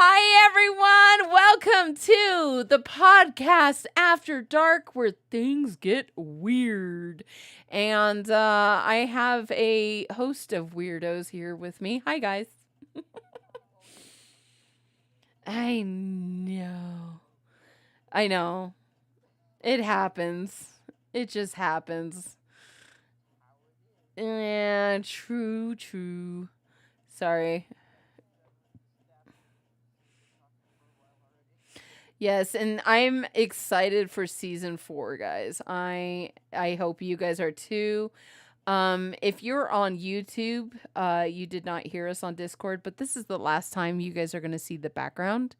Hi, everyone. Welcome to the podcast After Dark, where things get weird. And I have a host of weirdos here with me. Hi, guys. I know. I know. It happens. It just happens. Yeah, true. Sorry. Yes, and I'm excited for season 4, guys. I hope you guys are too. If you're on YouTube, you did not hear us on Discord, but this is the last time you guys are gonna see the background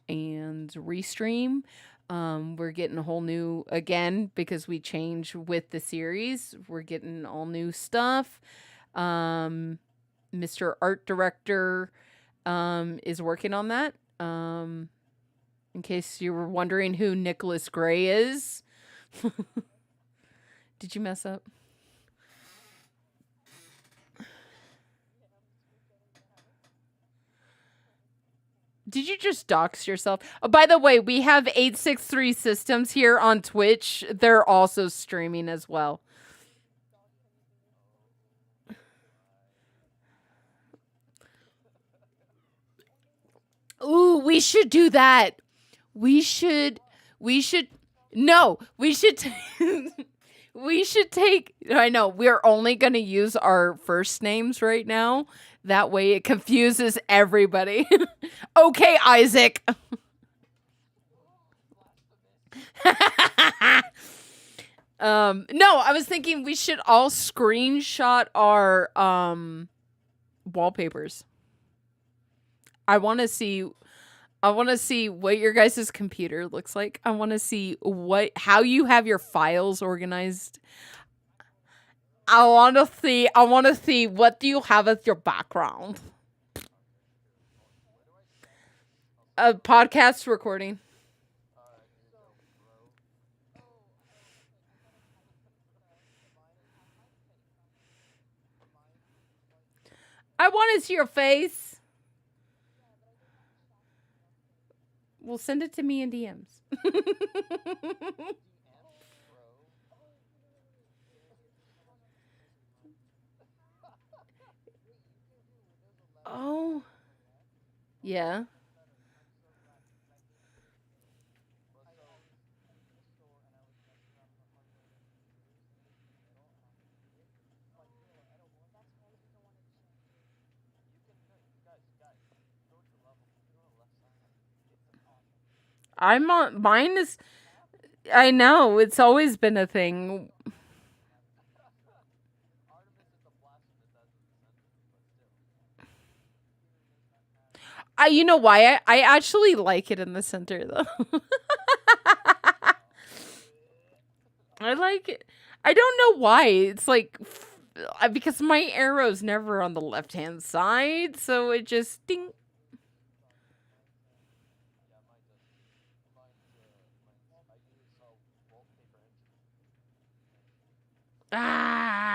and restream. We're getting a whole new again because we change with the series. We're getting all new stuff. Mr. Art Director is working on that. In case you were wondering who Nicholas Gray is. Did you mess up? Did you just dox yourself? Oh, by the way, we have 863 Systems here on Twitch. They're also streaming as well. Ooh, we should do that. We should no, we should we should take I know, we're only going to use our first names right now. That way it confuses everybody. Okay, Isaac. No, I was thinking we should all screenshot our wallpapers. I want to see what your guys' computer looks like. I want to see how you have your files organized. I want to see what do you have as your background. A podcast recording. I want to see your face. Well, send it to me in DMs. Oh. Yeah. I'm on mine is I know, it's always been a thing. You know why? I actually like it in the center though. I like it. I don't know why. It's like because my arrow's never on the left hand side, so it just ding. Ah.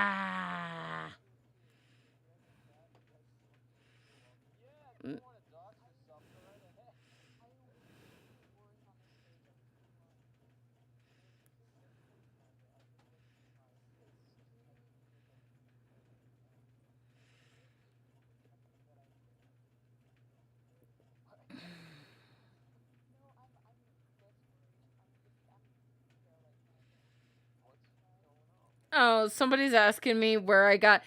Oh, somebody's asking me where I got.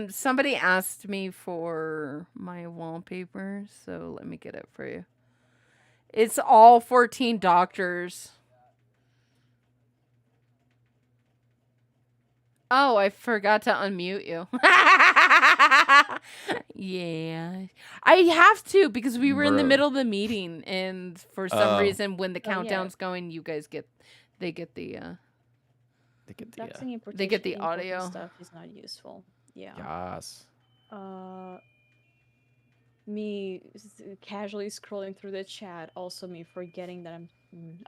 Somebody asked me for my wallpaper, so let me get it for you. It's all 14 doctors. Oh, I forgot to unmute you. Yeah. I have to because we were in the Bro. middle of the meeting and for some Oh. reason when the Oh, yeah. countdown's going, you guys get the They get the Doxing importation, they get the importing audio. stuff is not useful. Yeah. Yes. Me casually scrolling through the chat, also me forgetting that I'm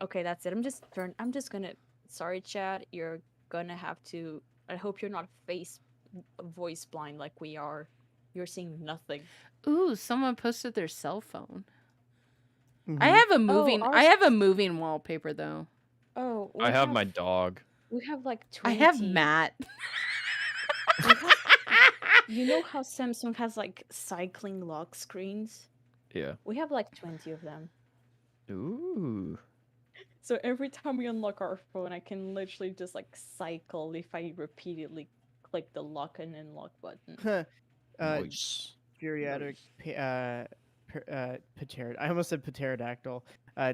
okay, that's it. I'm just gonna sorry chat, you're gonna have to I hope you're not voice blind like we are. You're seeing nothing. Ooh, someone posted their cell phone. Mhm. I have a moving ours- I have a moving wallpaper though. Oh, I have my dog. We have like 20. I have Matt. You know how Samsung has like cycling lock screens? Yeah. We have like 20 of them. Ooh. So every time we unlock our phone, I can literally just like cycle if I repeatedly click the lock and unlock button. Nice. Geriatric pterodactyl. I almost said pterodactyl.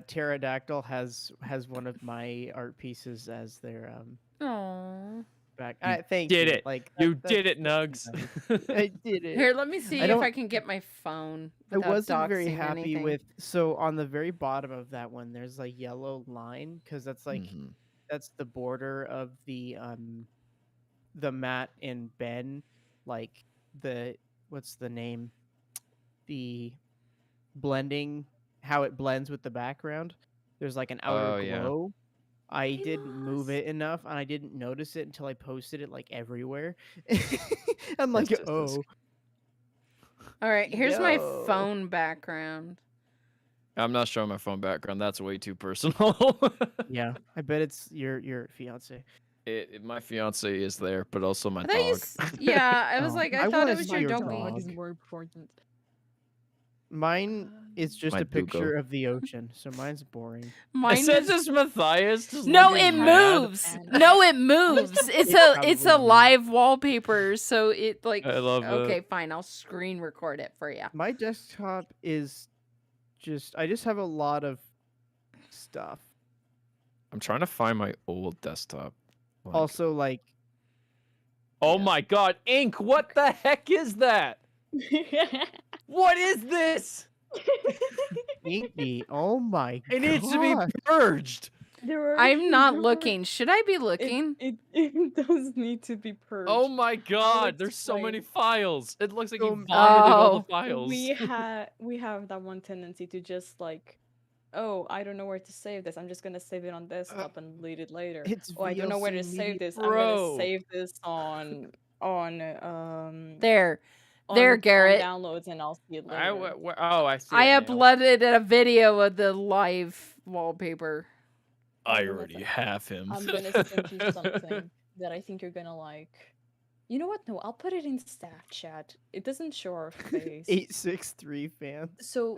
Pterodactyl has one of my art pieces as their Aww. back. You Thank did you. it. Like You that's did it, nice. Nugs. I did it. Here, let me see I if don't- I can get my phone. I without wasn't very doxing happy anything. with. So on the very bottom of that one, there's a yellow line because that's like Mhm. that's the border of the Matt and Ben, like the what's the name? The blending, how it blends with the background. There's like an outer Oh, yeah. glow. I I didn't move lost. it enough, and I didn't notice it until I posted it like everywhere. I'm like, Yes. oh, All right, here's my Yo. phone background. I'm not showing my phone background. That's way too personal. yeah. I bet it's your fiance. My fiance is there, but also my I thought you dog. yeah, I was Oh, like, I I thought wanna it was see your your doggy. dog. is more important. Mine is just My a picture Dugo. of the ocean, so mine's boring. Mine It says is it's Matthias. Just no, looking it mad. moves. No, it moves. It's It a probably live wallpaper, so it like. I love Okay, it. fine. I'll screen record it for you. My desktop is I just have a lot of stuff. I'm trying to find my old desktop. Like- Also, like, oh yeah. my god, ink! What the heck is that? What is this? Inky. Oh my god. It needs to be purged. I'm not looking. Should I be looking? It does need to be purged. Oh my god, there's so explain. many files. It looks like So you many. vomited all Oh. the files. We have that one tendency to just like, oh, I don't know where to save this. I'm just gonna save it on desktop and delete it later. It's Oh, I don't know where to VLC save media. this. I'm Bro. gonna save this on There, on Garrett. downloads, and I'll see it later. I see I it now. uploaded a video of the live wallpaper. I I'm gonna already say- have him. I'm gonna send you something that I think you're gonna like. You know what? No, I'll put it in staff chat. It doesn't show our face. 863 fans. So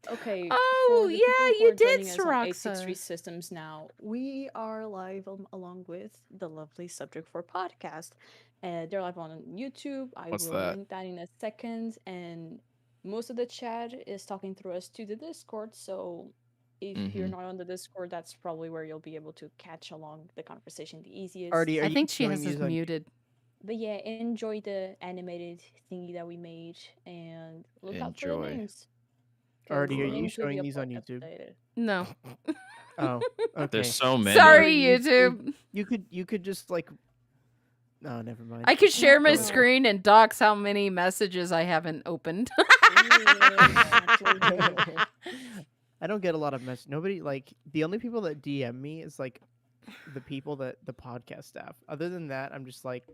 okay. Oh, for the yeah, people who you are did, joining us on Saraxa. 863 systems now. We are live along with the lovely Subject for podcast. They're live on YouTube. I What's will that? link that in a second. And most of the chat is talking through us to the Discord. So if you're not on the Discord, that's probably where you'll be able to catch along the conversation the easiest. Artie, are I you think she showing has us these on- muted. But yeah, enjoy the animated thingy that we made and look out for the Enjoy. names. Artie, are The you names will be showing these on YouTube? updated. No. Oh, okay. There's so many. Sorry, You- YouTube. You could just like. No, never mind. I could share my No. screen and dox how many messages I haven't opened. I don't get a lot of messages. Nobody like the only people that DM me is like the people that the podcast staff. Other than that, I'm just like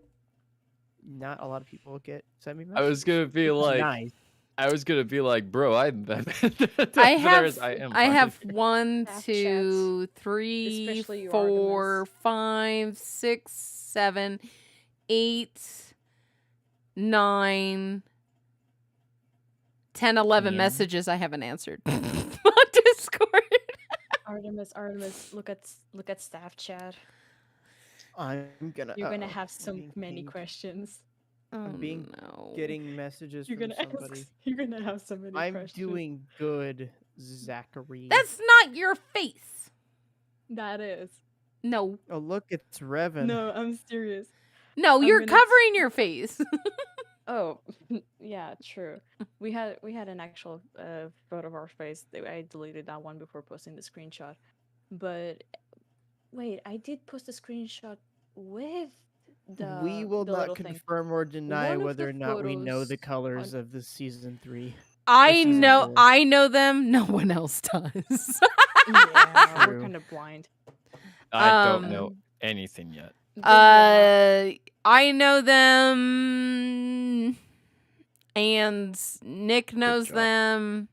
not a lot of people send me messages. I was gonna be Which is like, nice. I was gonna be like, bro, I have fine. 1, Staff 2, 3, Especially you, 4, Artemis. 5, 6, 7, 8, 9, 10, 11 Yeah. messages I haven't answered on Discord. Artemis, look at staff chat. I'm gonna. You're gonna uh-oh, have I'm so being many pinged. questions. Oh, being no. Getting messages You're from gonna somebody. you're gonna have so many I'm questions. doing good, Zachary. That's not your face. That is. No. Oh, look, it's Revan. No, I'm serious. No, I'm you're gonna- covering your face. Oh, yeah, true. We had an actual photo of our face. I deleted that one before posting the screenshot. But wait, I did post a screenshot with We will the not little thing. confirm or deny One of whether the or not we know the photos colors on- of the season 3. I season know 4. I know them, no one else does. Yeah, we're True. kind of blind. I don't know Um, anything yet. I know them and Nick knows job. them.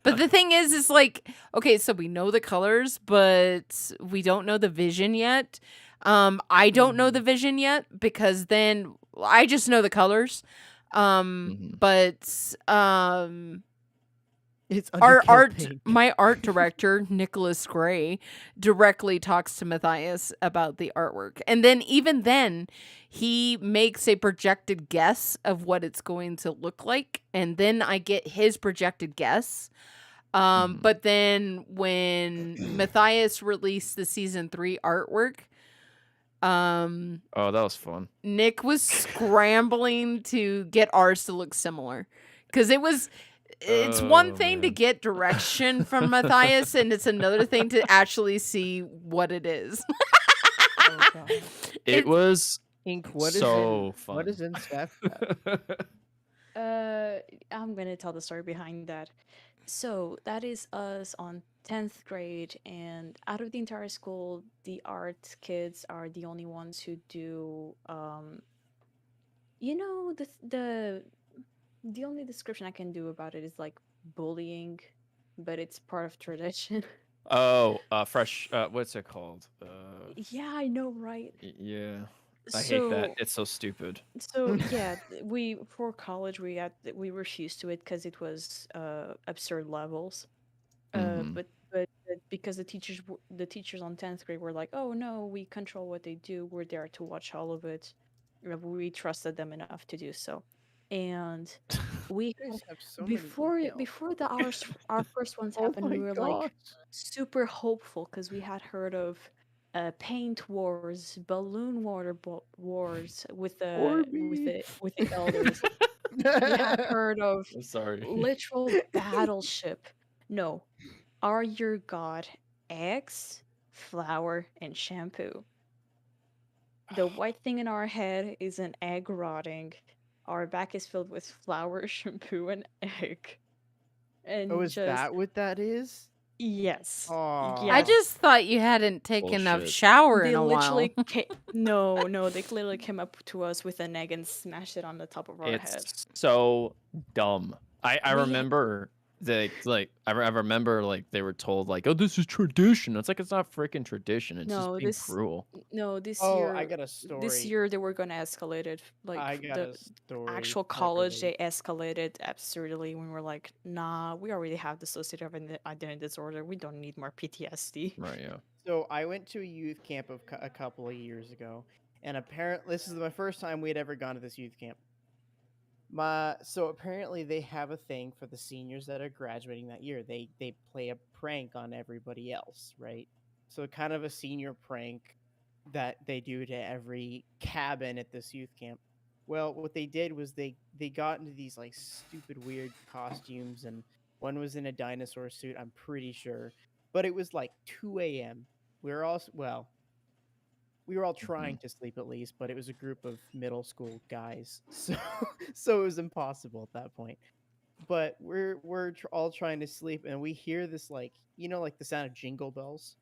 But the thing is like, okay, so we know the colors, but we don't know the vision yet. I don't know the vision yet because then I just know the colors. But It's our underkill art pink. my art director Nicholas Gray directly talks to Matthias about the artwork, and then even then he makes a projected guess of what it's going to look like, and then I get his projected guess. But then when Matthias released the season 3 artwork, Oh, that was fun. Nick was scrambling to get ours to look similar because it's one Oh, thing to man. get direction from Matthias, and it's another thing to actually see what it is. Oh, God. It was Ink, what is so in fun. what is in Snapchat? I'm gonna tell the story behind that. So that is us on 10th grade, and out of the entire school, the art kids are the only ones who do you know, the only description I can do about it is like bullying, but it's part of tradition. Oh, fresh. What's it called? Yeah, I know, right? Yeah. I hate that. So It's so stupid. So yeah, we for college we refused to it because it was absurd levels. Mhm. But because the teachers on 10th grade were like, oh no, we control what they do. We're there to watch all of it. We trusted them enough to do so, and we You guys have so many emails. before our first ones Oh happened, my we were gosh. like super hopeful because we had heard of paint wars, balloon wars with Orby. the elders. We had heard of I'm sorry. literal battleship. No, are your god eggs, flour, and shampoo? The white thing in our head is an egg rotting. Our back is filled with flour, shampoo, and egg. And Oh, is just that what that is? yes, Aw. I yes. just thought you hadn't taken a Bullshit. shower They in a literally while. no, they literally came up to us with an egg and smashed it on the top of our head. It's so dumb. I We- remember I remember like they were told like, oh, this is tradition. It's like it's not freaking tradition. It's No, just being cruel. this Oh, year I got a story. this year they were gonna escalate it. Like I got the a story. actual college, separately. they escalated absurdly when we were like, nah, we already have dissociative identity disorder. We don't need more PTSD. Right, yeah. So I went to a youth camp a couple of years ago, and apparently this is my first time we had ever gone to this youth camp. So apparently they have a thing for the seniors that are graduating that year. They play a prank on everybody else, right? So kind of a senior prank that they do to every cabin at this youth camp. Well, what they did was they got into these like stupid weird costumes, and one was in a dinosaur suit, I'm pretty sure. But it was like 2 a.m. We were all we were all trying to sleep at least, but it was a group of middle school guys, so it was impossible at that point. But we're all trying to sleep, and we hear this like like the sound of jingle bells.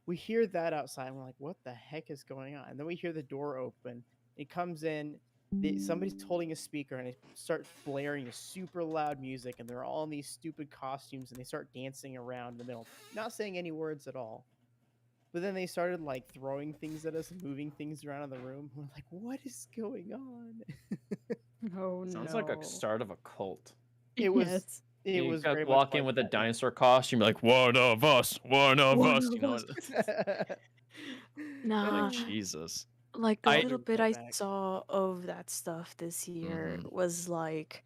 We hear that outside, and we're like, "What the heck is going on?" And then we hear the door open. It comes in. Somebody's holding a speaker, and it starts blaring super loud music, and they're all in these stupid costumes, and they start dancing around in the middle, not saying any words at all. But then they started like throwing things at us, moving things around in the room. We're like, "What is going on?" Oh Sounds no. like a start of a cult. It was Yes. it You was guys very much walk in like with a that. dinosaur costume, you're like, one of us, one of One us. of You know, us. it's Nah. like Jesus. Like the I- little bit Right I back. saw of that stuff this year was like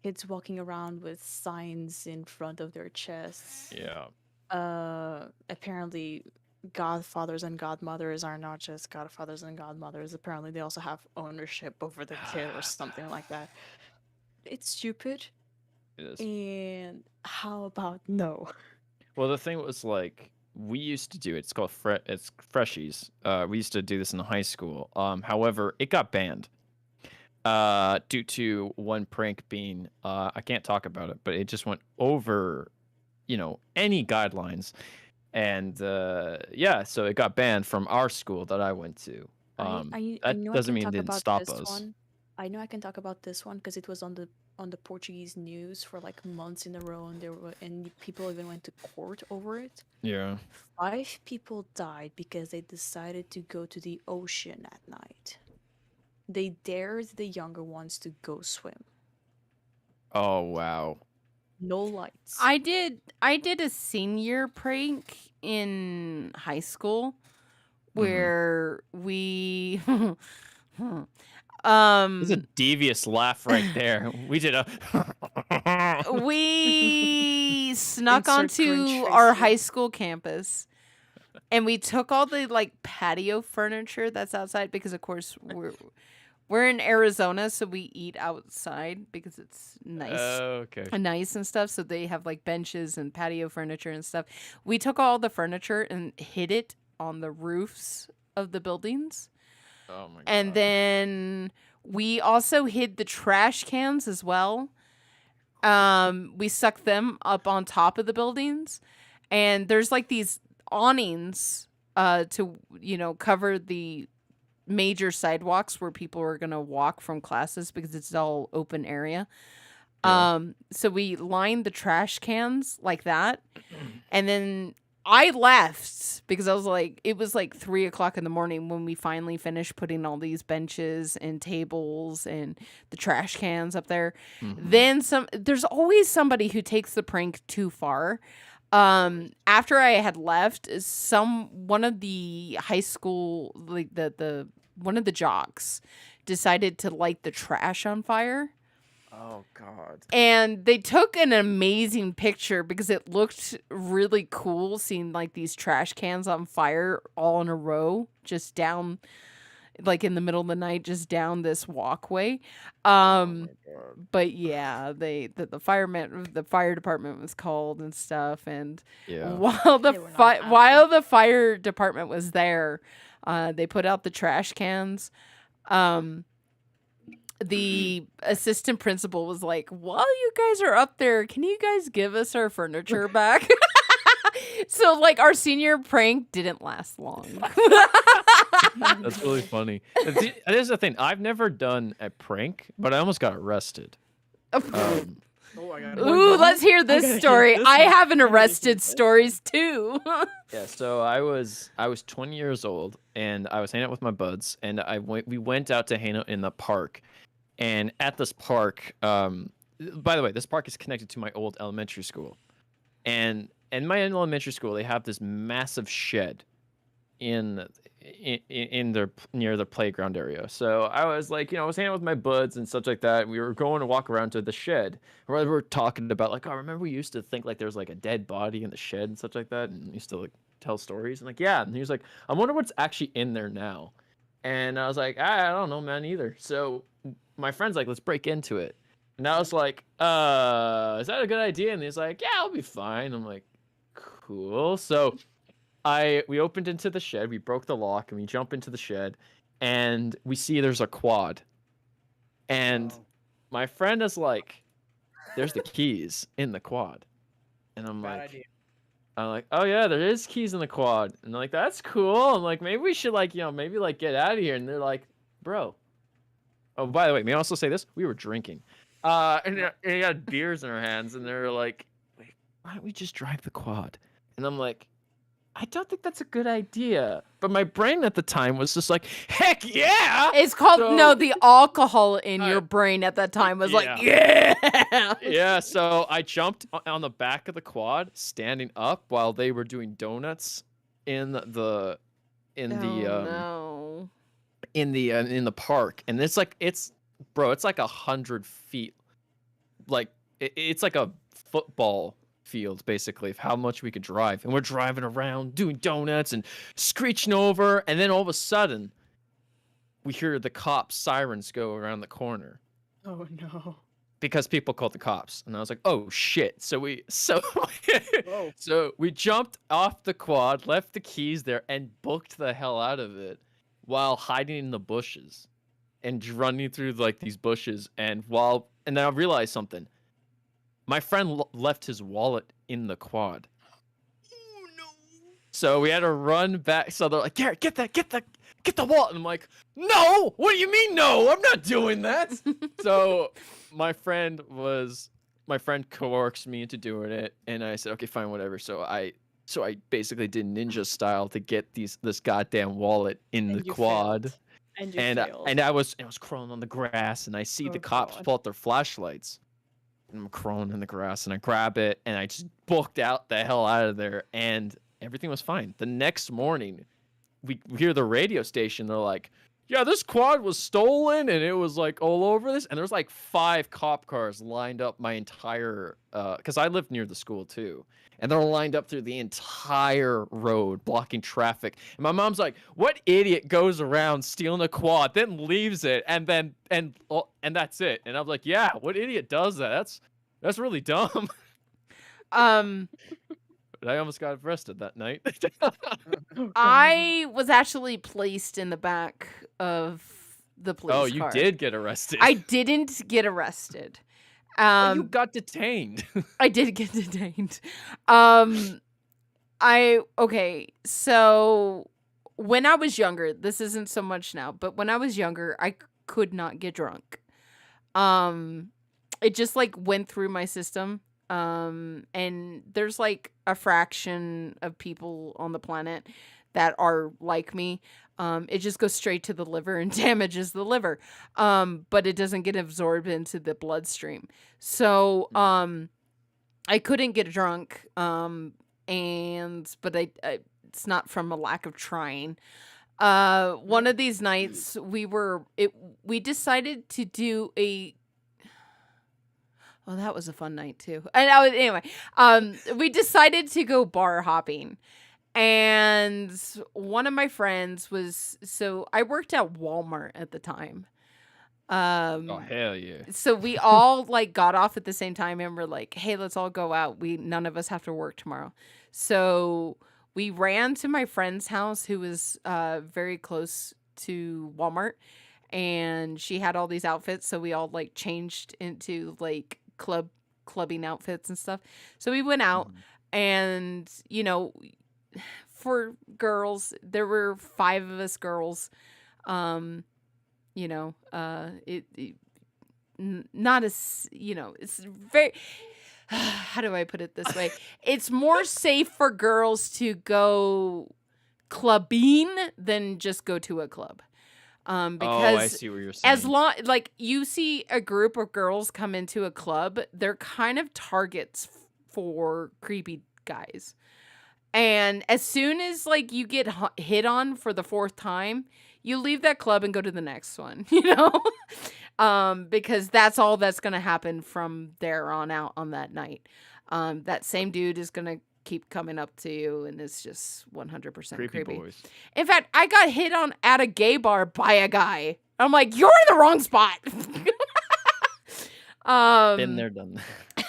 kids walking around with signs in front of their chests. Yeah. Apparently godfathers and godmothers are not just godfathers and godmothers. Apparently, they also have ownership over the kid or something like that. It's stupid. It is. And how about no? Well, the thing was like we used to do it. It's called it's freshies. We used to do this in high school. However, it got banned due to one prank being I can't talk about it, but it just went over, any guidelines, and yeah, so it got banned from our school that I went to. I That know I doesn't can mean it talk didn't about stop this us. one. I know I can talk about this one because it was on the Portuguese news for like months in a row, and people even went to court over it. Yeah. 5 people died because they decided to go to the ocean at night. They dared the younger ones to go swim. Oh wow. No lights. I did a senior prank in high school where we There's a devious laugh right there. We did a. we snuck Insert cringe onto face our here. high school campus and we took all the like patio furniture that's outside because of course we're in Arizona, so we eat outside because it's nice. Okay. Nice and stuff, so they have like benches and patio furniture and stuff. We took all the furniture and hid it on the roofs of the buildings. Oh my god. And then we also hid the trash cans as well. We sucked them up on top of the buildings, and there's like these awnings to cover the major sidewalks where people are gonna walk from classes because it's all open area. Yeah. So we lined the trash cans like that, and then I left because I was like, it was like 3:00 in the morning when we finally finished putting all these benches and tables and the trash cans up there. Then there's always somebody who takes the prank too far. After I had left, one of the high school, like one of the jocks decided to light the trash on fire. Oh god. And they took an amazing picture because it looked really cool seeing like these trash cans on fire all in a row, just down, like in the middle of the night, just down this walkway. Oh my god. But yeah, the fire department was called and stuff. And Yeah. while They were not while the fire department was there, they put out the trash cans. The assistant principal was like, while you guys are up there, can you guys give us our furniture back? So like our senior prank didn't last long. That's really funny. Here's the thing. I've never done a prank, but I almost got arrested. Oh, I got Ooh, let's hear this gotta hear story. this I one. have an arrested stories too. Yeah, so I was 20 years old, and I was hanging out with my buds, and we went out to hang out in the park. And at this park, by the way, this park is connected to my old elementary school. And in my elementary school, they have this massive shed in their near the playground area. So I was like, I was hanging out with my buds and such like that. We were going to walk around to the shed. Where we were talking about like, oh, remember we used to think like there was like a dead body in the shed and such like that, and we used to like tell stories. And like, yeah. And he was like, I wonder what's actually in there now. And I was like, I don't know, man, either. So my friend's like, let's break into it. And I was like, is that a good idea? And he's like, yeah, I'll be fine. I'm like, cool. So we opened into the shed, we broke the lock, and we jump into the shed, and we see there's a quad. And my friend is like, there's the keys in the quad. And I'm like, oh yeah, there is keys in the quad. And they're like, that's cool. I'm like, maybe we should like, maybe like get out of here. And they're like, bro. Oh, by the way, may I also say this? We were drinking. And they had beers in our hands, and they're like, wait, why don't we just drive the quad? And I'm like, I don't think that's a good idea. But my brain at the time was just like, heck yeah! It's called So- the alcohol in your brain at that time was like, yeah. Yeah, so I jumped on the back of the quad, standing up while they were doing donuts in the no. in the park. And it's like it's like 100 feet, like it's like a football field, basically, of how much we could drive. And we're driving around, doing donuts and screeching over. And then all of a sudden, we hear the cops' sirens go around the corner. Oh no. Because people called the cops, and I was like, "Oh shit!" So we Whoa. so we jumped off the quad, left the keys there, and booked the hell out of it, while hiding in the bushes, and running through like these bushes. And then I realized something. My friend left his wallet in the quad. Oh no. So we had to run back. So they're like, "Garrett, get the wallet." And I'm like, "No! What do you mean no? I'm not doing that." So my friend coerced me into doing it, and I said, "Okay, fine, whatever." So I basically did ninja style to get this goddamn wallet in And the you quad. failed. And you And failed. I was crawling on the grass, and I see the Oh, cops God. pull out their flashlights. And I'm crawling in the grass, and I grab it, and I just booked out the hell out of there, and everything was fine. The next morning, we hear the radio station. They're like, "Yeah, this quad was stolen, and it was like all over this." And there's like 5 cop cars lined up my entire, because I lived near the school too, and they're lined up through the entire road, blocking traffic. And my mom's like, "What idiot goes around stealing a quad, then leaves it, and that's it?" And I'm like, "Yeah, what idiot does that? That's really dumb." Um, But I almost got arrested that night. Oh, God. I was actually placed in the back of the police Oh, you car. did get arrested. I didn't get arrested. Oh, you got detained. I did get detained. Okay, so when I was younger, this isn't so much now, but when I was younger, I could not get drunk. It just like went through my system. And there's like a fraction of people on the planet that are like me. It just goes straight to the liver and damages the liver. But it doesn't get absorbed into the bloodstream. So, I couldn't get drunk. But it's not from a lack of trying. One of these nights we decided to do a. Oh, that was a fun night too. Anyway, we decided to go bar hopping. And one of my friends so I worked at Walmart at the time. Oh, hell yeah. So we all like got off at the same time and we're like, "Hey, let's all go out. None of us have to work tomorrow." So we ran to my friend's house who was very close to Walmart, and she had all these outfits, so we all like changed into like clubbing outfits and stuff. So we went out, and for girls, there were 5 of us girls. Not as, it's very, how do I put it this way? It's more safe for girls to go clubbing than just go to a club. Because I see what you're saying. as long like you see a group of girls come into a club, they're kind of targets for creepy guys. And as soon as like you get hit on for the 4th time, you leave that club and go to the next one, because that's all that's going to happen from there on out on that night. That same dude is going to keep coming up to you, and it's just 100% creepy. Boys. In fact, I got hit on at a gay bar by a guy. I'm like, "You're in the wrong spot." Been there, done that.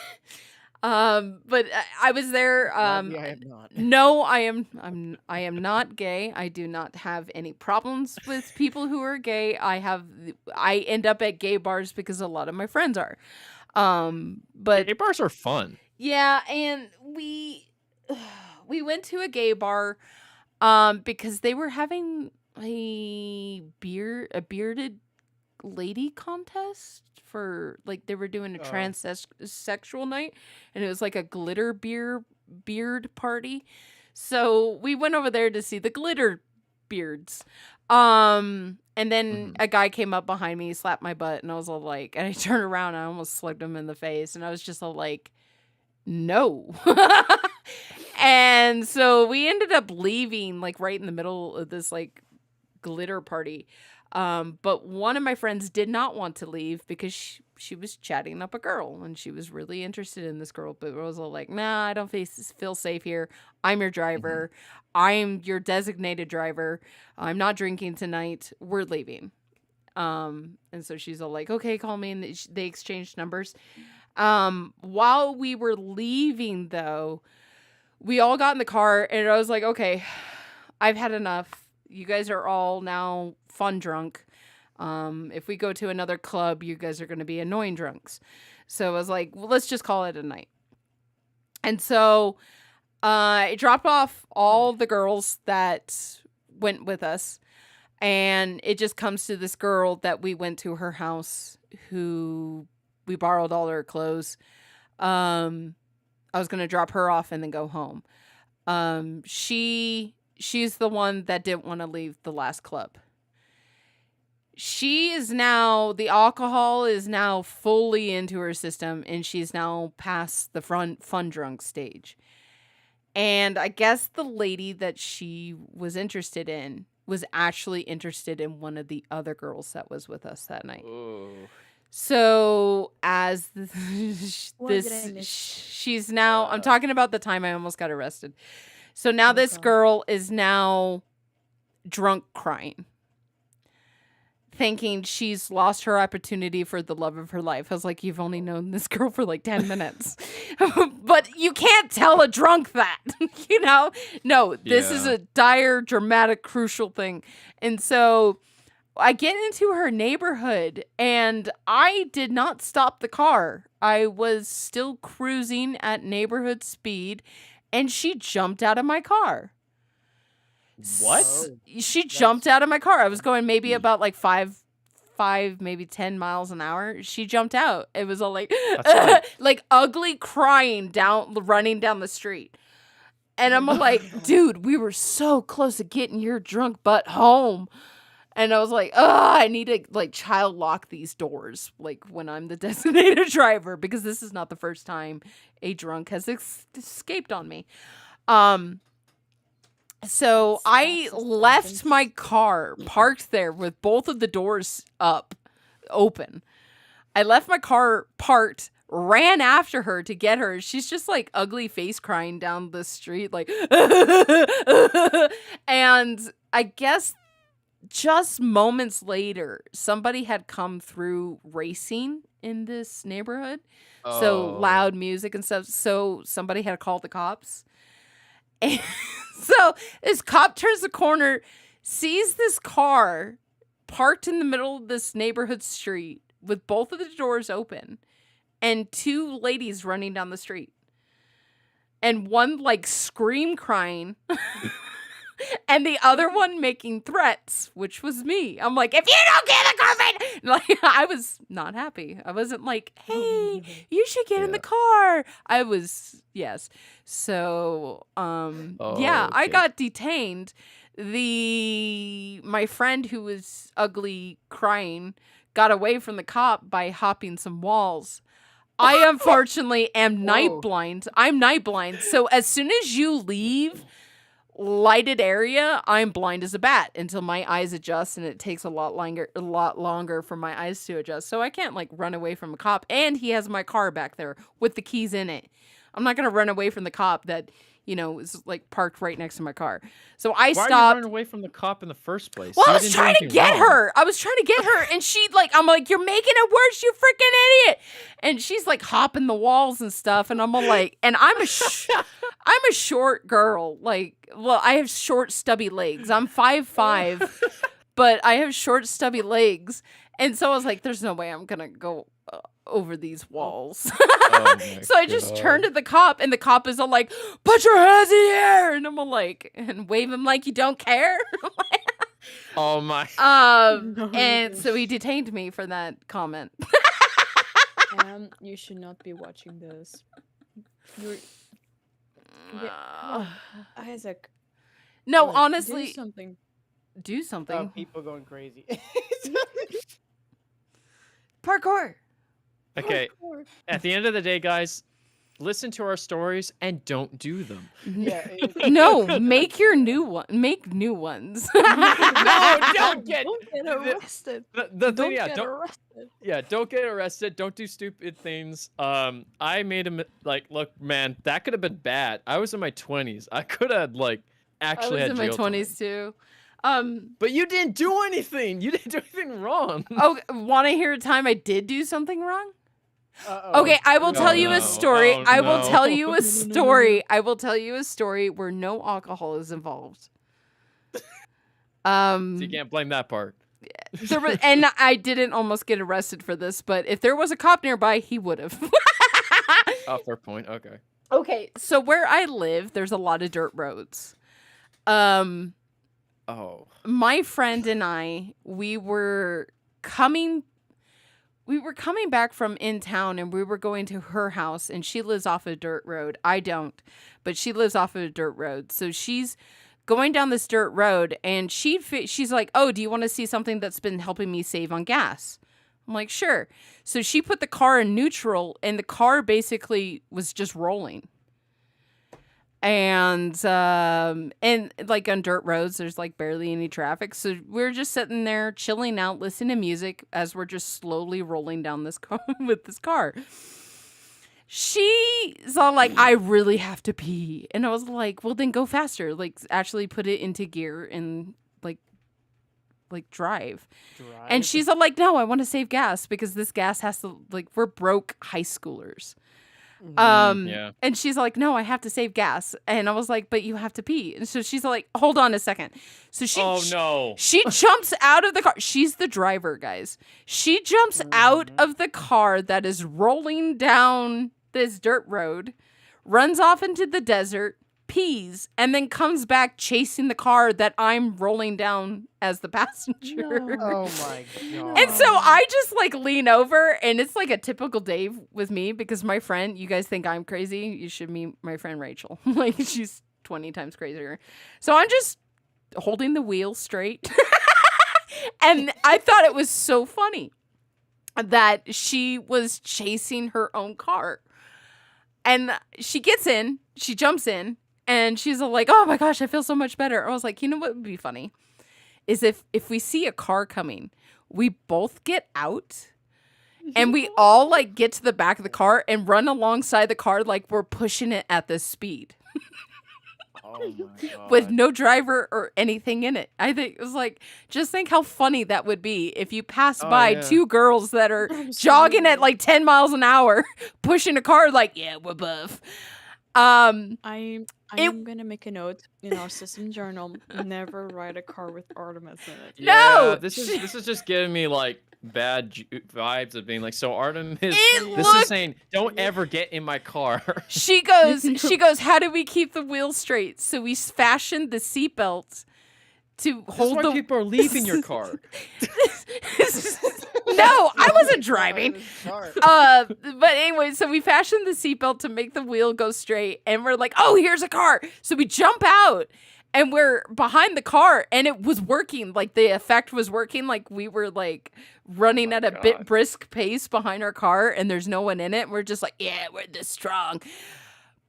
But I was there. I am not. No, I am not gay. I do not have any problems with people who are gay. I end up at gay bars because a lot of my friends are. But Gay bars are fun. yeah, and we went to a gay bar because they were having a bearded lady contest for like they were doing a transsexual night, and it was like a glitter beard party. So we went over there to see the glitter beards. And then a guy came up behind me, slapped my butt, and I was all like, and I turned around and I almost slugged him in the face, and I was just all like, "No." And so we ended up leaving like right in the middle of this like glitter party. But one of my friends did not want to leave because she was chatting up a girl and she was really interested in this girl. But Rosa like, nah, I don't feel safe here. I'm your driver. I'm your designated driver. I'm not drinking tonight. We're leaving. And so she's all like, okay, call me. And they exchanged numbers. While we were leaving, though, we all got in the car and I was like, okay, I've had enough. You guys are all now fun drunk. If we go to another club, you guys are going to be annoying drunks. So I was like, well, let's just call it a night. And so I dropped off all the girls that went with us. And it just comes to this girl that we went to her house who we borrowed all her clothes. I was going to drop her off and then go home. She's the one that didn't want to leave the last club. She is now, the alcohol is now fully into her system and she's now past the fun drunk stage. And I guess the lady that she was interested in was actually interested in one of the other girls that was with us that night. Ooh. So as What did I miss? she's now, I'm talking about the time I almost got arrested. So now this God. girl is now drunk crying, thinking she's lost her opportunity for the love of her life. I was like, you've only known this girl for like 10 minutes. But you can't tell a drunk that, you know? No, this is Yeah. a dire, dramatic, crucial thing. And so I get into her neighborhood and I did not stop the car. I was still cruising at neighborhood speed and she jumped out of my car. What? She jumped out of my car. I was going maybe about like five, maybe 10 miles an hour. She jumped out. It was all like, like ugly crying running down the street. And I'm like, dude, we were so close to getting your drunk butt home. And I was like, I need to like child lock these doors, like when I'm the designated driver, because this is not the first time a drunk has escaped on me. So I That's a left sentence. my car parked there with both of the doors open. I left my car parked, ran after her to get her. She's just like ugly face crying down the street, like, and I guess just moments later, somebody had come through racing in this neighborhood. So loud music and stuff. So somebody had called the cops. And so this cop turns the corner, sees this car parked in the middle of this neighborhood street with both of the doors open and two ladies running down the street. And one like scream crying and the other one making threats, which was me. I'm like, if you don't get the COVID, like I was not happy. I wasn't like, hey, you should get in the car. I was, yes. So, yeah, I okay. got detained. My friend who was ugly crying got away from the cop by hopping some walls. I unfortunately am night blind. I'm night blind. So as soon as you leave lighted area, I'm blind as a bat until my eyes adjust, and it takes a lot longer for my eyes to adjust. So I can't like run away from a cop, and he has my car back there with the keys in it. I'm not gonna run away from the cop that, you know, is like parked right next to my car. So I Why are you stopped. running away from the cop in the first place? Well, You I was didn't do trying to anything get wrong. her. I was trying to get her, and she like, I'm like, you're making it worse, you freaking idiot. And she's like hopping the walls and stuff, and I'm all like, and I'm a short girl. Like, well, I have short, stubby legs. I'm 5'5", but I have short, stubby legs, and so I was like, there's no way I'm gonna go over these walls. Oh my So I just God. turned to the cop, and the cop is all like, put your hands in the air, and I'm all like, and wave him like you don't care. Oh my. And so he detained me for that comment. You should not be watching this. You're Isaac. No, like, honestly, do something. do something. Oh, people going crazy. Parkour. Okay. Parkour. At the end of the day, guys, listen to our stories and don't do them. Yeah. No, make your new one. Make new ones. No, don't get arrested. the thing. Don't Yeah, get don't. arrested. Yeah, don't get arrested. Don't do stupid things. I made him like, look, man, that could have been bad. I was in my 20s. I could have like I actually was had in my jail 20s time. too. But you didn't do anything. You didn't do anything wrong. Oh, want to hear a time I did do something wrong? Uh-oh. Okay, I will tell you no. a story. Oh, I will no. tell you a story. I will tell you a story where no alcohol is involved. So you can't blame that part. And I didn't almost get arrested for this, but if there was a cop nearby, he would have. Oh, fair point. Okay. Okay, so where I live, there's a lot of dirt roads. Oh. My friend and I, we were coming back from in town, and we were going to her house, and she lives off a dirt road. I don't, but she lives off of a dirt road. So she's going down this dirt road, and she's like, "Oh, do you want to see something that's been helping me save on gas?" I'm like, "Sure." So she put the car in neutral, and the car basically was just rolling. And like on dirt roads, there's like barely any traffic. So we're just sitting there chilling out, listening to music as we're just slowly rolling down this car with this car. She's all like, "I really have to pee." And I was like, "Well, then go faster. Like actually put it into gear and like drive." And she's all like, "No, I want to save gas because this gas has to, like, we're broke high schoolers." Yeah. And she's like, "No, I have to save gas." And I was like, "But you have to pee." And so she's like, "Hold on a second." So Oh no. she jumps out of the car. She's the driver, guys. She jumps out of the car that is rolling down this dirt road, runs off into the desert, pees, and then comes back chasing the car that I'm rolling down as the passenger. No. Oh my god. And so I just like lean over, and it's like a typical day with me because my friend, you guys think I'm crazy. You should meet my friend Rachel. Like she's 20 times crazier. So I'm just holding the wheel straight. And I thought it was so funny that she was chasing her own car. And she gets in, she jumps in, and she's like, "Oh my gosh, I feel so much better." I was like, you know what would be funny? Is if we see a car coming, we both get out and we all like get to the back of the car and run alongside the car like we're pushing it at this speed Oh my god. with no driver or anything in it. I think it was like, just think how funny that would be if you passed by yeah. two girls that are jogging at like 10 miles an hour, pushing a car like, "Yeah, we're buff." I'm gonna make a note in our system journal. Never ride a car with Artemis in it. No! Yeah, this is just giving me like bad vibes of being like, so Artemis. It This looked- is saying, don't ever get in my car. She goes, "How do we keep the wheel straight?" So we fashioned the seatbelt to That's hold why the. people are leaving your car. No, I wasn't driving. But anyway, so we fashioned the seatbelt to make the wheel go straight, and we're like, "Oh, here's a car!" So we jump out, and we're behind the car, and it was working. Like the effect was working. Like we were like running at a bit brisk pace behind our car, and there's no one in it. We're just like, "Yeah, we're this strong."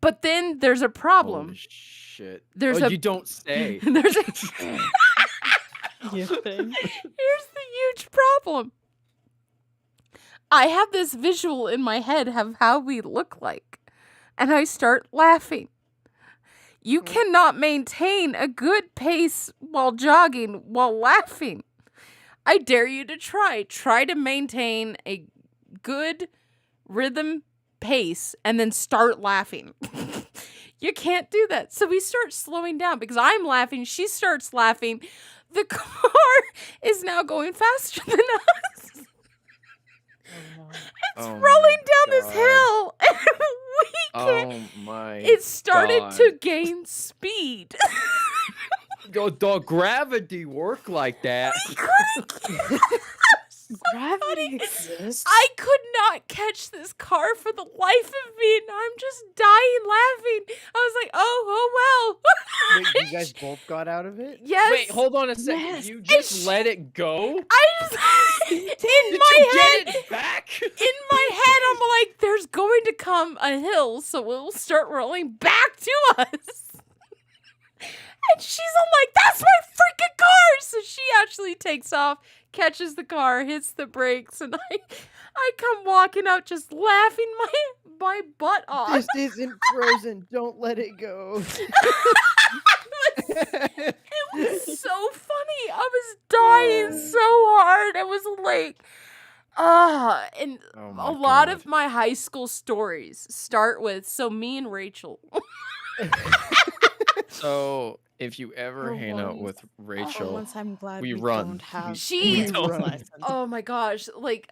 But then there's a problem. Holy shit. You don't say. There's a You think? Here's the huge problem. I have this visual in my head of how we look like, and I start laughing. You cannot maintain a good pace while jogging while laughing. I dare you to try. Try to maintain a good rhythm pace and then start laughing. You can't do that. So we start slowing down because I'm laughing. She starts laughing. The car is now going faster than us. It's rolling down this hill. And we can't. Oh my. It started God. to gain speed. The gravity work like that. Gravity exists. I could not catch this car for the life of me, and I'm just dying laughing. I was like, "Oh well." Wait, you guys both got out of it? Yes. Wait, hold on a second. Yes. You just let it go? I just in Did my you head. get it back? In my head, I'm like, "There's going to come a hill, so it will start rolling back to us. And she's all like, that's my freaking car! So she actually takes off, catches the car, hits the brakes, and I come walking out just laughing my butt off. This isn't Frozen. Don't let it go. It was so funny. I was dying so hard. It was like, and Oh my a lot God. of my high school stories start with, so me and Rachel. So if you ever For hang out once- with Rachel, Once I'm glad we we run. don't have She- these We don't. lessons. Oh my gosh, like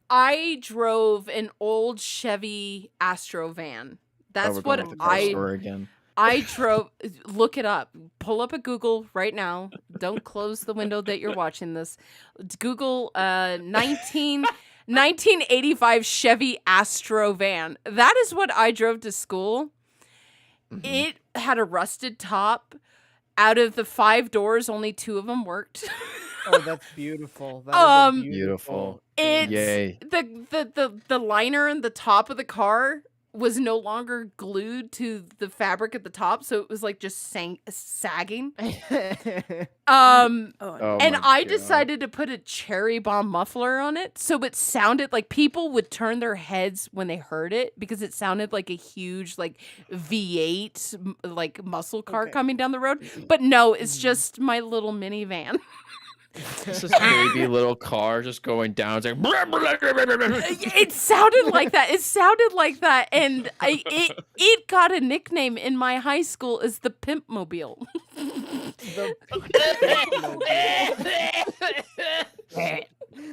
I drove an old Chevy Astro van. That's we're what going with the car I story again. I drove. Look it up. Pull up a Google right now. Don't close the window that you're watching this. Google 1985 Chevy Astro van. That is what I drove to school. Mhm. It had a rusted top. Out of the 5 doors, only 2 of them worked. Oh, that's beautiful. That is Beautiful. It's Yay. the liner in the top of the car was no longer glued to the fabric at the top, so it was like just sagging. Oh, Oh And my I God. decided to put a cherry bomb muffler on it, so it sounded like people would turn their heads when they heard it because it sounded like a huge like V8 like muscle car Okay. coming down the road. But no, it's just my little minivan. It's this baby little car just going down. It's like, It sounded like that. It sounded like that, and it got a nickname in my high school as the Pimp Mobile. The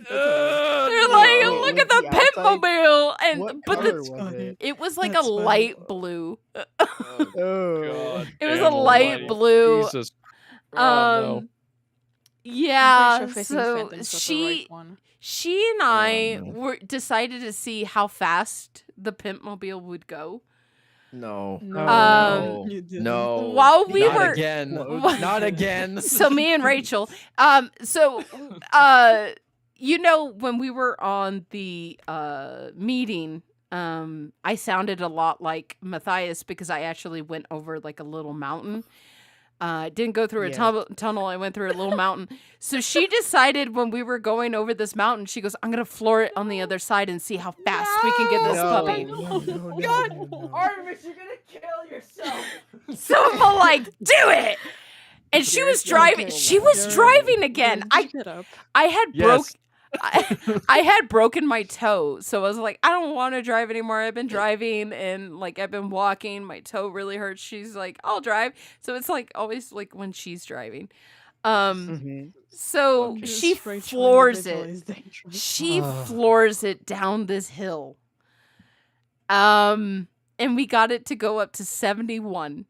They're like, Wait, look was at the the Pimp outside- Mobile, and what but color the was it? it was like That's a funny. light blue. Oh. It was a light blue. Jesus. Oh, no. I'm Yeah. pretty sure Fishing So Phantoms was the she right one. and I no. decided to see how fast the Pimp Mobile would go. No. No, Um, you didn't. No. While we Not were- again. What? Not again. So me and Rachel, you know, when we were on the meeting, I sounded a lot like Matthias because I actually went over like a little mountain. Didn't go through a Yeah. tunnel. I went through a little mountain. So she decided when we were going over this mountain, she goes, I'm going to floor it on the other side and see how fast we can get this No, puppy. no, God, no. Artemis, you're gonna kill yourself. So I'm like, do it. And she was driving. She was driving again. Get up. I had broke. Yes. I had broken my toe, so I was like, I don't want to drive anymore. I've been driving and like I've been walking. My toe really hurts. She's like, I'll drive. So it's like always like when she's driving. Mhm. So Okay. she Just Rachel floors individual it. is dangerous. She Ugh. floors it down this hill. And we got it to go up to 71.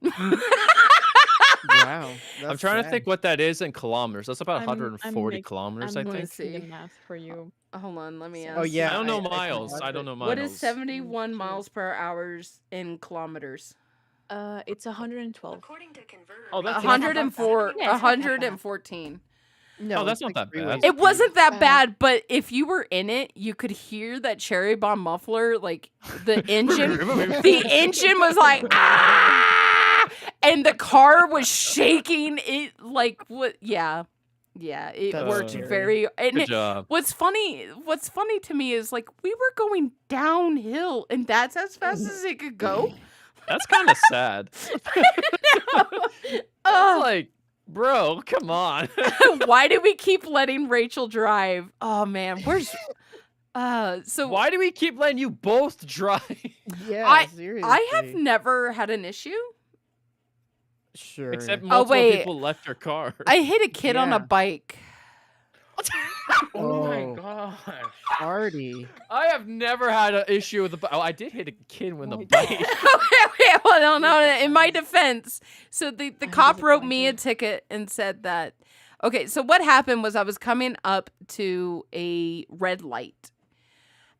Wow. I'm trying to think what that is in kilometers. That's about I'm 140 making- kilometers, I'm I gonna think. see. making the math for you. Hold on, let me ask. Oh yeah. I don't know I miles. forgot I don't that- know miles. What is 71 Mm, miles per hour in kilometers? It's 112. Oh, that's 104, Yeah, it's not that bad. 114. No, Oh, that's it's not that freeway bad. It speed. wasn't that bad. bad, but if you were in it, you could hear that cherry bomb muffler, like the engine. The engine was like, ah! And the car was shaking. It like what? Yeah, it That's worked scary. very. And Good job. what's funny to me is like we were going downhill, and that's as fast as it could go. That's kind of sad. It's Ugh. like, bro, come on. Why do we keep letting Rachel drive? Oh man, where's so Why do we keep letting you both drive? Yeah, seriously. I have never had an issue. Sure. Except multiple wait. people left your car. I hit a kid on a Yeah. bike. Oh my Oh. gosh. Party. I have never had an issue with the bike. Oh, I did hit a kid with a Oh, bike. Okay, well, no, in my defense, so the I'm cop wrote me a disappointed. ticket and said that. Okay, so what happened was I was coming up to a red light.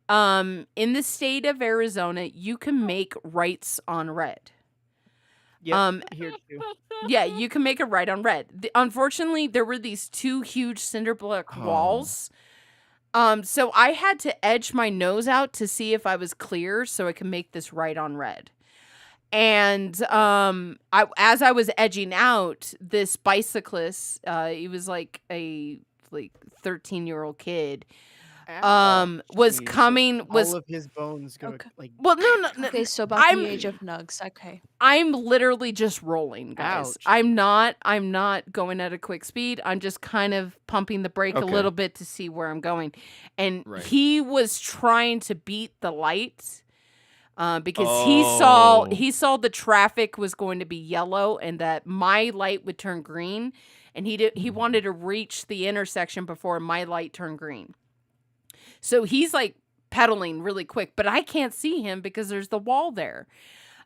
In the state of Arizona, you can make rights on red. Yep. Here too. Yeah, you can make a right on red. Unfortunately, there were these 2 huge cinder block Oh. walls So I had to edge my nose out to see if I was clear so I could make this right on red. And as I was edging out, this bicyclist, he was like a 13-year-old kid, was Jeez, coming all of his bones go Okay. like. well no Okay, so about I'm- the age of nugs. Okay. I'm literally just rolling, guys. Ouch. I'm not going at a quick speed. I'm just kind of pumping the brake a Okay. little bit to see where I'm going. And Right. he was trying to beat the lights because Oh. he saw the traffic was going to be yellow and that my light would turn green, and he wanted to reach the intersection before my light turned green. So he's like pedaling really quick, but I can't see him because there's the wall there.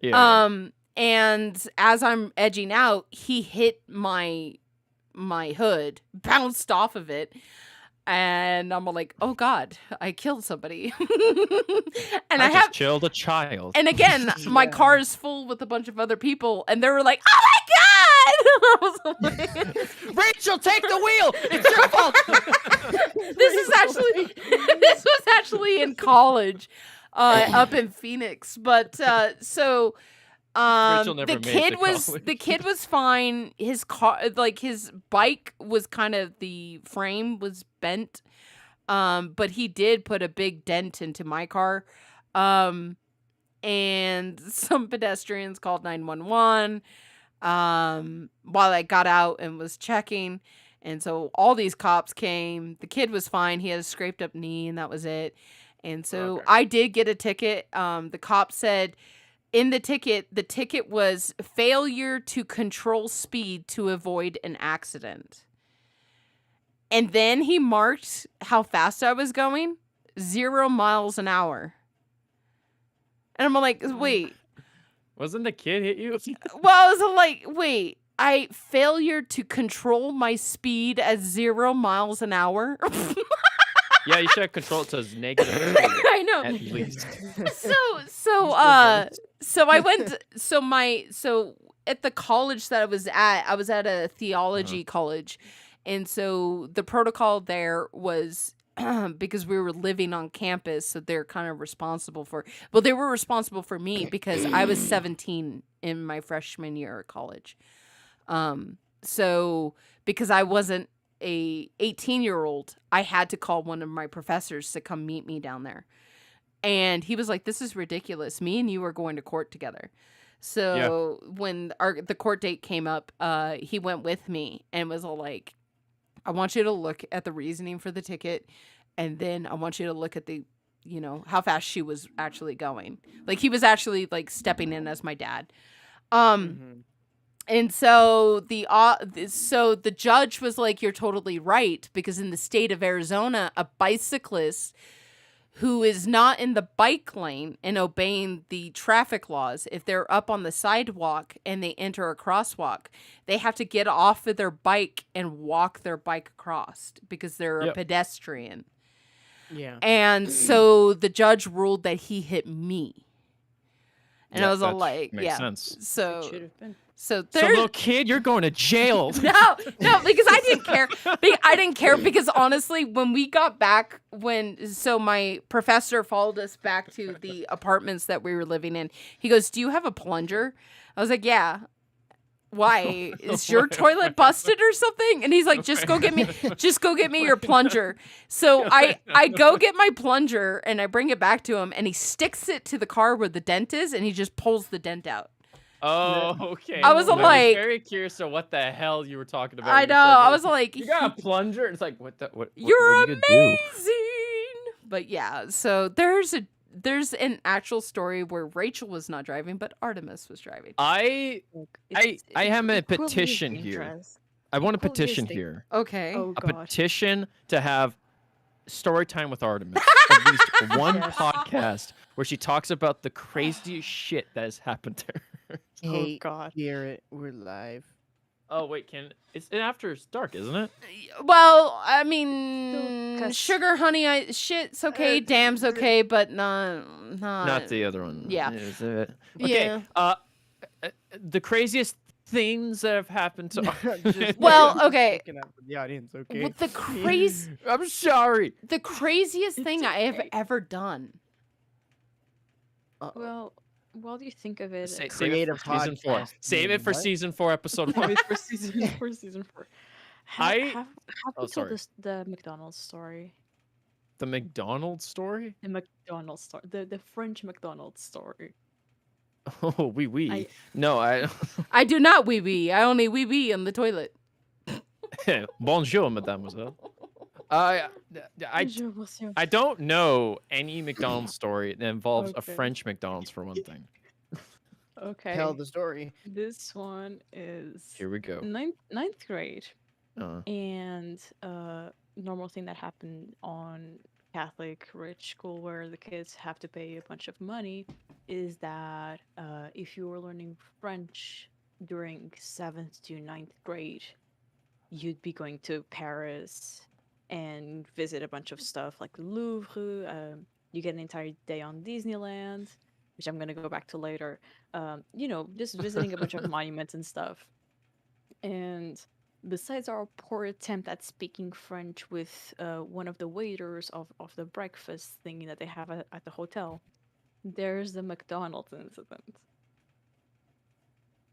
Yeah. And as I'm edging out, he hit my hood, bounced off of it, and I'm like, oh God, I killed somebody. And I just have, killed a child. and again, my Yeah. car is full with a bunch of other people, and they were like, oh my God! I was like, Rachel, take the wheel. It's your fault. this was actually in college, up in Phoenix. But so Rachel never the made it kid to was college. the kid was fine. His car, like his bike, was kind of the frame was bent, but he did put a big dent into my car. And some pedestrians called 911 while I got out and was checking. And so all these cops came. The kid was fine. He had a scraped up knee, and that was it. And so Okay. I did get a ticket. The cop said in the ticket was failure to control speed to avoid an accident. And then he marked how fast I was going, 0 miles an hour. And I'm like, wait. Wasn't the kid hit you? Well, I was like, wait. I failure to control my speed at 0 miles an hour. Yeah, you should have controlled it to his negative. I know. At least. So I went. So at the college that I was at a theology college, and so the protocol there was because we were living on campus, so they're kind of responsible for. Well, they were responsible for me because I was 17 in my freshman year at college. So because I wasn't a 18-year-old, I had to call one of my professors to come meet me down there. And he was like, this is ridiculous. Me and you are going to court together. So when the court date came up, he went with me and was all like, I want you to look at the reasoning for the ticket. And then I want you to look at the, how fast she was actually going. Like he was actually like stepping in as my dad. And so the judge was like, you're totally right, because in the state of Arizona, a bicyclist who is not in the bike lane and obeying the traffic laws, if they're up on the sidewalk and they enter a crosswalk, they have to get off of their bike and walk their bike across because they're a pedestrian. Yeah. And so the judge ruled that he hit me. And I was all like, makes sense. So Should have been. So So, little kid, you're going to jail. no, because I didn't care. I didn't care because honestly, when we got back, so my professor followed us back to the apartments that we were living in. He goes, "Do you have a plunger?" I was like, "Yeah." Why? Is your toilet busted or something? And he's like, just go get me your plunger. So I go get my plunger and I bring it back to him and he sticks it to the car where the dent is and he just pulls the dent out. Oh, okay. I was like- very curious of what the hell you were talking about. I You know. said, I like, was like, you got a plunger? It's like, what? you're what are you gonna amazing. do? But yeah, so there's an actual story where Rachel was not driving, but Artemis was driving. I have a equally petition here. dangerous. I want a Equally petition distinct. here. Okay. Oh A god. petition to have story time with Artemis. At least one Yes. podcast where she talks about the craziest shit that has happened to her. Hey, god. Garrett, we're live. Oh wait, it's after it's dark, isn't it? Well, I mean, So, 'cause- sugar, honey, shit's okay, damn's okay, but not Not the other one. yeah. Is it? Okay. Yeah. The craziest things that have happened to Just Well, just okay. looking out for the audience, okay? With the crazy, I'm sorry. the craziest It's thing I have okay. ever done. Uh-oh. Well, while do you think of it? Save it Creative for season 4. podcast Save it mean for what? season 4, episode 1. Wait for season 4. Have, I- have, have Oh, we told sorry. the McDonald's story? The McDonald's story? The McDonald's story. The French McDonald's story. Oh, oui. I- No, I. I do not wee wee. I only wee wee in the toilet. Bonjour, mademoiselle. I Bonjour, monsieur. I don't know any McDonald's story that involves a Okay. French McDonald's for one thing. Okay. Tell the story. This one is Here we go. ninth grade. Uh, And normal thing that happened on Catholic rich school where the kids have to pay a bunch of money is that if you were learning French during 7th to 9th grade, you'd be going to Paris and visit a bunch of stuff like the Louvre. You get an entire day on Disneyland, which I'm gonna go back to later. Just visiting a bunch of monuments and stuff. And besides our poor attempt at speaking French with one of the waiters of the breakfast thingy that they have at the hotel, there's the McDonald's incident.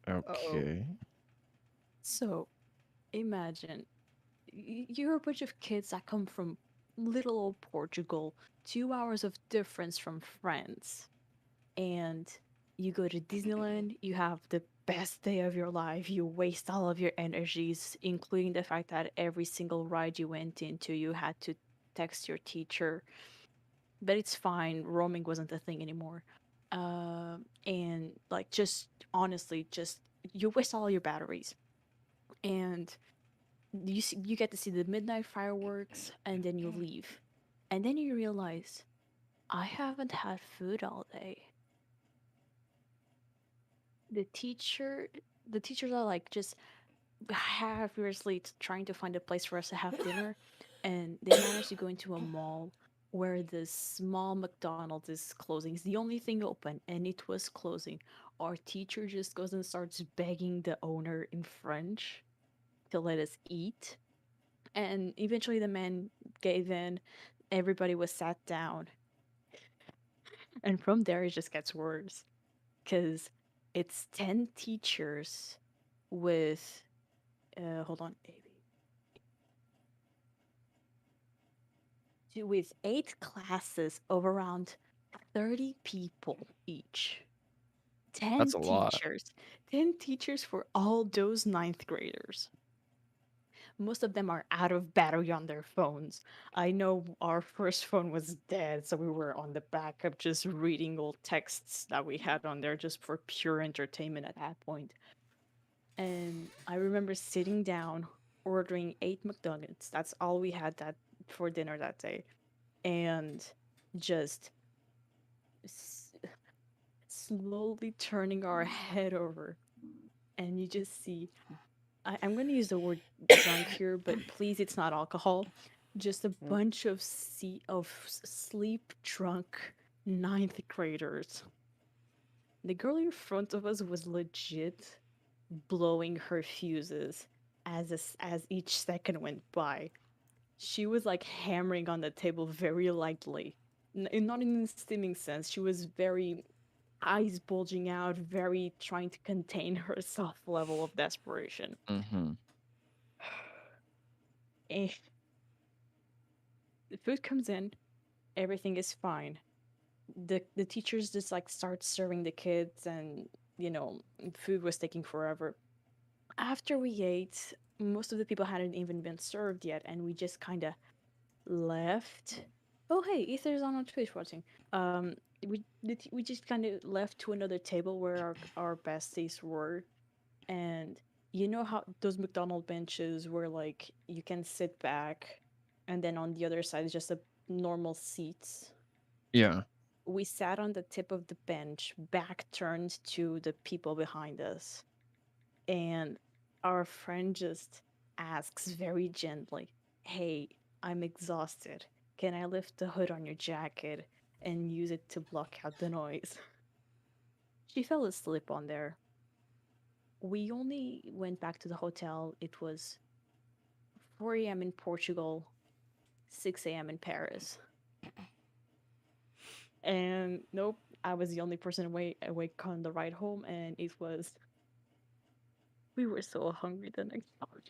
okay. So, imagine you're a bunch of kids that come from little old Portugal, 2 hours of difference from France, and you go to Disneyland, you have the best day of your life, you waste all of your energies, including the fact that every single ride you went into, you had to text your teacher. But it's fine, roaming wasn't a thing anymore. And like, just honestly, just you waste all your batteries. And you get to see the midnight fireworks, and then you leave. And then you realize, I haven't had food all day. The teachers are like just furiously trying to find a place for us to have dinner, and they managed to go into a mall where this small McDonald's is closing. It's the only thing open, and it was closing. Our teacher just goes and starts begging the owner in French to let us eat, and eventually the man gave in. Everybody was sat down, and from there it just gets worse, because it's 10 teachers with hold on, with 8 classes of around 30 people each. 10 That's a lot. teachers. 10 teachers for all those 9th graders. Most of them are out of battery on their phones. I know our first phone was dead, so we were on the backup just reading old texts that we had on there just for pure entertainment at that point. And I remember sitting down, ordering 8 McDonald's. That's all we had that for dinner that day. And just slowly turning our head over. And you just see, I'm going to use the word drunk here, but please, it's not alcohol. Just a bunch of sleep drunk 9th graders. The girl in front of us was legit blowing her fuses as each second went by. She was like hammering on the table very lightly, not in a stimming sense. She was very eyes bulging out, very trying to contain her level of desperation. Mm-hmm. The food comes in, everything is fine. The teachers just like start serving the kids, and food was taking forever. After we ate, most of the people hadn't even been served yet, and we just kind of left. Oh hey, Ether's on Twitch watching. We just kind of left to another table where our besties were, and you know how those McDonald benches where like you can sit back, and then on the other side is just a normal seats. Yeah. We sat on the tip of the bench, back turned to the people behind us, and our friend just asks very gently, "Hey, I'm exhausted. Can I lift the hood on your jacket and use it to block out the noise?" She fell asleep on there. we only went back to the hotel. It was 4 a.m. in Portugal, 6 a.m. in Paris. And nope, I was the only person awake on the ride home, and we were so hungry the next morning.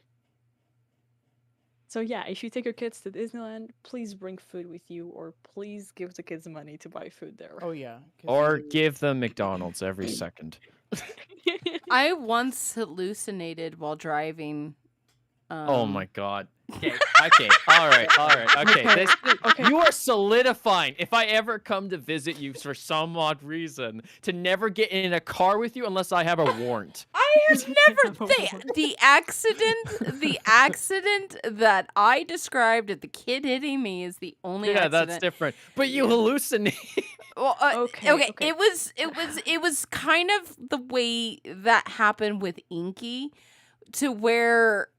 So yeah, if you take your kids to Disneyland, please bring food with you, or please give the kids money to buy food there. Oh yeah. 'cause Or you- give them McDonald's every second. I once hallucinated while driving. Oh my god. Okay, all right. Okay, Okay, okay. you are solidifying. If I ever come to visit you for some odd reason, to never get in a car with you unless I have a warrant. I have never the accident that I described of the kid hitting me is the only Yeah, accident. that's different. But you hallucinate. Well, Okay. It was kind of the way that happened with Inky, to where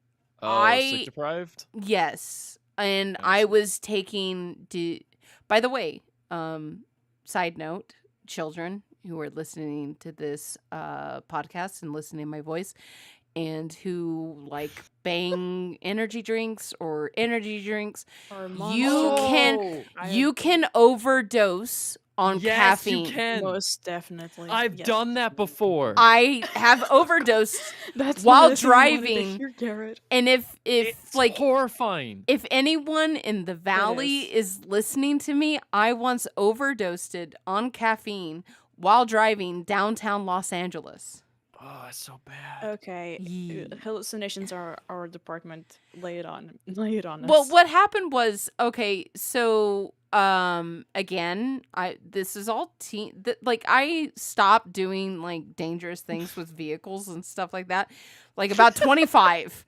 Sleep deprived? yes, and I I see. was taking. By the way, side note, children who are listening to this podcast and listening to my voice, and who like bang energy drinks, Or you can you can overdose on Yes, caffeine. you can. most definitely. I've yes. done that before. I have overdosed, That's while not a thing I wanted to driving. hear, Garrett. and if It's like horrifying. if anyone in the valley is listening to me, I once overdosed on caffeine while driving downtown Los Angeles. Oh, it's so bad. Okay, Yee. hallucinations are our department. Lay it on us. Well, what happened was, okay, so again, this is all like I stopped doing like dangerous things with vehicles and stuff like that. Like about 25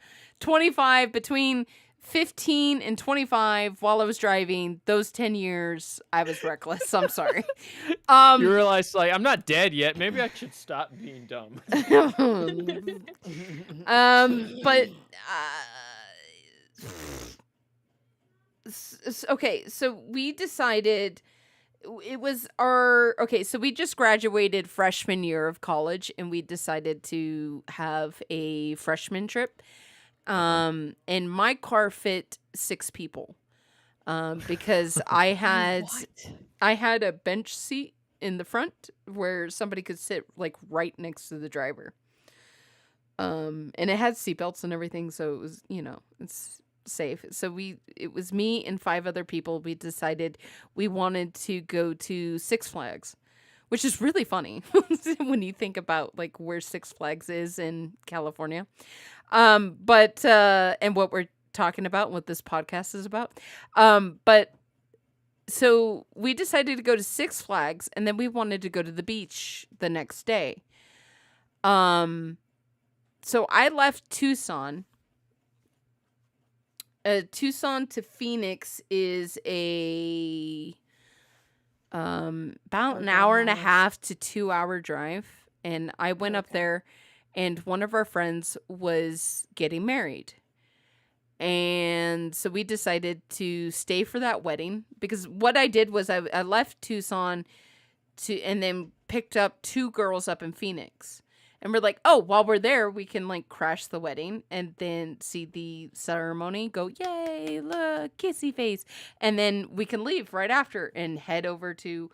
between 15 and 25 while I was driving, those 10 years I was reckless. I'm sorry. You realize, like, I'm not dead yet. Maybe I should stop being dumb. But okay, so we decided it was so we just graduated freshman year of college, and we decided to have a freshman trip. And my car fit 6 people. Because I had a bench seat in the front where somebody could sit like right next to the driver. And it had seatbelts and everything, so it was, it's safe. So it was me and 5 other people. We decided we wanted to go to Six Flags, which is really funny when you think about like where Six Flags is in California. But and what we're talking about, what this podcast is about. But so we decided to go to Six Flags, and then we wanted to go to the beach the next day. So I left Tucson. Tucson to Phoenix is about an hour and a half to 2-hour drive, and I went up there, and one of our friends was getting married. And so we decided to stay for that wedding, because what I did was I left Tucson and then picked up 2 girls up in Phoenix. And we're like, oh, while we're there, we can like crash the wedding and then see the ceremony, go, yay, look, kissy face. And then we can leave right after and head over to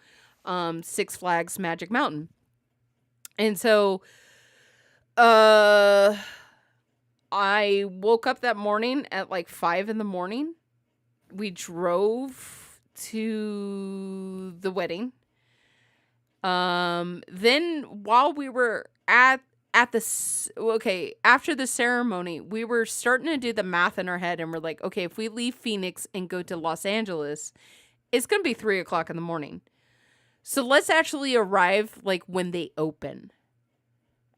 Six Flags Magic Mountain. And so I woke up that morning at like 5 a.m. We drove to the wedding. Then while we were after the ceremony, we were starting to do the math in our head, and we're like, okay, if we leave Phoenix and go to Los Angeles, it's going to be 3 o'clock in the morning. So let's actually arrive like when they open.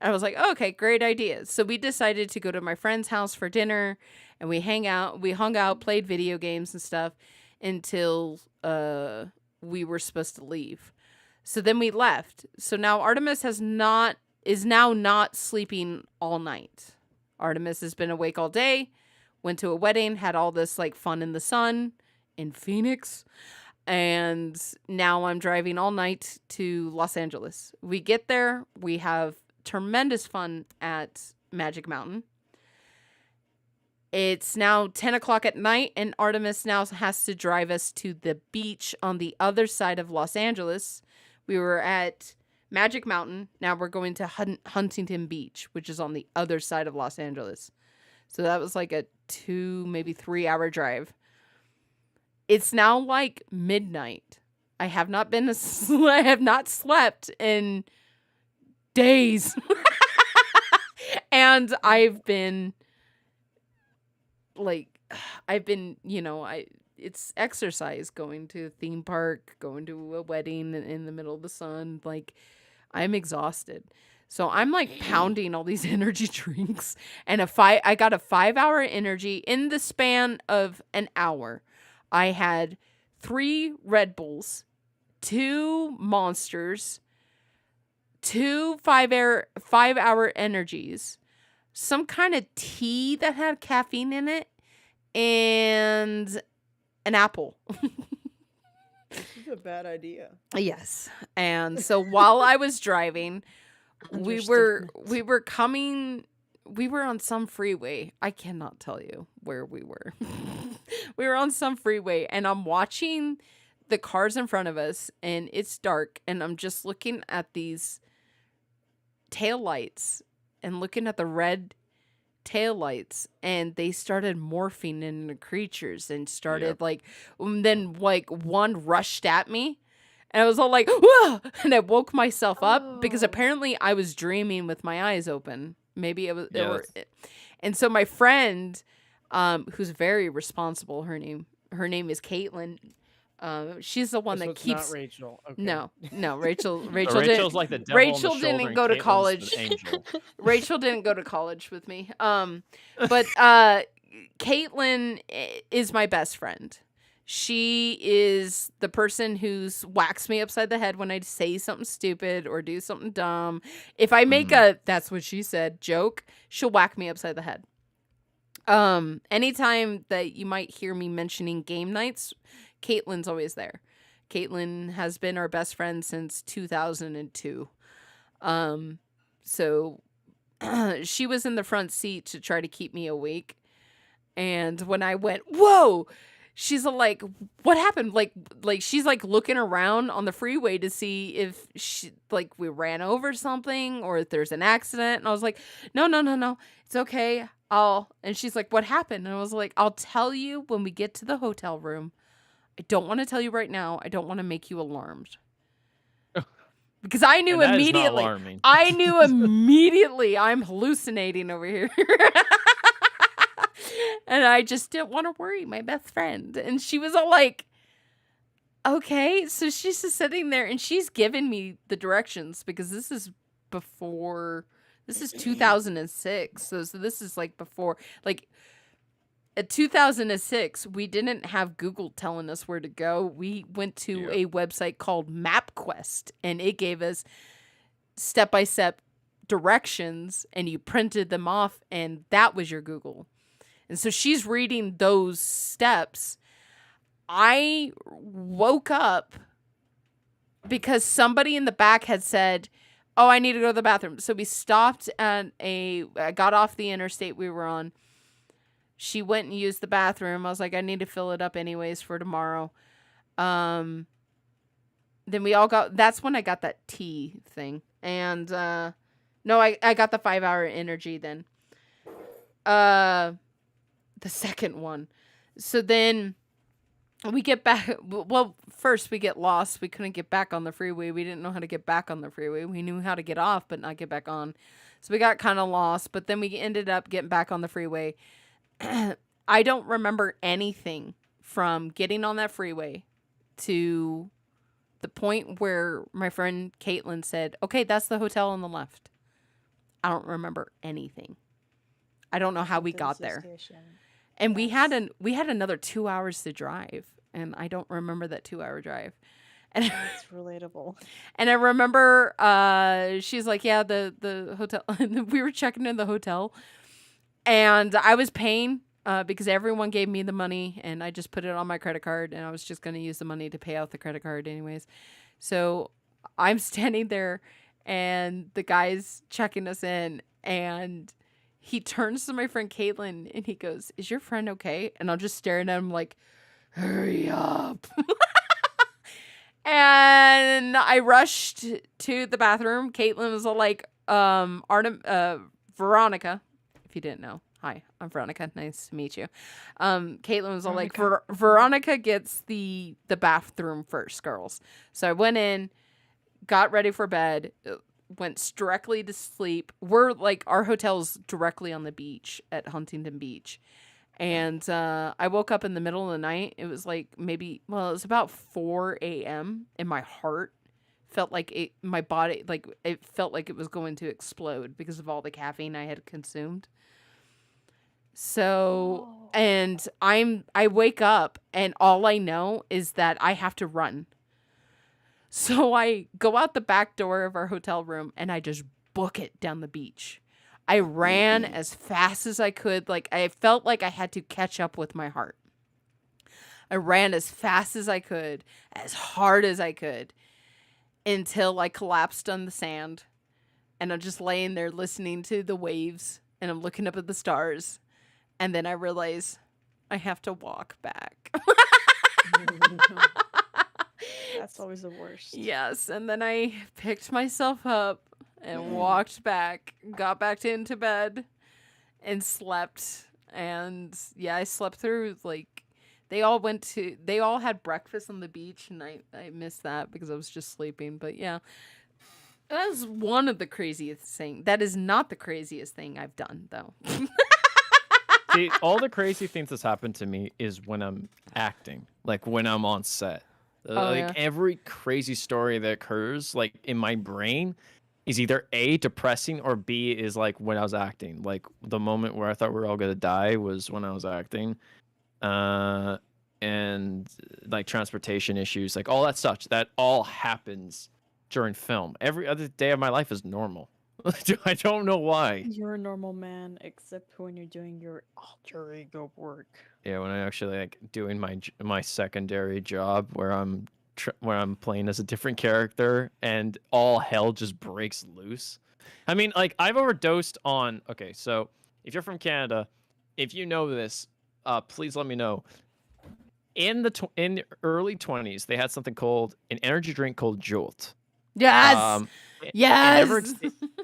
I was like, oh, okay, great idea. So we decided to go to my friend's house for dinner, and we hung out, played video games and stuff until we were supposed to leave. So then we left. So now Artemis is now not sleeping all night. Artemis has been awake all day, went to a wedding, had all this like fun in the sun in Phoenix. And now I'm driving all night to Los Angeles. We get there, we have tremendous fun at Magic Mountain. It's now 10 o'clock at night, and Artemis now has to drive us to the beach on the other side of Los Angeles. We were at Magic Mountain. Now we're going to Huntington Beach, which is on the other side of Los Angeles. So that was like a 2, maybe 3 hour drive. It's now like midnight. I have not I have not slept in days. And I've been, it's exercise, going to a theme park, going to a wedding in the middle of the sun. Like, I'm exhausted. So I'm like pounding all these energy drinks, and I got a 5-hour energy in the span of an hour. I had 3 Red Bulls, 2 Monsters, 2 5-hour energies, some kind of tea that had caffeine in it, and an apple. This is a bad idea. Yes. And so while I was driving, we were on some freeway. I cannot tell you where we were. We were on some freeway, and I'm watching the cars in front of us, and it's dark, and I'm just looking at these taillights and looking at the red taillights, and they started morphing into creatures and started then one rushed at me, and I was all like, whoa! And I woke myself up because apparently I was dreaming with my eyes open. Maybe it was, and so my friend, who's very responsible, her name is Caitlin. She's the one that keeps. Not Rachel. Okay. No, Rachel. Rachel's didn't, like the devil Rachel on the shoulder didn't and go to Caitlin's college. the angel. Rachel didn't go to college with me. But Caitlin is my best friend. She is the person who's whacks me upside the head when I say something stupid or do something dumb. If I make a "that's what she said" joke, she'll whack me upside the head. Anytime that you might hear me mentioning game nights, Caitlin's always there. Caitlin has been our best friend since 2002. So she was in the front seat to try to keep me awake. And when I went, whoa, she's like, what happened? Like she's like looking around on the freeway to see if we ran over something or if there's an accident. And I was like, no, it's okay. And she's like, what happened? And I was like, I'll tell you when we get to the hotel room. I don't want to tell you right now. I don't want to make you alarmed. Because I knew immediately. I'm hallucinating over here. And I just didn't want to worry my best friend. And she was all like, okay. So she's just sitting there and she's giving me the directions, because this is 2006. So this is like before, like, at 2006, we didn't have Google telling us where to go. We went to a website called MapQuest, and it gave us step-by-step directions, and you printed them off, and that was your Google. And so she's reading those steps. I woke up because somebody in the back had said, oh, I need to go to the bathroom. So we stopped at I got off the interstate we were on. She went and used the bathroom. I was like, I need to fill it up anyways for tomorrow. Then that's when I got that tea thing. And, I got the 5-hour energy then. The second one. So then we get back. Well, first we get lost. We couldn't get back on the freeway. We didn't know how to get back on the freeway. We knew how to get off, but not get back on. So we got kind of lost, but then we ended up getting back on the freeway. I don't remember anything from getting on that freeway to the point where my friend Caitlin said, okay, that's the hotel on the left. I don't remember anything. I don't know how we got there. And we had another 2 hours to drive, and I don't remember that 2-hour drive. And it's relatable. And I remember she's like, yeah, the hotel. We were checking in the hotel. And I was paying because everyone gave me the money, and I just put it on my credit card, and I was just going to use the money to pay out the credit card anyways. So I'm standing there, and the guy's checking us in, and he turns to my friend Caitlin and he goes, "Is your friend okay?" And I'm just staring at him like, "Hurry up." And I rushed to the bathroom. Caitlin was all like, Veronica, if you didn't know. Hi, I'm Veronica. Nice to meet you. Caitlin was all like, Veronica gets the bathroom first, girls. So I went in, got ready for bed, went directly to sleep. We're like, our hotel's directly on the beach at Huntington Beach. And I woke up in the middle of the night. It was like it was about 4 a.m. and my heart felt like my body, like it felt like it was going to explode because of all the caffeine I had consumed. So, and I wake up and all I know is that I have to run. So I go out the back door of our hotel room and I just book it down the beach. I ran as fast as I could. Like, I felt like I had to catch up with my heart. I ran as fast as I could, as hard as I could, until I collapsed on the sand. And I'm just laying there listening to the waves, and I'm looking up at the stars. And then I realize I have to walk back. That's always the worst. Yes, and then I picked myself up and walked back, got back into bed, and slept. And yeah, I slept through, like, they all had breakfast on the beach, and I missed that because I was just sleeping. But yeah, that was one of the craziest things. That is not the craziest thing I've done, though. See, all the crazy things that's happened to me is when I'm acting, like when I'm on set. Yeah. Every crazy story that occurs, like in my brain, is either A, depressing, or B, is like when I was acting. Like the moment where I thought we were all gonna die was when I was acting. And like transportation issues, like all that stuff, that all happens during film. Every other day of my life is normal. I don't know why. You're a normal man, except when you're doing your alter ego work. Yeah, when I actually like doing my secondary job where I'm playing as a different character and all hell just breaks loose. I mean, like I've overdosed on. Okay, so if you're from Canada, if you know this, please let me know. In the early 20s, they had something called an energy drink called Jolt. Yes. Yes.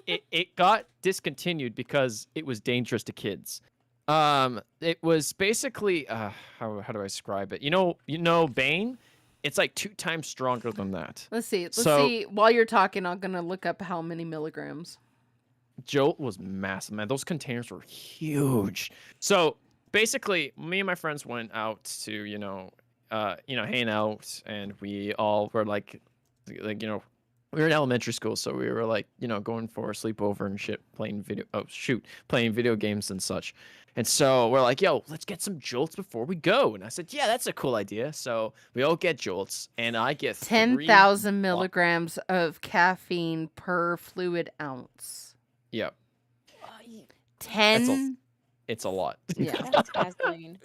It got discontinued because it was dangerous to kids. It was basically how do I describe it? You know, Bane. It's like 2 times stronger than that. Let's see. While you're talking, I'm gonna look up how many milligrams. Jolt was massive, man. Those containers were huge. So basically, me and my friends went out to hang out, and we all were like we were in elementary school, so we were like going for a sleepover and shit, playing video games and such. And so we're like, yo, let's get some Jolts before we go. And I said, yeah, that's a cool idea. So we all get Jolts, and I get 10,000 milligrams of caffeine per fluid ounce. Yep. 10. It's a lot. Yeah. That's gasoline.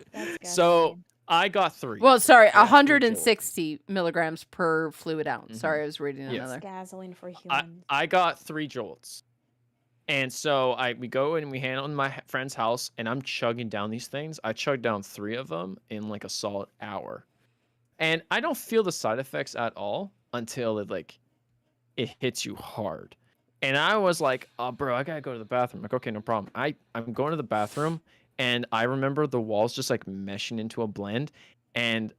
So I got 3. Well, sorry, Yeah, 160 milligrams per fluid ounce. Sorry, I was reading another. That's gasoline for humans. I got 3 Jolts. And so we go and we hang out in my friend's house, and I'm chugging down these things. I chugged down 3 of them in like a solid hour. And I don't feel the side effects at all until it hits you hard. And I was like, oh, bro, I gotta go to the bathroom. Like, okay, no problem. I'm going to the bathroom, and I remember the walls just like meshing into a blend. And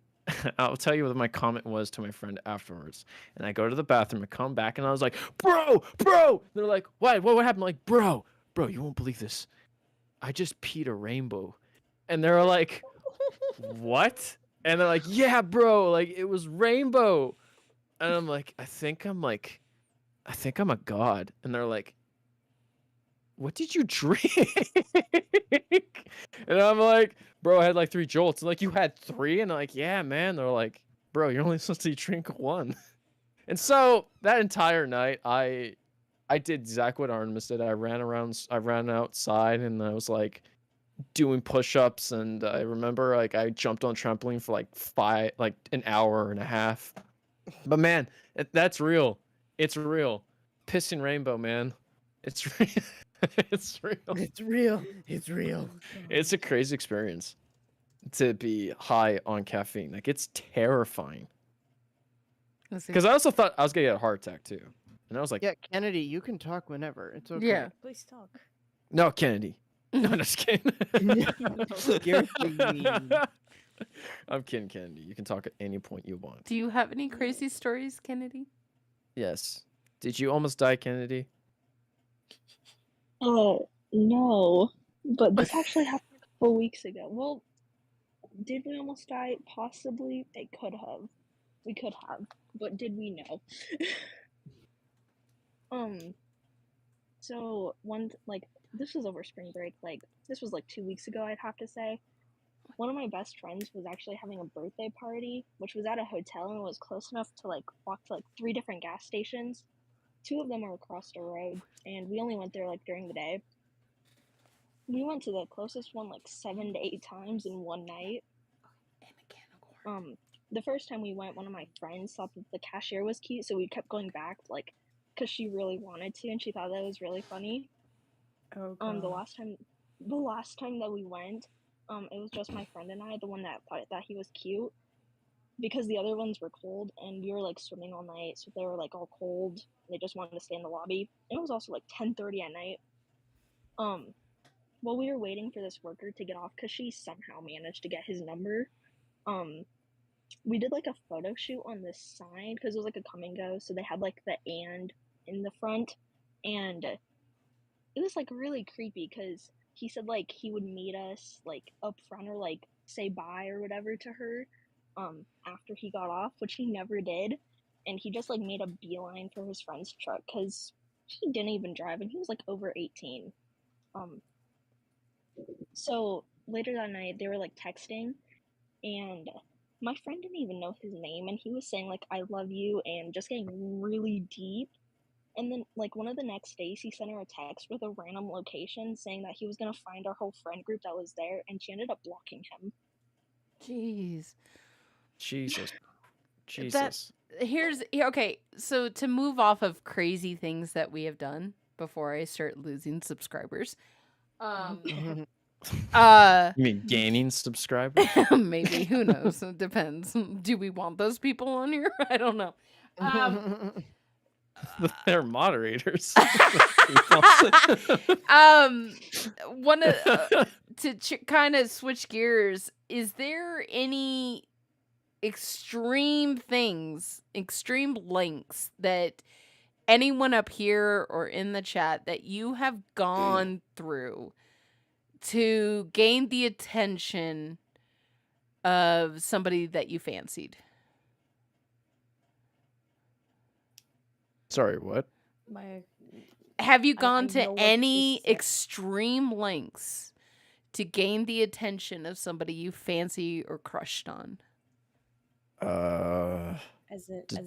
I'll tell you what my comment was to my friend afterwards. And I go to the bathroom, I come back, and I was like, bro. They're like, what happened? I'm like, bro, you won't believe this. I just peed a rainbow. And they're like, what? And they're like, yeah, bro, like it was rainbow. And I'm like, I think I'm a god. And they're like, what did you drink? And I'm like, bro, I had like 3 Jolts. And like, you had 3? And I'm like, yeah, man. They're like, bro, you're only supposed to drink 1. And so that entire night, I did exactly what Artemis did. I ran outside, and I was like doing push-ups. And I remember like I jumped on trampoline for like an hour and a half. But man, that's real. It's real. pissing rainbow, man. It's real. It's real. It's real. It's real. It's a crazy experience to be high on caffeine. Like it's terrifying. Because I also thought I was gonna get a heart attack too, and I was like, Yeah, Kennedy, you can talk whenever. It's okay. Yeah. Please talk. "No, Kennedy." No, I'm just kidding. You're so mean. I'm kidding, Kennedy. You can talk at any point you want. Do you have any crazy stories, Kennedy? Yes. Did you almost die, Kennedy? Oh, no. But this actually happened a couple weeks ago. Well, did we almost die? Possibly. It could have. We could have. But did we know? So this was over spring break, this was 2 weeks ago, I'd have to say. One of my best friends was actually having a birthday party, which was at a hotel and was close enough to walk to 3 different gas stations. 2 of them are across the road, and we only went there during the day. We went to the closest one 7 to 8 times in one night. The first time we went, one of my friends thought that the cashier was cute, so we kept going back because she really wanted to, and she thought that was really funny. Oh god. The last time that we went, it was just my friend and I, the one that thought that he was cute, because the other ones were cold, and we were swimming all night, so they were all cold. They just wanted to stay in the lobby. And it was also 10:30 at night. While we were waiting for this worker to get off, because she somehow managed to get his number, we did a photo shoot on this sign, because it was a come and go, so they had the "and" in the front, and it was really creepy, because he said he would meet us up front, or say bye or whatever to her after he got off, which he never did, and he just made a beeline for his friend's truck, because he didn't even drive, and he was over 18. So later that night they were texting, and my friend didn't even know his name, and he was saying "I love you" and just getting really deep. And then one of the next days he sent her a text with a random location saying that he was gonna find our whole friend group that was there, and she ended up blocking him. Jeez. Jesus. Jesus. Okay, so to move off of crazy things that we have done before I start losing subscribers. You Uh mean gaining subscribers? maybe, who knows? It depends. Do we want those people on here? I don't know. They're moderators. One of to kind of switch gears, is there any extreme lengths that anyone up here or in the chat that you have gone through to gain the attention of somebody that you fancied? Sorry, what? Have you gone I know to what any she said. extreme lengths to gain the attention of somebody you fancy or crushed on?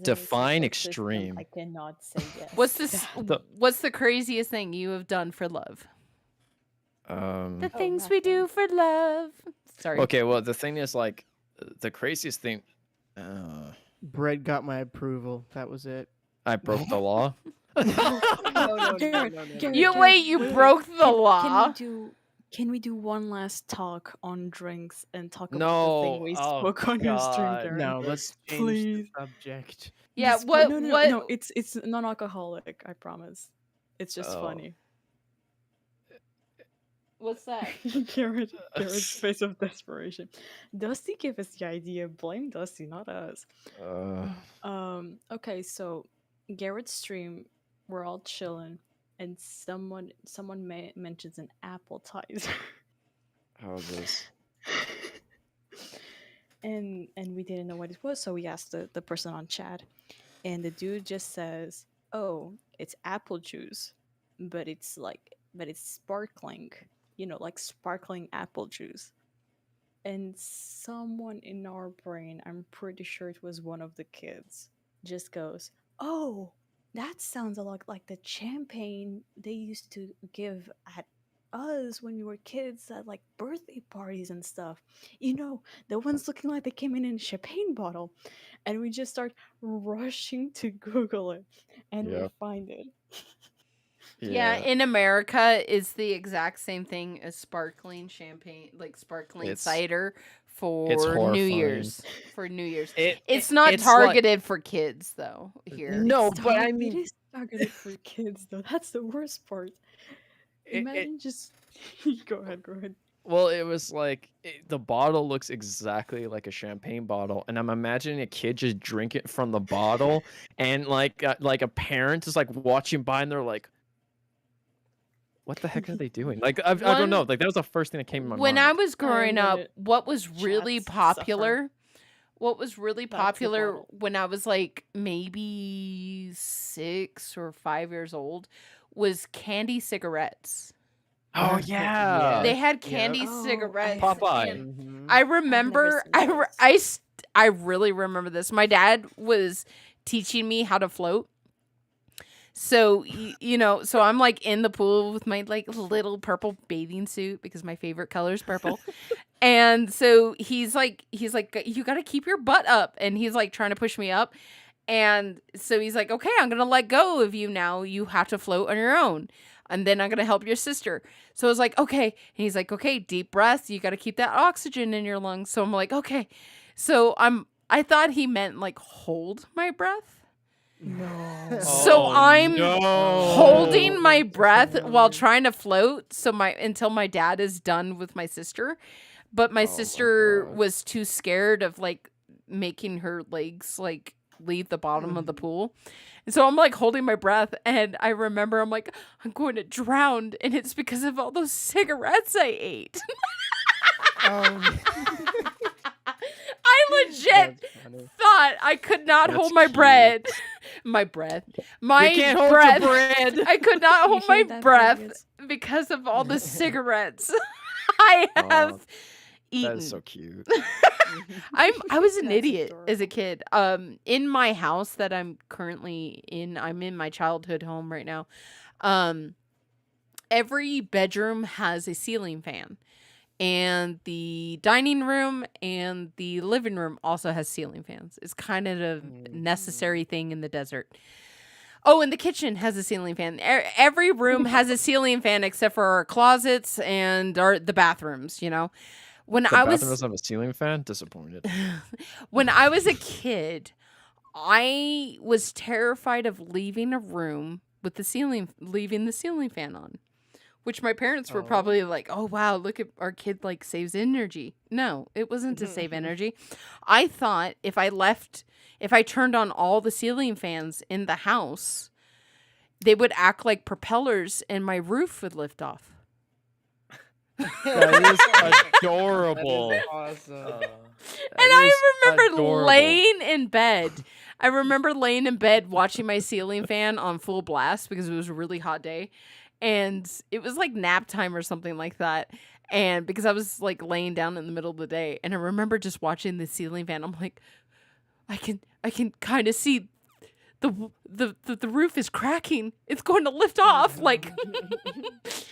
Define extreme. I cannot say yes. What's the craziest thing you have done for love? The Oh, things we do for love. Sorry. Okay, well, the thing is, the craziest thing. Brett got my approval. That was it. I broke the law. No. You broke the law. Can we do one last talk on drinks and talk about No, the thing we oh spoke on your stream, God. Garen? No, let's change Please. the subject. Yeah, This- what No, it's non-alcoholic, I promise. It's just Oh. funny. What's that? Garrett's face of desperation. Dusty gave us the idea. Blame Dusty, not us. Okay, so Garrett's stream, we're all chilling, and someone mentions an appetizer. How's this? and we didn't know what it was, so we asked the person on chat, and the dude just says, "Oh, it's apple juice, but it's sparkling, sparkling apple juice." And someone in our brain, I'm pretty sure it was one of the kids, just goes, "Oh, that sounds a lot like the champagne they used to give at us when we were kids at like birthday parties and stuff. You know, the ones looking like they came in a champagne bottle, and we just start rushing to Google it, and we Yeah. find it. Yeah, in America, it's the exact same thing as sparkling champagne, like sparkling It's cider it's for New horrifying. Year's. For New Year's, It it's not it's like targeted for kids though. Here, no, It's but I it mean, is targeted for kids though. That's the worst part. it Imagine just go ahead, go ahead. well, it was like the bottle looks exactly like a champagne bottle, and I'm imagining a kid just drink it from the bottle, and like a parent is like watching by, and they're like, "What the heck are they doing?" Like I don't know. One Like that was the first thing that came to my when mind. I was growing up, gonna what was really chat suffer. popular? What was really That's the popular bottle. when I was like maybe 6 or 5 years old was candy cigarettes. Oh Yeah. They yeah, had Yep. candy Oh, cigarettes, Popeye. and Mhm. I I've never remember, seen those. I really remember this. My dad was teaching me how to float. So you know, so I'm like in the pool with my like little purple bathing suit because my favorite color is purple. And so he's like you got to keep your butt up, and he's like trying to push me up. And so he's like, "Okay, I'm going to let go of you now. You have to float on your own. And then I'm going to help your sister." So I was like, "Okay." And he's like, "Okay, deep breaths. You got to keep that oxygen in your lungs." So I'm like, "Okay." So I thought he meant like hold my breath. No. So Oh I'm holding no. my breath while God. trying to float until my dad is done with my sister. But my Oh my sister God. was too scared of like making her legs like leave the bottom of the pool. And so I'm like holding my breath, and I remember I'm like, I'm going to drown, and it's because of all those cigarettes I ate. I legit That's funny. thought I could not That's hold my cute. breath. My breath. My You can't hold your breath. bread. I could not You hold my hear that, breath Matthias? because of all the cigarettes I Oh, have that eaten. is so cute. I was an That's idiot as a adorable. kid. In my house that I'm currently in, I'm in my childhood home right now. Every bedroom has a ceiling fan. And the dining room and the living room also has ceiling fans. It's kind of a necessary thing in the desert. Oh, and the kitchen has a ceiling fan. Every room has a ceiling fan except for our closets and the bathrooms, you know. When The I bathroom was doesn't have a ceiling fan. Disappointed. when I was a kid, I was terrified of leaving a room with leaving the ceiling fan on. Which my parents were Oh. probably like, "Oh wow, look at our kid like saves energy." No, it wasn't to save energy. I thought if I turned on all the ceiling fans in the house, they would act like propellers and my roof would lift off. That is That adorable. is awesome. And That is I remember adorable. laying in bed. I remember laying in bed watching my ceiling fan on full blast because it was a really hot day. And it was like nap time or something like that. And because I was like laying down in the middle of the day, and I remember just watching the ceiling fan, I'm like, I can kind of see the roof is cracking. It's going to lift off. Like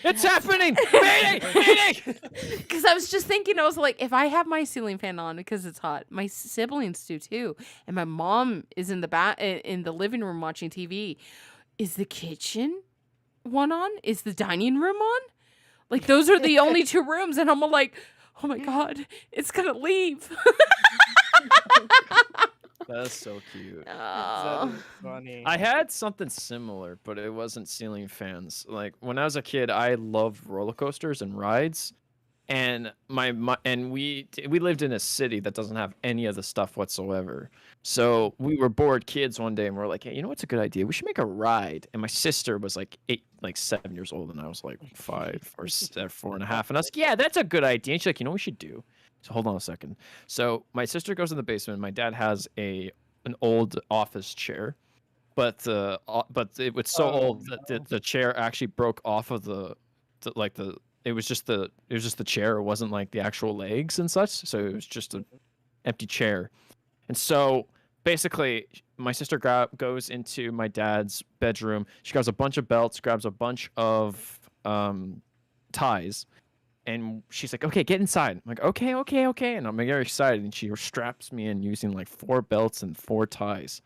It's happening. Mayday! Mayday! because I was just thinking, I was like, if I have my ceiling fan on because it's hot, my siblings do too, and my mom is in the living room watching TV. Is the kitchen one on? Is the dining room on? Like those are the only two rooms, and I'm like, oh my god, it's gonna leave. That's so cute. That Oh. is funny. I had something similar, but it wasn't ceiling fans. Like when I was a kid, I loved roller coasters and rides, and we lived in a city that doesn't have any of the stuff whatsoever. So we were bored kids one day, and we're like, "Hey, you know what's a good idea? We should make a ride." And my sister was like 7 years old, and I was like 5 or 4.5, and I was like, "Yeah, that's a good idea." And she's like, "You know what we should do?" So hold on a second. So my sister goes in the basement. My dad has an old office chair, but it was so old that the chair actually broke off of it was just the chair. It wasn't like the actual legs and such. So it was just an empty chair. And so basically, my sister goes into my dad's bedroom. She grabs a bunch of belts, grabs a bunch of ties. And she's like, okay, get inside. I'm like, okay. And I'm very excited. And she straps me in using like 4 belts and 4 ties.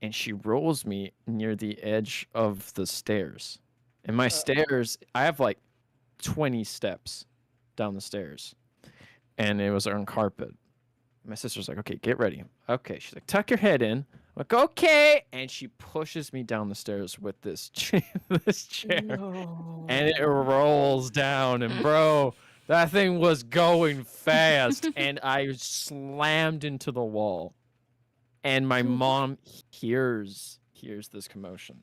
And she rolls me near the edge of the stairs. And my stairs, I have like 20 steps down the stairs. And it was on carpet. My sister's like, okay, get ready. Okay. She's like, tuck your head in. I'm like, okay. And she pushes me down the stairs with this chair. No. And it rolls down. And bro, that thing was going fast. And I slammed into the wall. And my mom hears this commotion.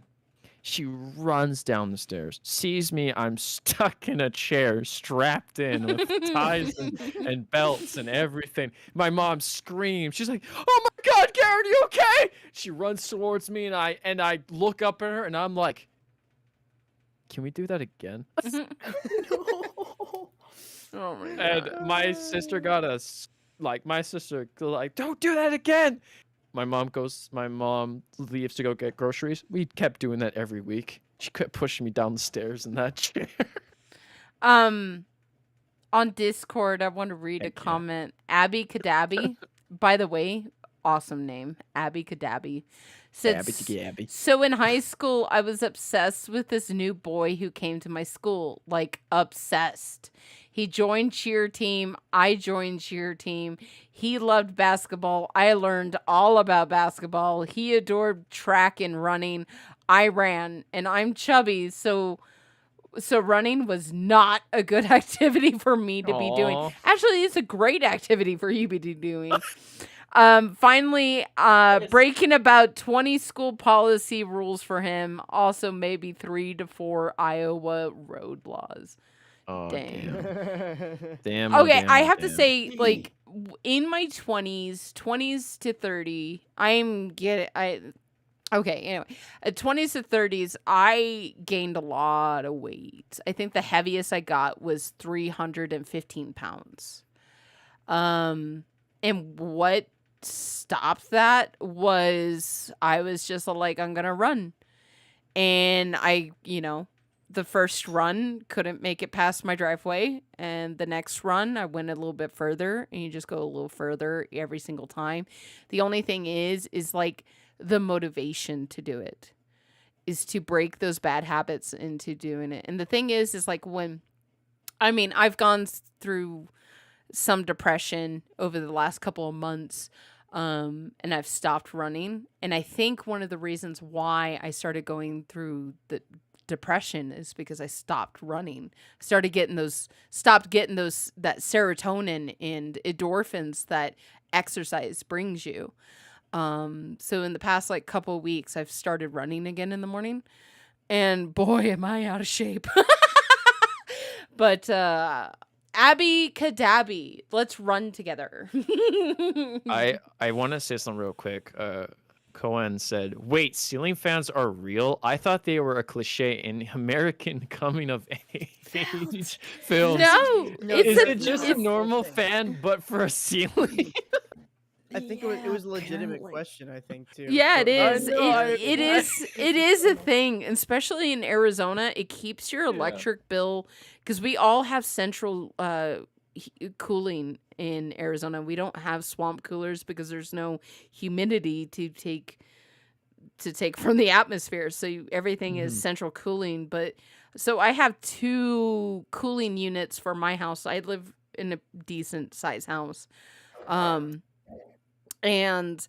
She runs down the stairs, sees me. I'm stuck in a chair, strapped in with ties and belts and everything. My mom screams. She's like, "Oh my God, Garrett, you okay?" She runs towards me, and I look up at her, and I'm like, "Can we do that again?" Oh my God. And my sister got us like, "Don't do that again." My mom leaves to go get groceries. We kept doing that every week. She kept pushing me down the stairs in that chair. On Discord, I want to read a Heck yeah. comment. Abby Kadabi, by the way, awesome name. Abby Kadabi said, Abby. so in high school, I was obsessed with this new boy who came to my school. Like, obsessed. He joined cheer team. I joined cheer team. He loved basketball. I learned all about basketball. He adored track and running. I ran, and I'm chubby, so running was not a good activity for me to be doing. Aw. Actually, it's a great activity for you to be doing. Finally, breaking about 20 school policy rules for him. Also, maybe 3 to 4 Iowa road laws. Oh, Dang. damn. Okay, I have to say, like, in my 20s to 30, okay, anyway, at 20s to 30s, I gained a lot of weight. I think the heaviest I got was 315 pounds. And what stopped that was I was just like, I'm gonna run. And the first run couldn't make it past my driveway, and the next run I went a little bit further, and you just go a little further every single time. The only thing is like the motivation to do it is to break those bad habits into doing it. And the thing is like I've gone through some depression over the last couple of months, and I've stopped running. And I think one of the reasons why I started going through the depression is because I stopped running. Stopped getting that serotonin and endorphins that exercise brings you. So in the past like couple of weeks, I've started running again in the morning, and boy, am I out of shape. But Abby Kadabi, let's run together. I want to say something real quick. Cohen said, "Wait, ceiling fans are real? I thought they were a cliche in American coming of age films. No, Is it just a normal fan, but for a ceiling?" I think it was a legitimate question. I think too. Yeah, it But- is. know, It is a thing, especially in Arizona. It keeps your electric bill, because we all have central cooling in Arizona. We don't have swamp coolers because there's no humidity to take from the atmosphere. So everything is central cooling. But so I have 2 cooling units for my house. I live in a decent size house. And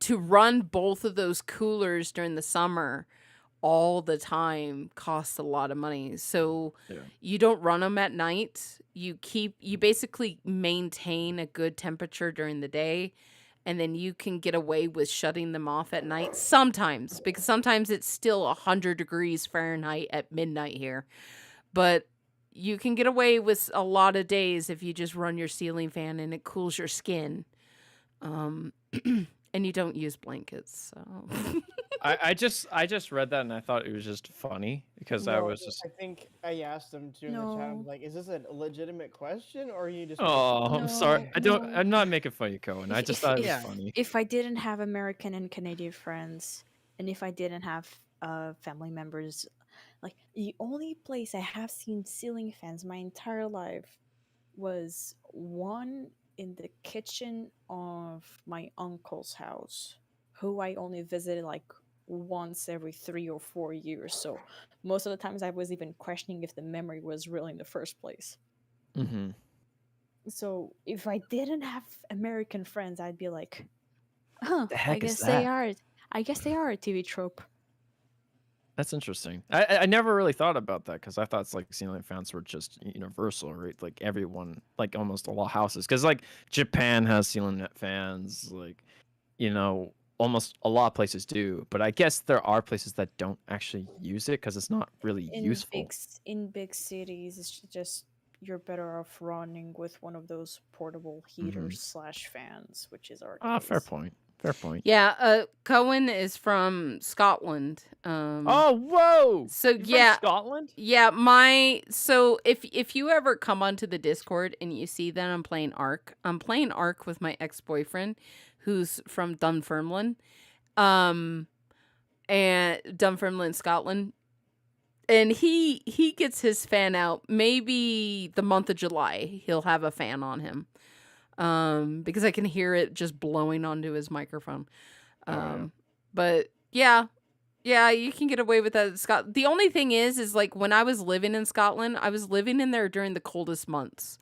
to run both of those coolers during the summer all the time costs a lot of money. So you don't run them at night. You basically maintain a good temperature during the day, and then you can get away with shutting them off at night sometimes, because sometimes it's still 100 degrees Fahrenheit at midnight here. But you can get away with a lot of days if you just run your ceiling fan and it cools your skin. And you don't use blankets. So I just read that and I thought it was just funny because I was just. I think I asked them too in the chat. I'm No. like, is this a legitimate question or are you just? Oh, I'm sorry. No. I'm not making fun of you, Cohen. I just thought it was Yeah. funny. If I didn't have American and Canadian friends, and if I didn't have family members Like the only place I have seen ceiling fans my entire life was one in the kitchen of my uncle's house, who I only visited like once every 3 or 4 years. So most of the times I was even questioning if the memory was real in the first place. Mm-hmm. So if I didn't have American friends, I'd be like, huh, The heck I is guess they that? are. I guess they are a TV trope. That's interesting. I never really thought about that because I thought it's like ceiling fans were just universal, right? Like everyone, like almost all houses, because like Japan has ceiling fans, like almost a lot of places do. But I guess there are places that don't actually use it because it's not really useful. In big cities, it's just you're better off running with one of those portable heaters slash fans, which is our Ah, case. fair point. Fair point. Yeah, Cohen is from Scotland. Oh, whoa! So You're yeah, from Scotland? yeah. So if you ever come onto the Discord and you see that I'm playing Ark with my ex-boyfriend, who's from Dunfermline, and Dunfermline, Scotland, and he gets his fan out maybe the month of July. He'll have a fan on him, because I can hear it just blowing onto his microphone. Yeah. But yeah, you can get away with that. Scott. The only thing is like when I was living in Scotland, I was living in there during the coldest months.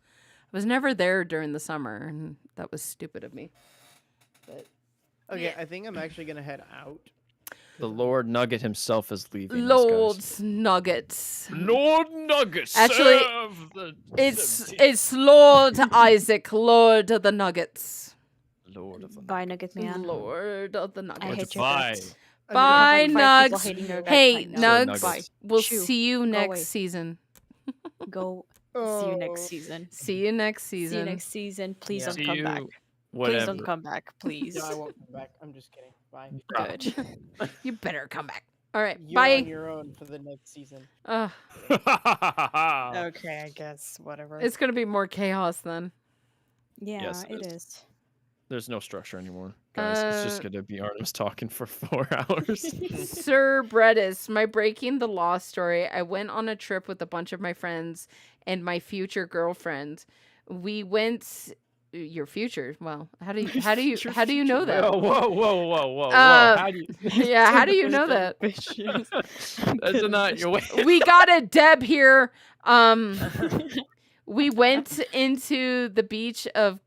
I was never there during the summer, and that was stupid of me. But Okay, yeah. I think I'm actually gonna head out. The Lord Nugget himself is leaving. us, Lord's Nuggets. guys. Lord Nuggets. Actually, serve the It's Lord Isaac, Lord of the Nuggets. Lord of the Bye, Nugget Man. Lord of the Nuggets. I hate your Bye. guts. Bye, You have, like, 5 people Nugs. hating your guts Hey, right now. Nugs. Nuggets. We'll Shoo. see you Go next away. season. Go. See you next season. See you next See you season. next season. Please Yeah. don't See come you. back. Whatever. Please don't come back. Please. No, I won't come back. I'm just kidding. Bye. Good. You better come back. All right, You're bye. on your own for the next season. Ugh, Okay, I guess. Whatever. it's gonna be more chaos then. Yeah, Yes, it it is. is. There's no structure anymore, guys. It's just gonna be Artemis talking for 4 hours. Sir Bredis, my breaking the law story. I went on a trip with a bunch of my friends and my future girlfriend. We went your future. Well, how do you know that? Whoa. How do you? Yeah, how do you know that? That's not your way. We got a Deb here. We went into the beach of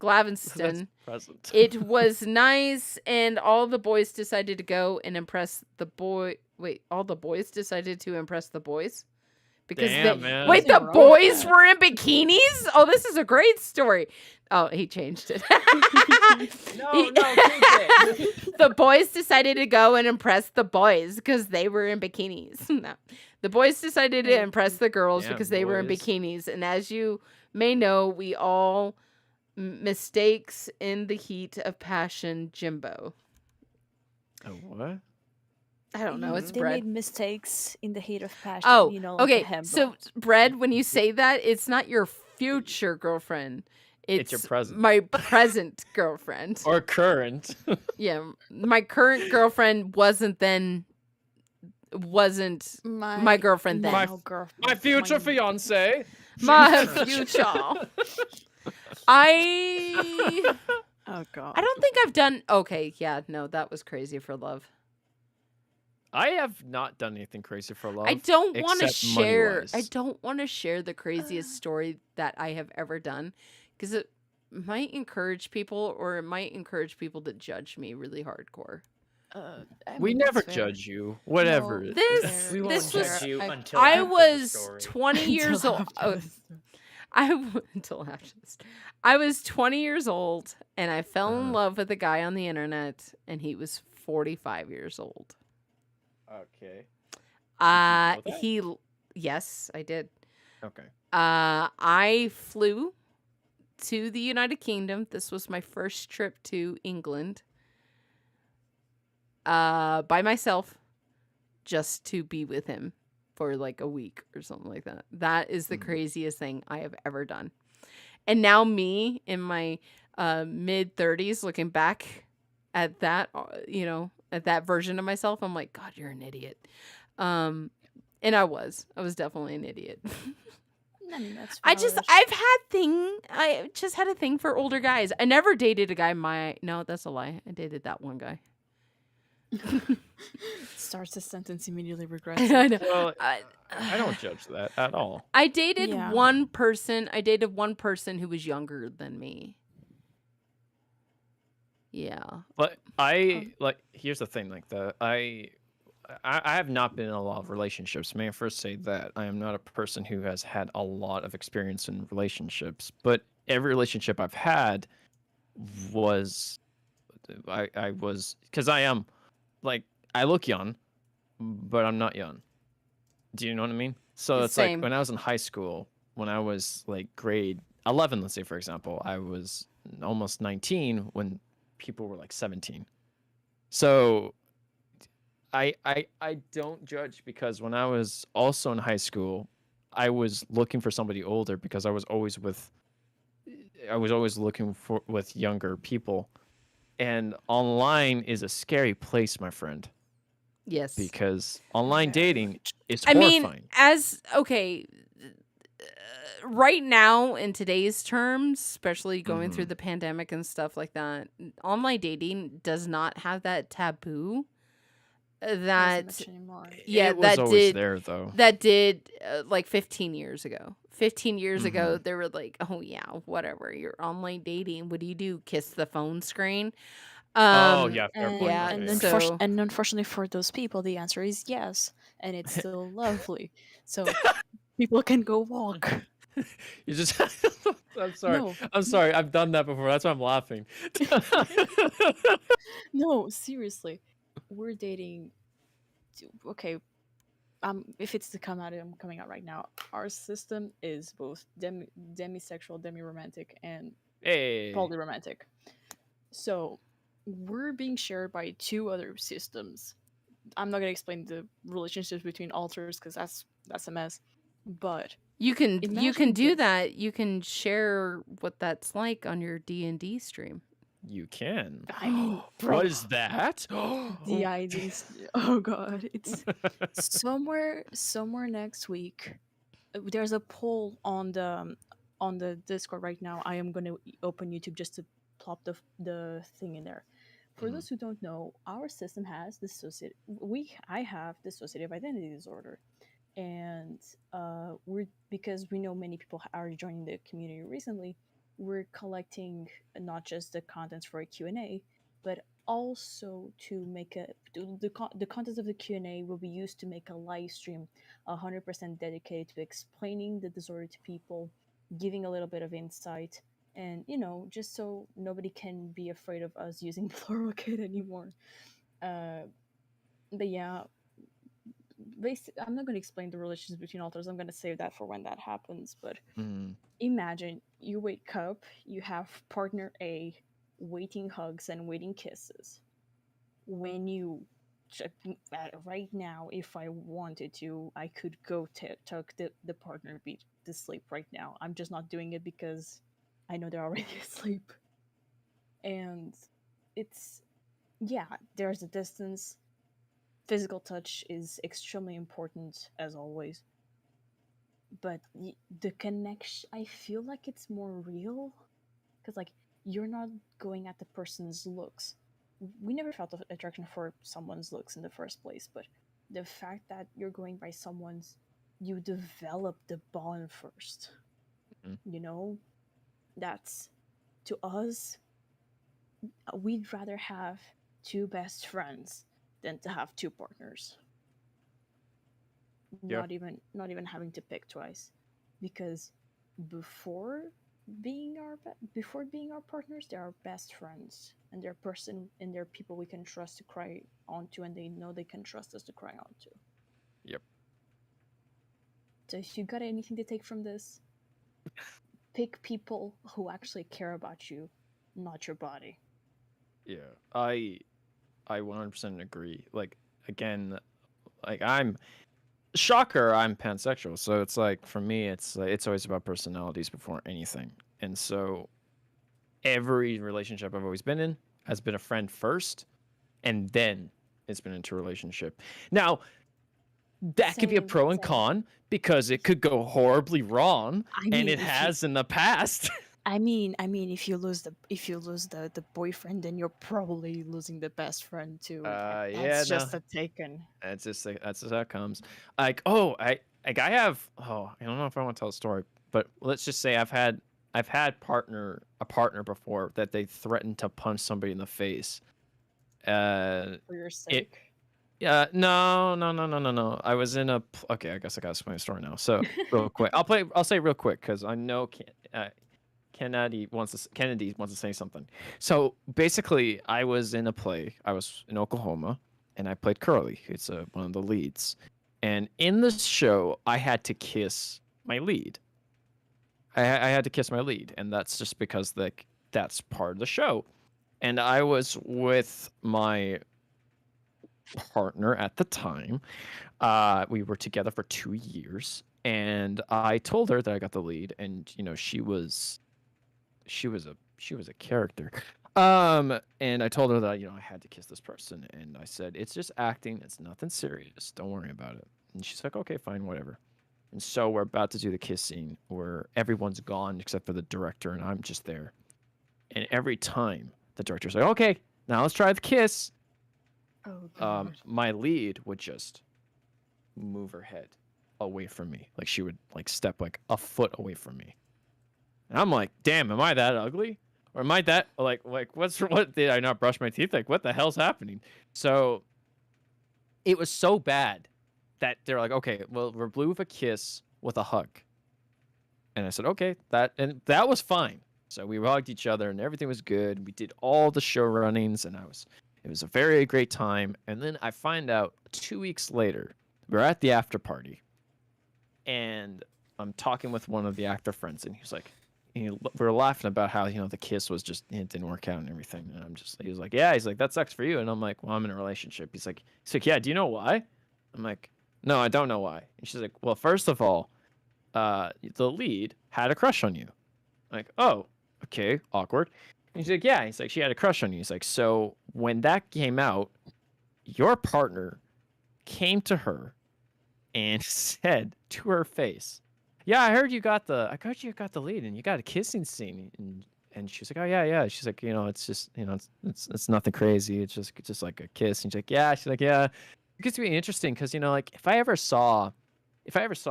Glaveston. Present. It was nice, and all the boys decided to go and impress the boy. Wait, all the boys decided to impress the boys? Because Damn, man. wait, the boys were in bikinis? Oh, this is a great story. Oh, he changed it. No, keep it. The boys decided to go and impress the boys because they were in bikinis. No. The boys decided to impress the girls Yeah, because they were in boys. bikinis. And as you may know, we all mistakes in the heat of passion, Jimbo. Oh, what? I don't know. It's they bread. made mistakes in the heat of passion. Oh, you know, like okay. a hem So, bone. bread, when you say that, it's not your future girlfriend. It's your present. My present girlfriend. Or current. Yeah, my current girlfriend wasn't my girlfriend then. now girlfriend. My future fiance. My future. I Oh god. don't think I've done. Okay, yeah, no, that was crazy for love. I have not done anything crazy for love. I don't want to except share. money-wise. I don't want to share the craziest story that I have ever done because it might encourage people, or it might encourage people to judge me really hardcore. We never judge you. Whatever. No, it This- is. We this won't was- judge you I- until I after the was story. 20 years old. Until after this. I was 20 years old, and I fell in love with a guy on the internet, and he was 45 years old. Okay. know that? Yes, I did. Okay. I flew to the United Kingdom. This was my first trip to England. By myself, just to be with him for like a week or something like that. That is the craziest thing I have ever done. And now me in my mid 30s looking back at that, at that version of myself, I'm like, God, you're an idiot. And I was definitely an idiot. I mean, that's I valid. just had a thing for older guys. I never dated a guy no, that's a lie. I dated that one guy. Starts the sentence, immediately regrets I it. know. Well, I don't judge that at all. I dated Yeah. one person who was younger than me. Yeah. But here's the thing, like I have not been in a lot of relationships. May I first say that I am not a person who has had a lot of experience in relationships, but every relationship I've had was I was, because I am, like, I look young, but I'm not young. Do you know what I mean? So it's Same. like when I was in high school, when I was like grade 11, let's say, for example, I was almost 19 when people were like 17. So I don't judge, because when I was also in high school, I was looking for somebody older because I was always looking for with younger people. And online is a scary place, my friend, Yes. because online Very dating much. is I mean, horrifying. right now in today's terms, especially going through Mhm. the pandemic and stuff like that, online dating does not have that taboo Not that much anymore. yeah, It was that always did there, though. that did like 15 years ago. 15 years ago, Mhm. they were like, "Oh yeah, whatever. You're online dating. What do you do? Kiss the phone screen?" Oh, yeah, fair And point. yeah, Yeah, and, yeah. so unfortunately for those people, the answer is yes, and it's still lovely. So people can go walk. You just I'm sorry. No, I'm sorry. I've done that before. That's why I'm laughing. no, seriously, we're dating. Okay, if it's to come out, I'm coming out right now. Our system is both demisexual, demi-romantic, and Hey. polyromantic. So we're being shared by two other systems. I'm not gonna explain the relationships between alters because that's a mess. But you can imagine do this. that. You can share what that's like on your D&D stream. You can. I mean, bro, What is that? the IDs. Oh god, it's somewhere next week. There's a poll on the Discord right now. I am gonna open YouTube just to plop the thing in there. For Mhm. those who don't know, our system has I have dissociative identity disorder, and we're because we know many people are joining the community recently. We're collecting not just the contents for a Q&A, but also to make the contents of the Q&A will be used to make a live stream 100% dedicated to explaining the disorder to people, giving a little bit of insight, and just so nobody can be afraid of us using plural kid anymore. But yeah, I'm not going to explain the relations between authors. I'm going to save that for when that happens. But Mhm. imagine you wake up, you have partner A waiting hugs and waiting kisses. When you right now, if I wanted to, I could go tuck the partner B to sleep right now. I'm just not doing it because I know they're already asleep. And it's there's a distance. Physical touch is extremely important as always, but the connection, I feel like it's more real because like you're not going at the person's looks. We never felt attraction for someone's looks in the first place, but the fact that you're going by someone's, you develop the bond first. Mhm. That's, to us, we'd rather have two best friends than to have two partners. Yeah. Not even having to pick twice, because before before being our partners, they're our best friends, and they're people we can trust to cry onto, and they know they can trust us to cry onto. Yep. So if you got anything to take from this, pick people who actually care about you, not your body. Yeah. I 100% agree. Like, again, like, I'm pansexual, so it's like, for me, it's like, it's always about personalities before anything. And so every relationship I've always been in has been a friend first, and then it's been into a relationship. Now, that could be a Same, pro and same. con because it could go horribly wrong, I and mean, it if you, has in the past. I mean, if you lose the boyfriend, then you're probably losing the best friend too. And Yeah, that's no, just a taken. that's just how it comes. Like, I have. Oh, I don't know if I want to tell a story, but let's just say I've had a partner before that they threatened to punch somebody in the face. For your sake. Yeah, no. I was in a. Okay, I guess I gotta explain the story now. So real quick, I'll say real quick because I know Kennedy wants to say something. So basically, I was in a play. I was in Oklahoma, and I played Curly. It's one of the leads. And in the show, I had to kiss my lead. I had to kiss my lead, and that's just because that's part of the show. And I was with my partner at the time. We were together for 2 years, and I told her that I got the lead, and she was a character. And I told her that I had to kiss this person, and I said it's just acting, it's nothing serious, don't worry about it. And she's like, okay, fine, whatever. And so we're about to do the kiss scene where everyone's gone except for the director, and I'm just there. And every time the director's like, okay, now let's try the kiss, Oh god. my lead would just move her head away from me, like she would step like a foot away from me. And I'm like, damn, am I that ugly? Or am I that like what did I not brush my teeth? Like, what the hell's happening? So it was so bad that they're like, okay, well, we're blue with a kiss with a hug. And I said, okay, that was fine. So we hugged each other and everything was good. We did all the show runnings and it was a very great time. And then I find out 2 weeks later, we're at the after party and I'm talking with one of the actor friends and he's like, we were laughing about how, the kiss was just, it didn't work out and everything. And he was like, yeah, he's like, that sucks for you. And I'm like, well, I'm in a relationship. He's like, yeah, do you know why? I'm like, no, I don't know why. And she's like, well, first of all, the lead had a crush on you. I'm like, oh, okay, awkward. And he's like, yeah. He's like, she had a crush on you. He's like, so when that came out, your partner came to her and said to her face, yeah, I heard you got the lead and you got a kissing scene. And she's like, oh yeah. She's like, it's just, it's nothing crazy. It's just like a kiss. And she's like, yeah. She's like, yeah. It gets to be interesting because like if I ever saw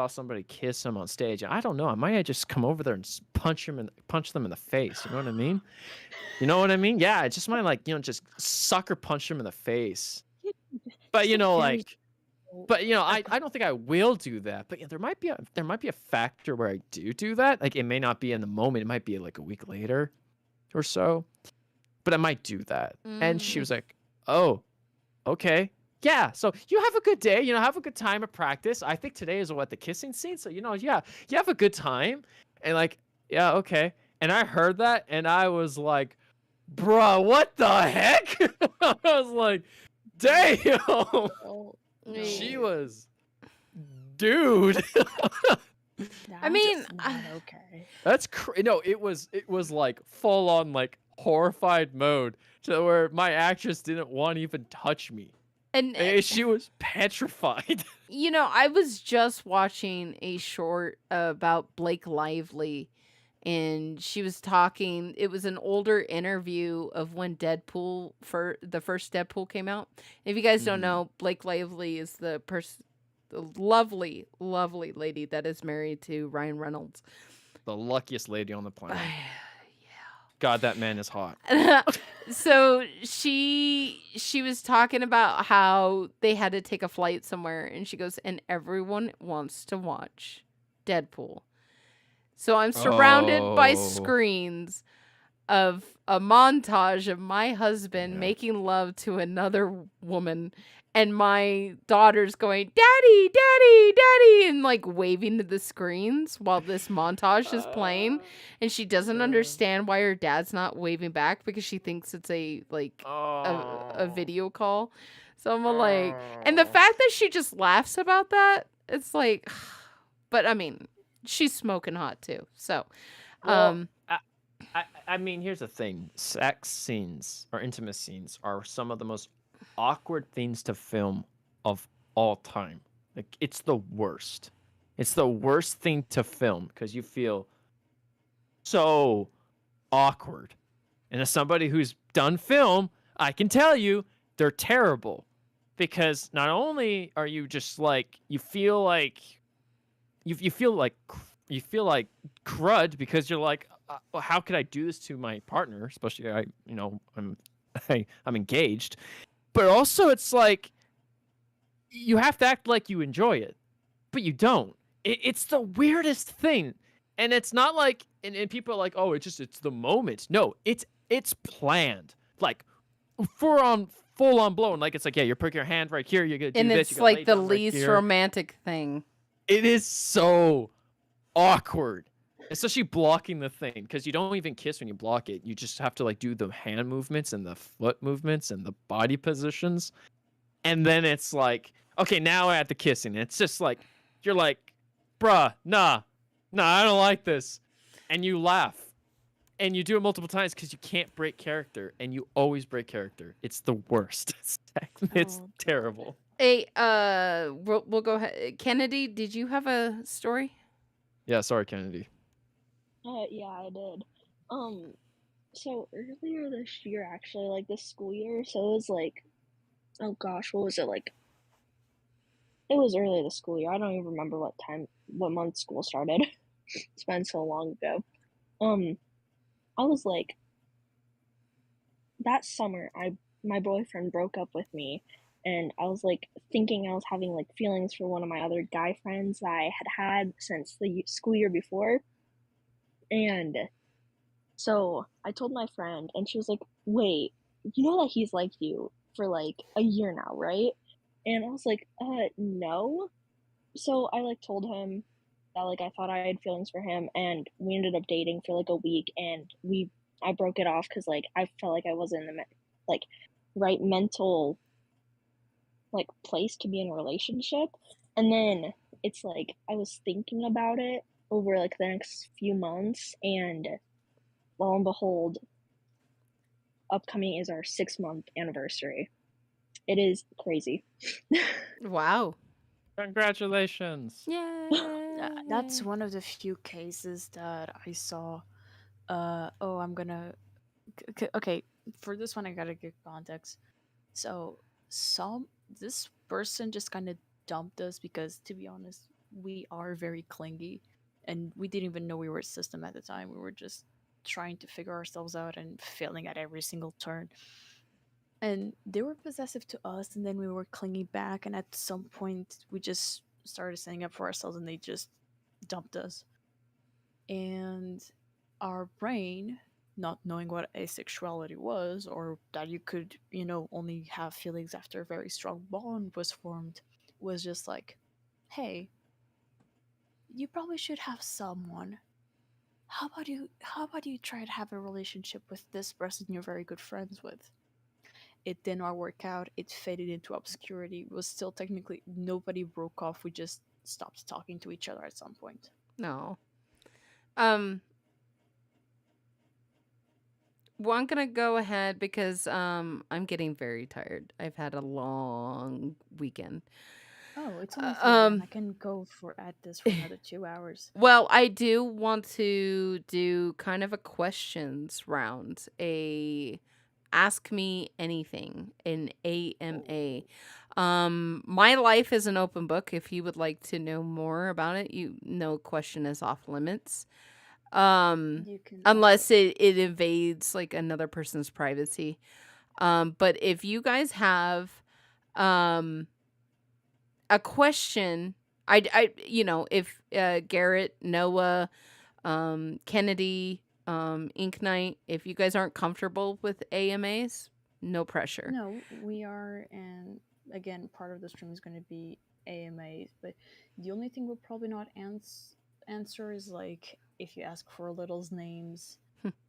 somebody kiss him on stage, I don't know, I might just come over there and punch them in the face. You know what I mean? You know what I mean? Yeah, I just might just sucker punch them in the face. But I don't think I will do that. But there might be a factor where I do that. Like it may not be in the moment. It might be like a week later or so. But I might do that. And she was like, oh, okay. Yeah, so you have a good day, have a good time at practice. I think today is the kissing scene. So, yeah, you have a good time. And like, yeah, okay. And I heard that and I was like, bruh, what the heck? I was like, damn. She was, dude. I mean, okay. That's no, it was like full on like horrified mode to where my actress didn't want to even touch me. And she was petrified. I was just watching a short about Blake Lively, and she was talking. It was an older interview of when the first Deadpool came out. If you guys don't know, Blake Lively is the lovely, lovely lady that is married to Ryan Reynolds. The luckiest lady on the planet. God, that man is hot. So she was talking about how they had to take a flight somewhere, and she goes, and everyone wants to watch Deadpool. So I'm surrounded by screens of a montage of my husband making love to another woman, and my daughter's going, daddy, daddy, daddy, and like waving to the screens while this montage is playing. And she doesn't understand why her dad's not waving back because she thinks it's a video call. So I'm like, and the fact that she just laughs about that, it's like, but I mean, she's smoking hot too. So, I mean, here's the thing. Sex scenes or intimate scenes are some of the most awkward things to film of all time. Like, it's the worst. It's the worst thing to film because you feel so awkward. And as somebody who's done film, I can tell you they're terrible because not only are you just like you feel like crud because you're like, well, how could I do this to my partner? Especially I'm engaged, but also it's like you have to act like you enjoy it, but you don't. It's the weirdest thing, and it's not like and people are like, oh, it's the moment. No, it's planned, like full on blown. Like it's like, yeah, you're putting your hand right here. You're gonna do And this. it's You're gonna lay like the down right least here. romantic thing. It is so awkward, especially blocking the thing because you don't even kiss when you block it. You just have to like do the hand movements and the foot movements and the body positions, and then it's like, okay, now I have the kissing. It's just like you're like, bruh, nah, I don't like this, and you laugh, and you do it multiple times because you can't break character, and you always break character. It's the worst. It's Oh, terrible. Hey, we'll go ahead. Kennedy, did you have a story? Yeah, sorry, Kennedy. Yeah, I did. So earlier this year, actually, like this school year, so it was like, oh gosh, what was it like? It was early this school year. I don't even remember what month school started. It's been so long ago. I was like, that summer, my boyfriend broke up with me, and I was like thinking I was having like feelings for one of my other guy friends that I had since the school year before, and so I told my friend, and she was like, "Wait, you know that he's liked you for like a year now, right?" And I was like, no." So I like told him that like I thought I had feelings for him, and we ended up dating for like a week, and I broke it off because like I felt like I wasn't in the like right mental like place to be in a relationship. And then it's like I was thinking about it over like the next few months, and lo and behold, upcoming is our 6-month anniversary. It is crazy. Wow. Congratulations. Yay. That's one of the few cases that I saw. I'm gonna. Okay, for this one, I gotta give context. So, this person just kind of dumped us because, to be honest, we are very clingy, and we didn't even know we were a system at the time. We were just trying to figure ourselves out and failing at every single turn. And they were possessive to us, and then we were clingy back, and at some point we just started standing up for ourselves, and they just dumped us. And our brain, not knowing what asexuality was, or that you could only have feelings after a very strong bond was formed, was just like, hey, you probably should have someone. How about you try to have a relationship with this person you're very good friends with? It did not work out. It faded into obscurity. It was still technically, nobody broke off. We just stopped talking to each other at some point. No. Well, I'm gonna go ahead because I'm getting very tired. I've had a long weekend. Oh, it's only 4 a.m. I can go at this for another 2 hours. Well, I do want to do kind of a questions round, a ask me anything, an AMA. My life is an open book. If you would like to know more about it, no question is off limits. You can Unless it invades like another person's privacy. But if you guys have a question, if Garrett, Noah, Kennedy, Ink Knight, if you guys aren't comfortable with AMAs, no pressure. No, we are, and again, part of the stream is going to be AMAs, but the only thing we'll probably not answer is like if you ask for little's names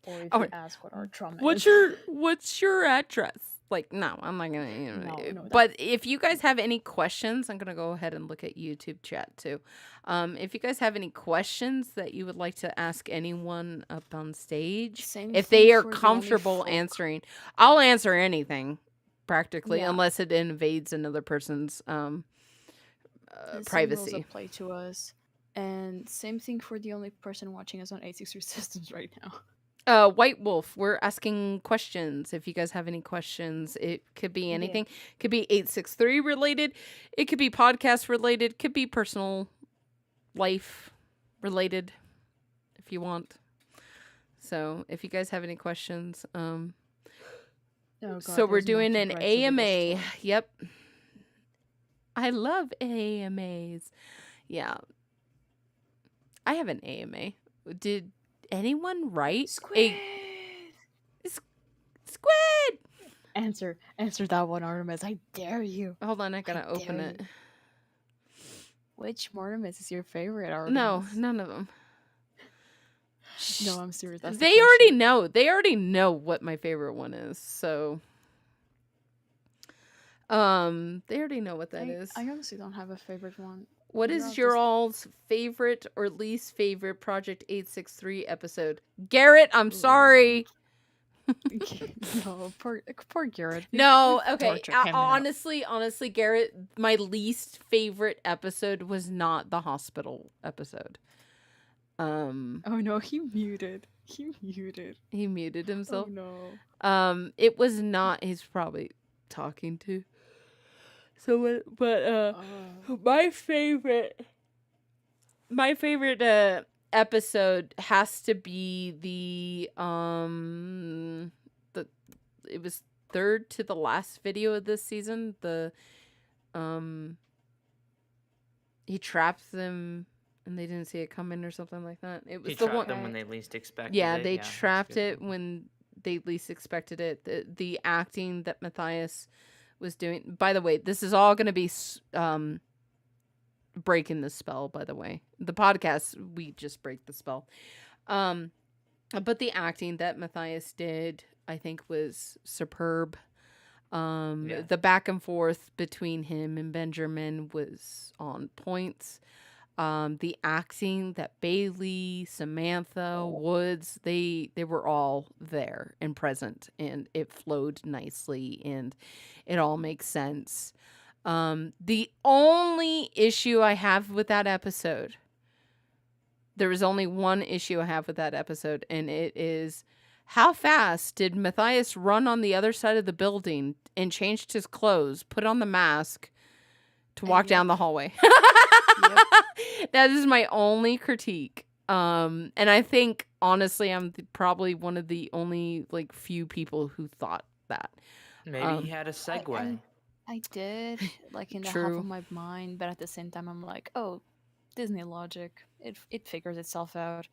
or if you ask what our trauma What's is. what's your address? Like, no, I'm not gonna. No, but if you guys have any questions, I'm gonna go ahead and look at YouTube chat too. If you guys have any questions that you would like to ask anyone up on stage, if they are comfortable answering, I'll answer anything practically, unless it invades another person's The same rules privacy. apply to us. And same thing for the only person watching us on 863 systems right now. White Wolf, we're asking questions. If you guys have any questions, it could be anything. Could be 863 related. It could be podcast related. Could be personal life related, if you want. So if you guys have any questions, Oh, God, so we're there's doing monkey an bites over this AMA. door. Yep. I love AMAs. Yeah. I have an AMA. Did anyone write Squid! Squid? Answer that one, Artemis. I dare you. Hold on, I gotta open dare it. Which Artemis is your favorite Artemis? No, none of them. No, I'm serious. That's the They already question. know. They already know what my favorite one is. So, they already know what that is. I honestly don't have a favorite one. What They're is all your just- all's favorite or least favorite Project 863 episode? Garrett, I'm sorry. No, poor Garrett. No, We've okay. tortured him enough. Honestly, Garrett, my least favorite episode was not the hospital episode. Oh no, he muted. He muted himself. Oh no. It was not. He's probably talking to someone, but my favorite episode has to be it was third to the last video of this season. He trapped them and they didn't see it coming or something like that. It was He the trapped one. them when they least expected Yeah, it. they that's a trapped good it one. when they least expected it. The acting that Matthias was doing. By the way, this is all going to be breaking the spell. By the way, the podcast we just break the spell. But the acting that Matthias did, I think, was superb. Yeah. The back and forth between him and Benjamin was on points. The acting that Bailey, Samantha, Woods, they were all there and present, and it flowed nicely and it all makes sense. The only issue I have with that episode, there was only one issue I have with that episode, and it is how fast did Matthias run on the other side of the building and changed his clothes, put on the mask to walk down the hallway? That is my only critique. And I think, honestly, I'm probably one of the only few people who thought that. Maybe he had a segue. I did, in the half True. of my mind, but at the same time, I'm like, oh, Disney logic. It figures itself out.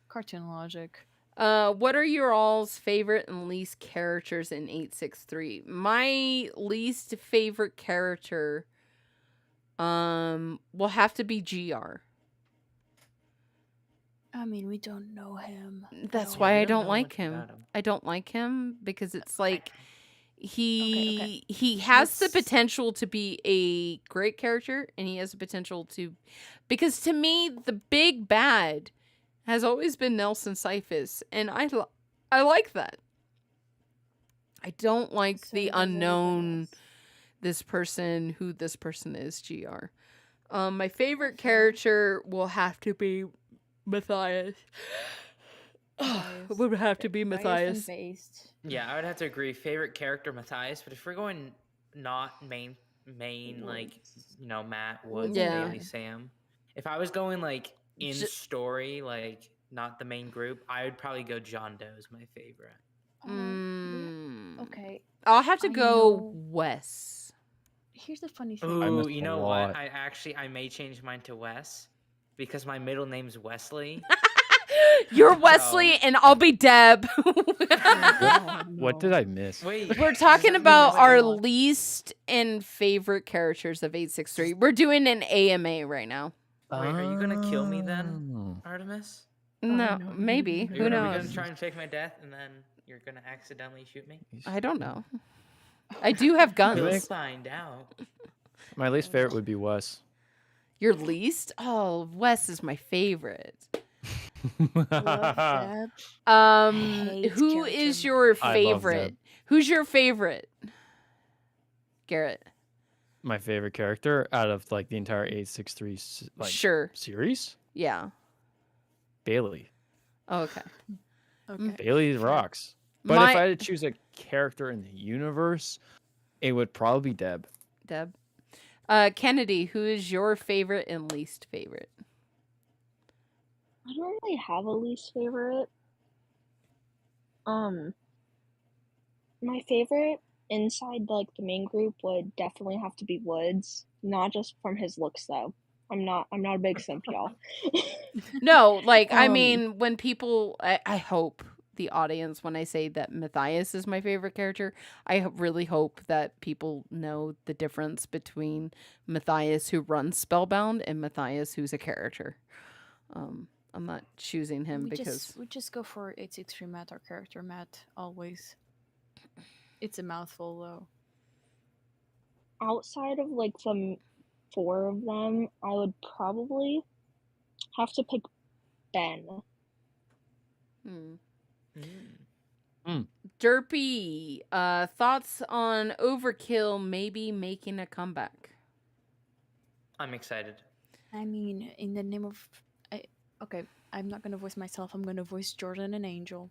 Cartoon logic. What are your all's favorite and least characters in 863? My least favorite character will have to be GR. I mean, we don't know him. That's Yeah, why we I don't don't know like much him. about him. I don't like him because it's like Okay. he has the Let's- potential to be a great character, and he has the potential to, because to me the big bad has always been Nelson Syphus, and I like that. I don't like So the does everybody unknown. else. This person, who this person is, GR. My favorite character will have to be Matthias. Would have to be Matthias. Based. Yeah, I would have to agree. Favorite character, Matthias. But if we're going not main, Matt, Woods, Yeah. Bailey, Sam. If I was going in J- story, not the main group, I would probably go John Doe's my favorite. Okay. I'll have to I go know- Wes. Here's the funny thing. Ooh, missed you a know lot. what? I may change mine to Wes because my middle name's Wesley. You're Wesley, and I'll be Deb. What did I miss? Wait, We're does talking that mean about I our go- least and favorite characters of 863. We're doing an AMA right now. Wait, are you gonna kill me then, Oh. Artemis? No, no, maybe. no, Who Are we knows? gonna try and fake my death and then you're gonna accidentally shoot me? I don't know. I do have guns. We'll find out. My least favorite would be Wes. Your least? Oh, Wes is my favorite. Love that. Hate Who is character. your I love favorite? Deb. Who's your favorite? Garrett. my favorite character out of like the entire 863 Sure. series, Yeah. Bailey. Oh, okay. Okay. Bailey Fair. rocks. But if I My had to choose a character in the universe, it would probably be Deb. Deb. Kennedy, who is your favorite and least favorite? I don't really have a least favorite. My favorite inside like the main group would definitely have to be Woods, not just from his looks though. I'm not a big simp, y'all. No, like I Um, mean, when people, I hope the audience, when I say that Matthias is my favorite character, I really hope that people know the difference between Matthias, who runs Spellbound, and Matthias, who's a character. I'm not choosing him because we just go for 863 Matt, our character Matt, always. It's a mouthful though. outside of like the 4 of them, I would probably have to pick Ben. hmm. Mm. Derpy, thoughts on Overkill maybe making a comeback? I'm excited. I mean, in the name of, okay, I'm not gonna voice myself. I'm gonna voice Jordan and Angel.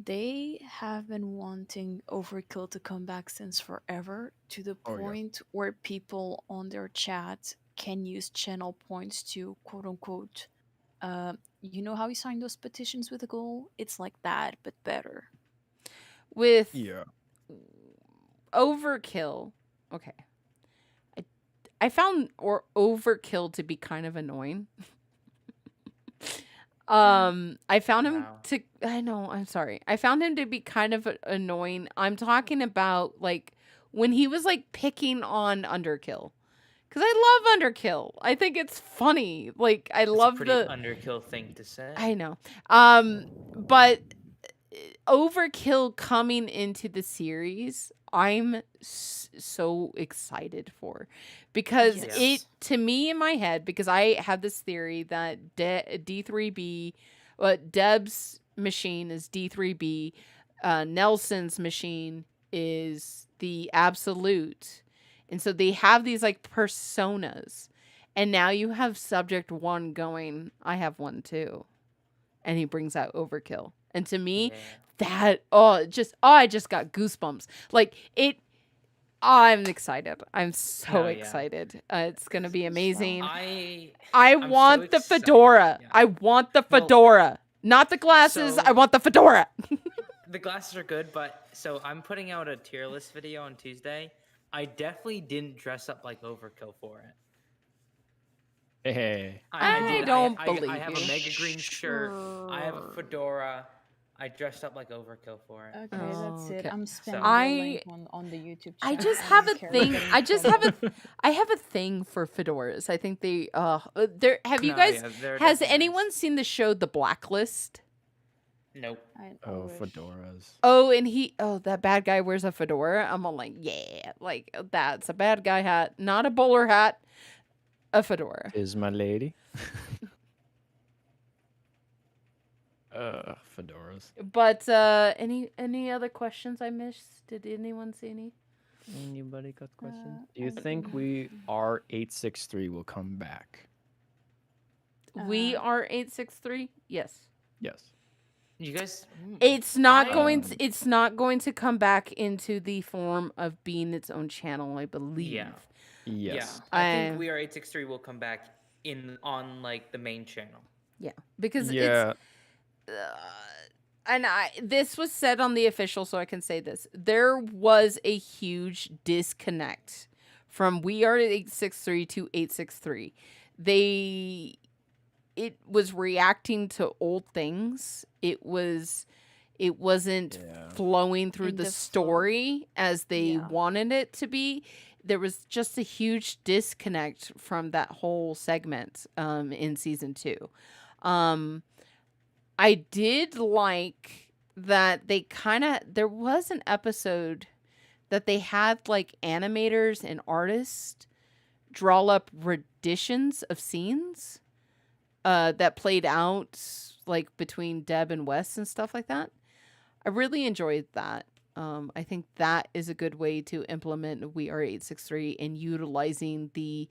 They have been wanting Overkill to come back since forever, to the Oh, yeah. point where people on their chat can use channel points to quote unquote, you know how you sign those petitions with a goal? It's like that, but better. With Yeah. Overkill, okay. I found Overkill to be kind of annoying. I found him Wow. to. I know. I'm sorry. I found him to be kind of annoying. I'm talking about like when he was like picking on Underkill, because I love Underkill. I think it's funny. Like I It's love a pretty the. underkill thing to say. I know. But Overkill coming into the series, I'm so excited for, because Yes. it, to me in my head, because I had this theory that D3B, Deb's machine is D3B, Nelson's machine is the absolute, and so they have these like personas, and now you have subject one going, I have one too, and he brings out Overkill. And to me, Yeah. that I just got goosebumps. Like it, I'm excited. I'm so Oh, yeah. excited. It's gonna be amazing. I'm want so the excited. fedora. Yeah. I want the Well, fedora, not the glasses. so- I want the fedora. The glasses are good, but so I'm putting out a tier list video on Tuesday. I definitely didn't dress up like Overkill for it. Hey. I don't believe I have you. a mega green shirt. I have a fedora. I dressed up like Overkill for it. Okay, that's it. Okay. I'm spamming I- the link on the YouTube I chat. just I have don't a care thing. about I just any have a. promo. I have a thing for fedoras. I think they. There. Have you No, guys? yeah, they're Has definitely nice. anyone seen the show The Blacklist? Nope. I Oh, wish. fedoras. Oh, and that bad guy wears a fedora. I'm all like, yeah, like that's a bad guy hat, not a bowler hat, a fedora. Is my lady. Fedoras. But any other questions I missed? Did anyone see any? Anybody got questions? Do I you think don't we are 863 will come back? We are 863. Yes. Yes. You guys. It's not I- going. It's not going to come back into the form of being its own channel, I believe. Yeah. Yes. Yeah. I I- think We Are 863 will come back on like the main channel. Yeah, because Yeah. and this was said on the official, so I can say this. There was a huge disconnect from We Are 863 to 863. It was reacting to old things. It wasn't Yeah. flowing through In the the flow. story as they Yeah. wanted it to be. There was just a huge disconnect from that whole segment in season 2. I did like that there was an episode that they had like animators and artists draw up renditions of scenes that played out like between Deb and Wes and stuff like that. I really enjoyed that. I think that is a good way to implement We Are 863 and utilizing the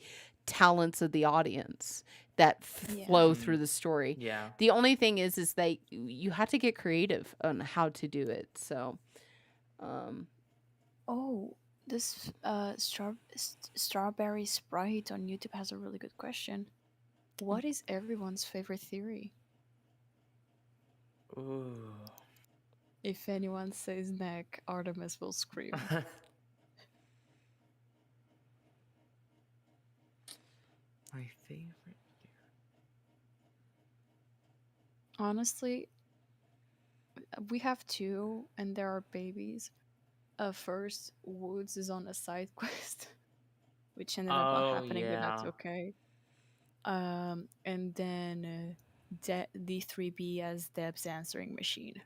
talents of the audience that flow through the story. Yeah. The only thing is that you have to get creative on how to do it. So, Oh, this Strawberry Sprite on YouTube has a really good question. What is everyone's favorite theory? Ooh. If anyone says neck, Artemis will scream. My favorite. Honestly, we have two, and there are babies. First, Woods is on a side quest, which ended up not Oh, happening, but that's yeah. okay. And then D3B as Deb's answering machine.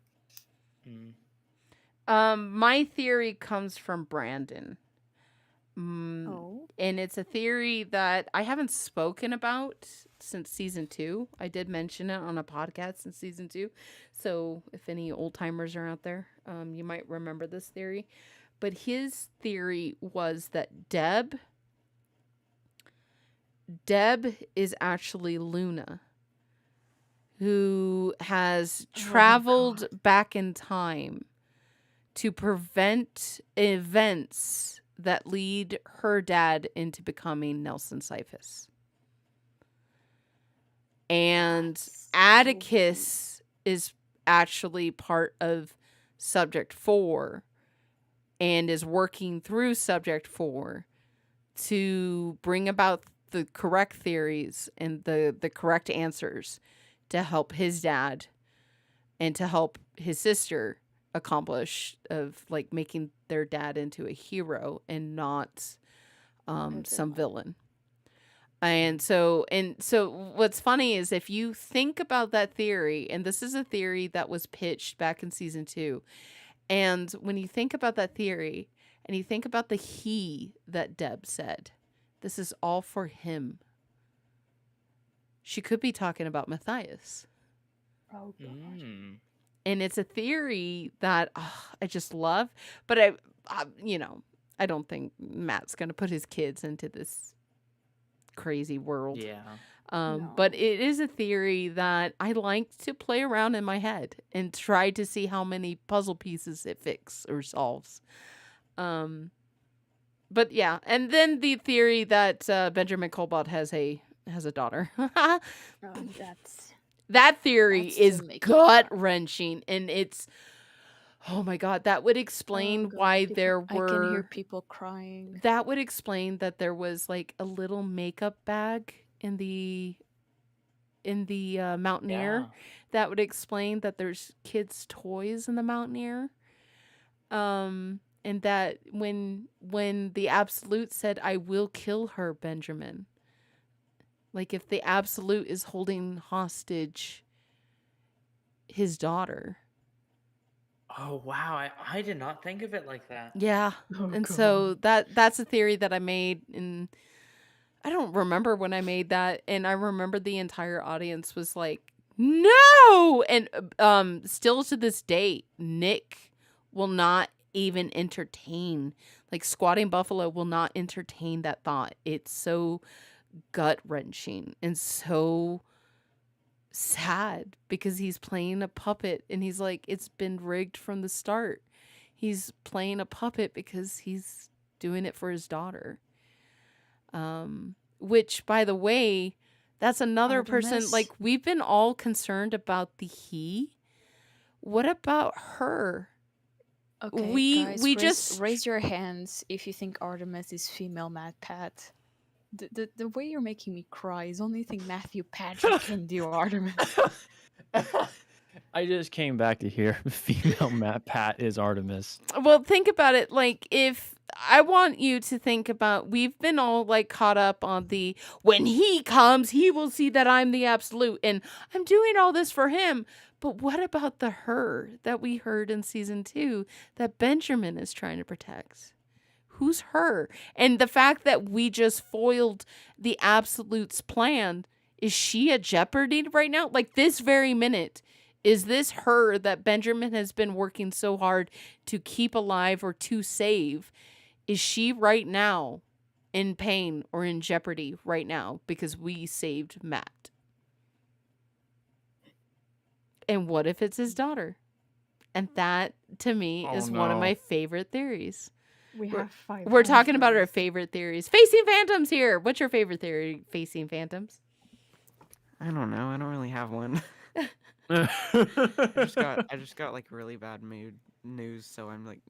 Mm. my theory comes from Brandon. Oh, And it's a theory that I haven't spoken about since season 2. I did mention it on a podcast in season 2. So if any old timers are out there, you might remember this theory. But his theory was that Deb is actually Luna, who has traveled back in time to prevent events that lead her dad into becoming Nelson Cyphus. And that's Atticus is actually part of Subject 4 and is working through Subject 4 to bring about the correct theories and the correct answers to help his dad and to help his sister accomplish of like making their dad into a hero and not some villain. And so what's funny is if you think about that theory, and this is a theory that was pitched back in season 2, and when you think about that theory and you think about the he that Deb said, this is all for him. She could be talking about Matthias. Oh god. Mm. And it's a theory that I just love, but I I don't think Matt's going to put his kids into this crazy world. Yeah. But it is a theory that I like to play around in my head and try to see how many puzzle pieces it fixes or solves. But yeah, and then the theory that Benjamin Colbot has a daughter. That's That theory That's is to make you gut wrenching, and it's oh my god, that would explain God, why people- there I can hear were. people crying. That would explain that there was like a little makeup bag in the Mountaineer. Yeah. That would explain that there's kids' toys in the Mountaineer. And that when the Absolute said, "I will kill her, Benjamin." Like if the Absolute is holding hostage his daughter. Oh wow, I did not think of it like that. Yeah. And so that's a theory that I made, and I don't remember when I made that, and I remember the entire audience was like, "No!" And still to this day, Nick will not even entertain, like Squatting Buffalo will not entertain that thought. It's so gut-wrenching and so sad because he's playing a puppet and he's like, it's been rigged from the start. He's playing a puppet because he's doing it for his daughter. Which, by the way, that's another person, Artemis. like, we've been all concerned about the he. What about her? Okay, We- guys, we raise, just- raise your hands if you think Artemis is female Matt Pat. The way you're making me cry is only thing Matthew Patrick can do, Artemis. I just came back to hear female Matt Pat is Artemis. Well, think about it. Like, if I want you to think about, we've been all like caught up on the when he comes, he will see that I'm the Absolute and I'm doing all this for him. But what about the her that we heard in season 2 that Benjamin is trying to protect? Who's her? And the fact that we just foiled the Absolute's plan, is she at jeopardy right now? Like this very minute, Is this her that Benjamin has been working so hard to keep alive or to save? Is she right now in pain or in jeopardy right now because we saved Matt? And what if it's his daughter? And that, to me, Oh, is one of my no. favorite theories. We We're- have 5. We're talking about our favorite theories. Facing Phantoms here. What's your favorite theory, Facing Phantoms? I don't know. I don't really have one. I just got like really bad mood news, so I'm like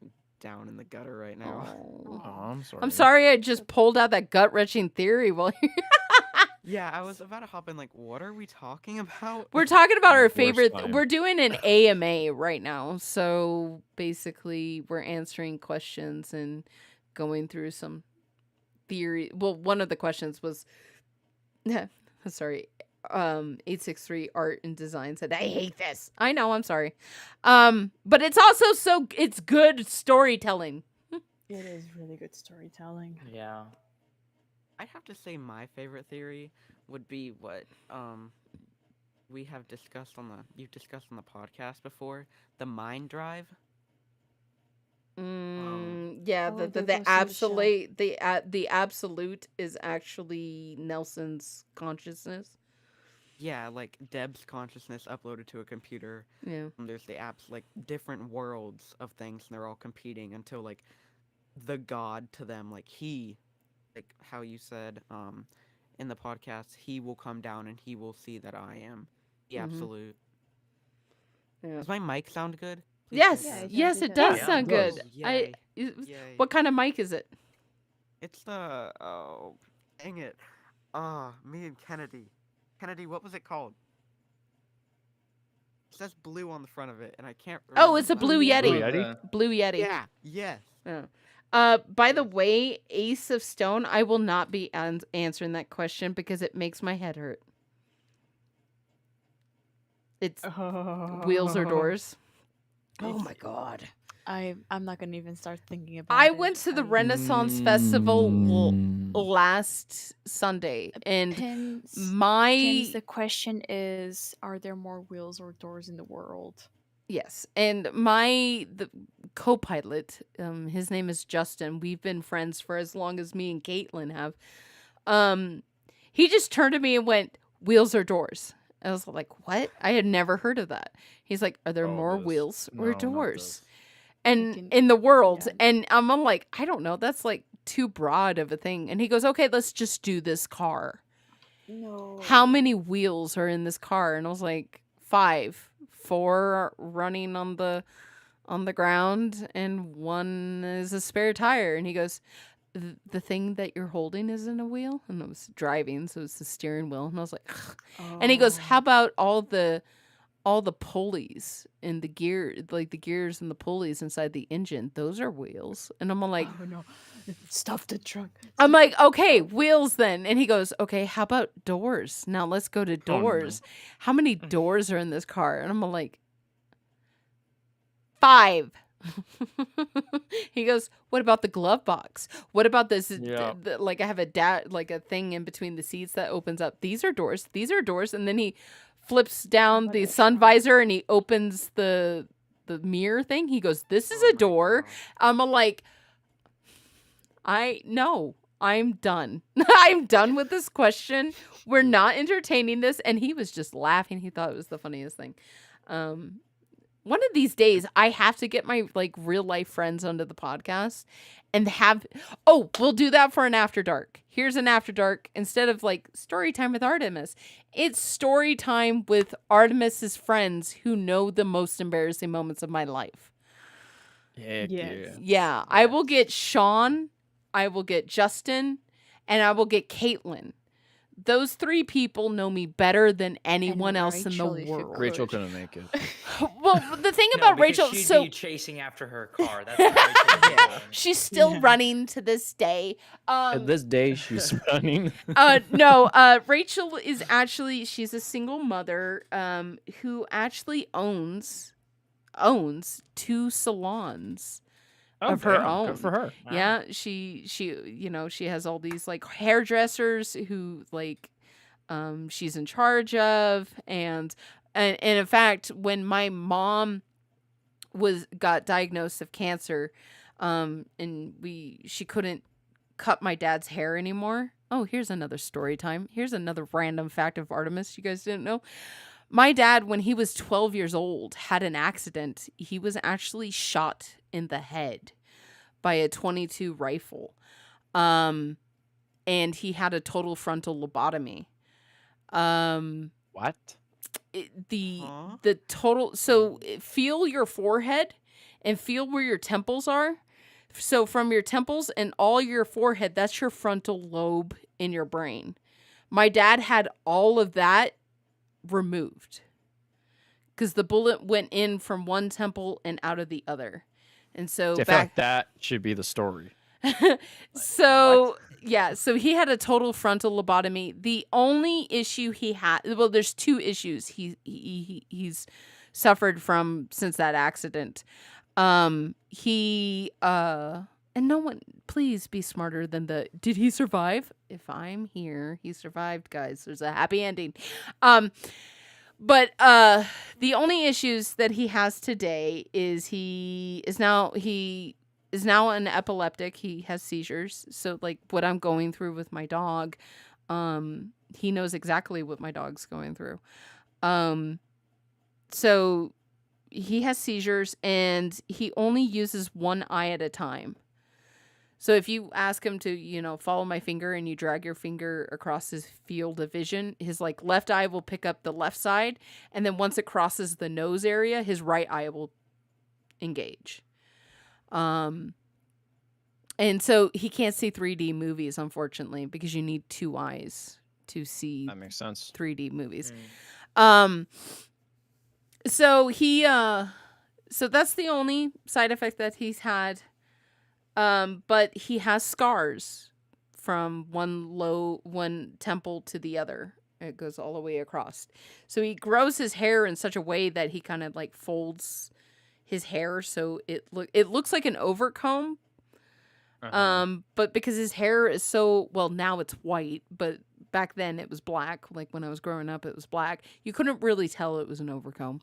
down in the gutter right now. Oh. Oh, I'm sorry. I'm sorry I just pulled out that gut-wrenching theory while Yeah, I was about to hop in. Like, what are we talking about? we're talking about our Worst favorite. time. We're doing an AMA right now. So basically, we're answering questions and going through some theory. Well, one of the questions was, sorry, 863 Art and Design said, I hate this. I know, I'm sorry. But it's also it's good storytelling. It is really good storytelling. Yeah. I'd have to say my favorite theory would be what we have discussed on you've discussed on the podcast before, the mind drive. Yeah, Oh, the there the goes the shell. absolute the absolute is actually Nelson's consciousness. Yeah, like Deb's consciousness uploaded to a computer. Yeah. There's the apps, like different worlds of things, and they're all competing until like the god to them, like he, like how you said in the podcast, he will come down and he will see that I am the Mhm. absolute. Yeah. Does my mic sound good? Please Yes, say Yeah, it yes, does, it it does does. Yeah, sound it good. does. I Yay. is- Yay. what kind of mic is it? It's dang it. Me and Kennedy. Kennedy, what was it called? It says blue on the front of it, and I can't remember. Oh, it's a the Blue last Yeti. Blue Yeti? The- Blue Yeti. Yeah, yes. Yeah. By the way, Ace of Stone, I will not be answering that question because it makes my head hurt. It's wheels or doors. Oh my god. I'm not gonna even start thinking about I it. went to the I- Renaissance Festival Mm. last Sunday, and Pins, my Pins, the question is, are there more wheels or doors in the world? yes, and the co-pilot, his name is Justin. We've been friends for as long as me and Caitlin have. He just turned to me and went, "Wheels or doors?" I was like, "What?" I had never heard of that. He's like, "Are there Oh, more this. wheels No, or not doors?" this. And can- in the world, yeah. and I'm like, I don't know. That's like too broad of a thing. And he goes, "Okay, let's just do this car. No. How many wheels are in this car?" And I was like, 5. 4 are running on the ground, and 1 is a spare tire. And he goes, the thing that you're holding isn't a wheel? And I was driving, so it's the steering wheel. And I was like, ugh. And he goes, how about all the pulleys and the gear, like the gears and the pulleys inside the engine? Those are wheels. And I'm like, Oh no! Stuff the truck. I'm like, okay, wheels then. And he goes, okay, how about doors? Now let's go to Oh, no. doors. How many doors are in this car? And I'm like, 5. He goes, what about the glove box? What about this? Yeah. Like I have like a thing in between the seats that opens up. These are doors. These are doors. And then he flips down the sun visor and he opens the mirror thing. He goes, this is Oh a my door. God. I'm like, I'm done. I'm done with this question. We're not entertaining this. And he was just laughing. He thought it was the funniest thing. One of these days, I have to get my like real life friends onto the podcast and we'll do that for an After Dark. Here's an After Dark. Instead of like story time with Artemis, it's story time with Artemis's friends who know the most embarrassing moments of my life. Heck Yes. Yeah, I will get Sean, I will get Justin, and I will get Caitlin. Those 3 people know me better than anyone else in the Rachel, if you world. Rachel couldn't make it. Well, the thing No, about because Rachel, she'd so be chasing after her car. That's what Rachel would be doing. she's still Yeah. running to this day. At this day, she's running. No, Rachel is actually, she's a single mother who actually owns 2 salons of her damn, own. Good for her. Wow. Yeah, she she has all these like hairdressers who like she's in charge of, and and in fact, when my mom got diagnosed of cancer, and she couldn't cut my dad's hair anymore. Oh, here's another story time. Here's another random fact of Artemis you guys didn't know. My dad, when he was 12 years old, had an accident. He was actually shot in the head by a .22 rifle. And he had a total frontal lobotomy. What? The total, so feel your forehead and feel where your temples are. So from your temples and all your forehead, that's your frontal lobe in your brain. My dad had all of that removed because the bullet went in from one temple and out of the other. And so I feel like that should be the story. So yeah, so he had a total frontal lobotomy. The only issue he had, well, there's two issues he's suffered from since that accident. And no one, please be smarter than did he survive? If I'm here, he survived, guys. There's a happy ending. But the only issues that he has today is he is now an epileptic. He has seizures. So like what I'm going through with my dog, he knows exactly what my dog's going through. So he has seizures and he only uses one eye at a time. So if you ask him to, follow my finger and you drag your finger across his field of vision, his like left eye will pick up the left side. And then once it crosses the nose area, his right eye will engage. And so he can't see 3D movies, unfortunately, because you need two eyes to see That makes sense. 3D movies. So so that's the only side effect that he's had. But he has scars from one temple to the other. It goes all the way across. So he grows his hair in such a way that he kind of like folds his hair so it looks like an overcomb. But because his hair is so, well, now it's white, but back then it was black. Like when I was growing up, it was black. You couldn't really tell it was an overcomb.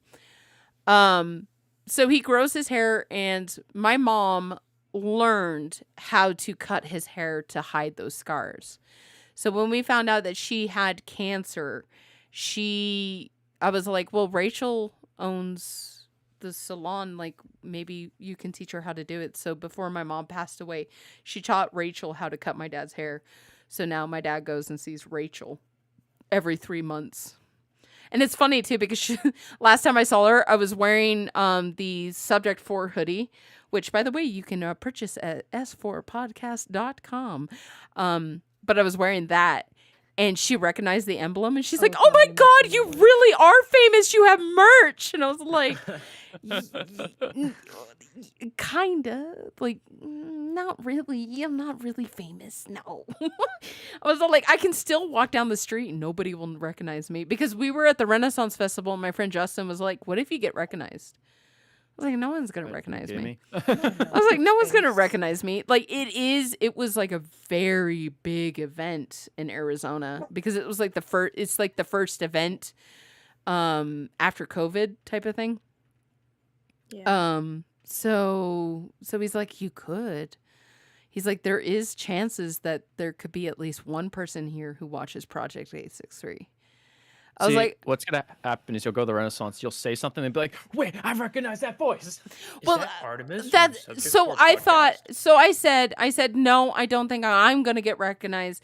So he grows his hair, and my mom learned how to cut his hair to hide those scars. So when we found out that she had cancer, I was like, well, Rachel owns the salon, like maybe you can teach her how to do it. So before my mom passed away, she taught Rachel how to cut my dad's hair. So now my dad goes and sees Rachel every 3 months. And it's funny too, because last time I saw her, I was wearing the Subject 4 hoodie, which by the way, you can purchase at s4podcast.com. But I was wearing that. And she recognized the emblem, and she's like, "Oh my God, you really are famous! You have merch!" And I was like, "Kinda, like, not really. I'm not really famous. No." I was all like, I can still walk down the street and nobody will recognize me, because we were at the Renaissance Festival, and my friend Justin was like, "What if you get recognized?" I was like, no one's gonna recognize me. I was like, no one's gonna recognize me. Like it was like a very big event in Arizona, because it was like the first event after COVID type of thing. Yeah. So he's like, you could. He's like, there is chances that there could be at least one person here who watches Project 863. I was like, what's gonna happen is you'll go to the Renaissance, you'll say something, and be like, "Wait, I recognize that voice." well, that Artemis? that from Subject so 4 I thought. podcast? So I said, no, I don't think I'm gonna get recognized,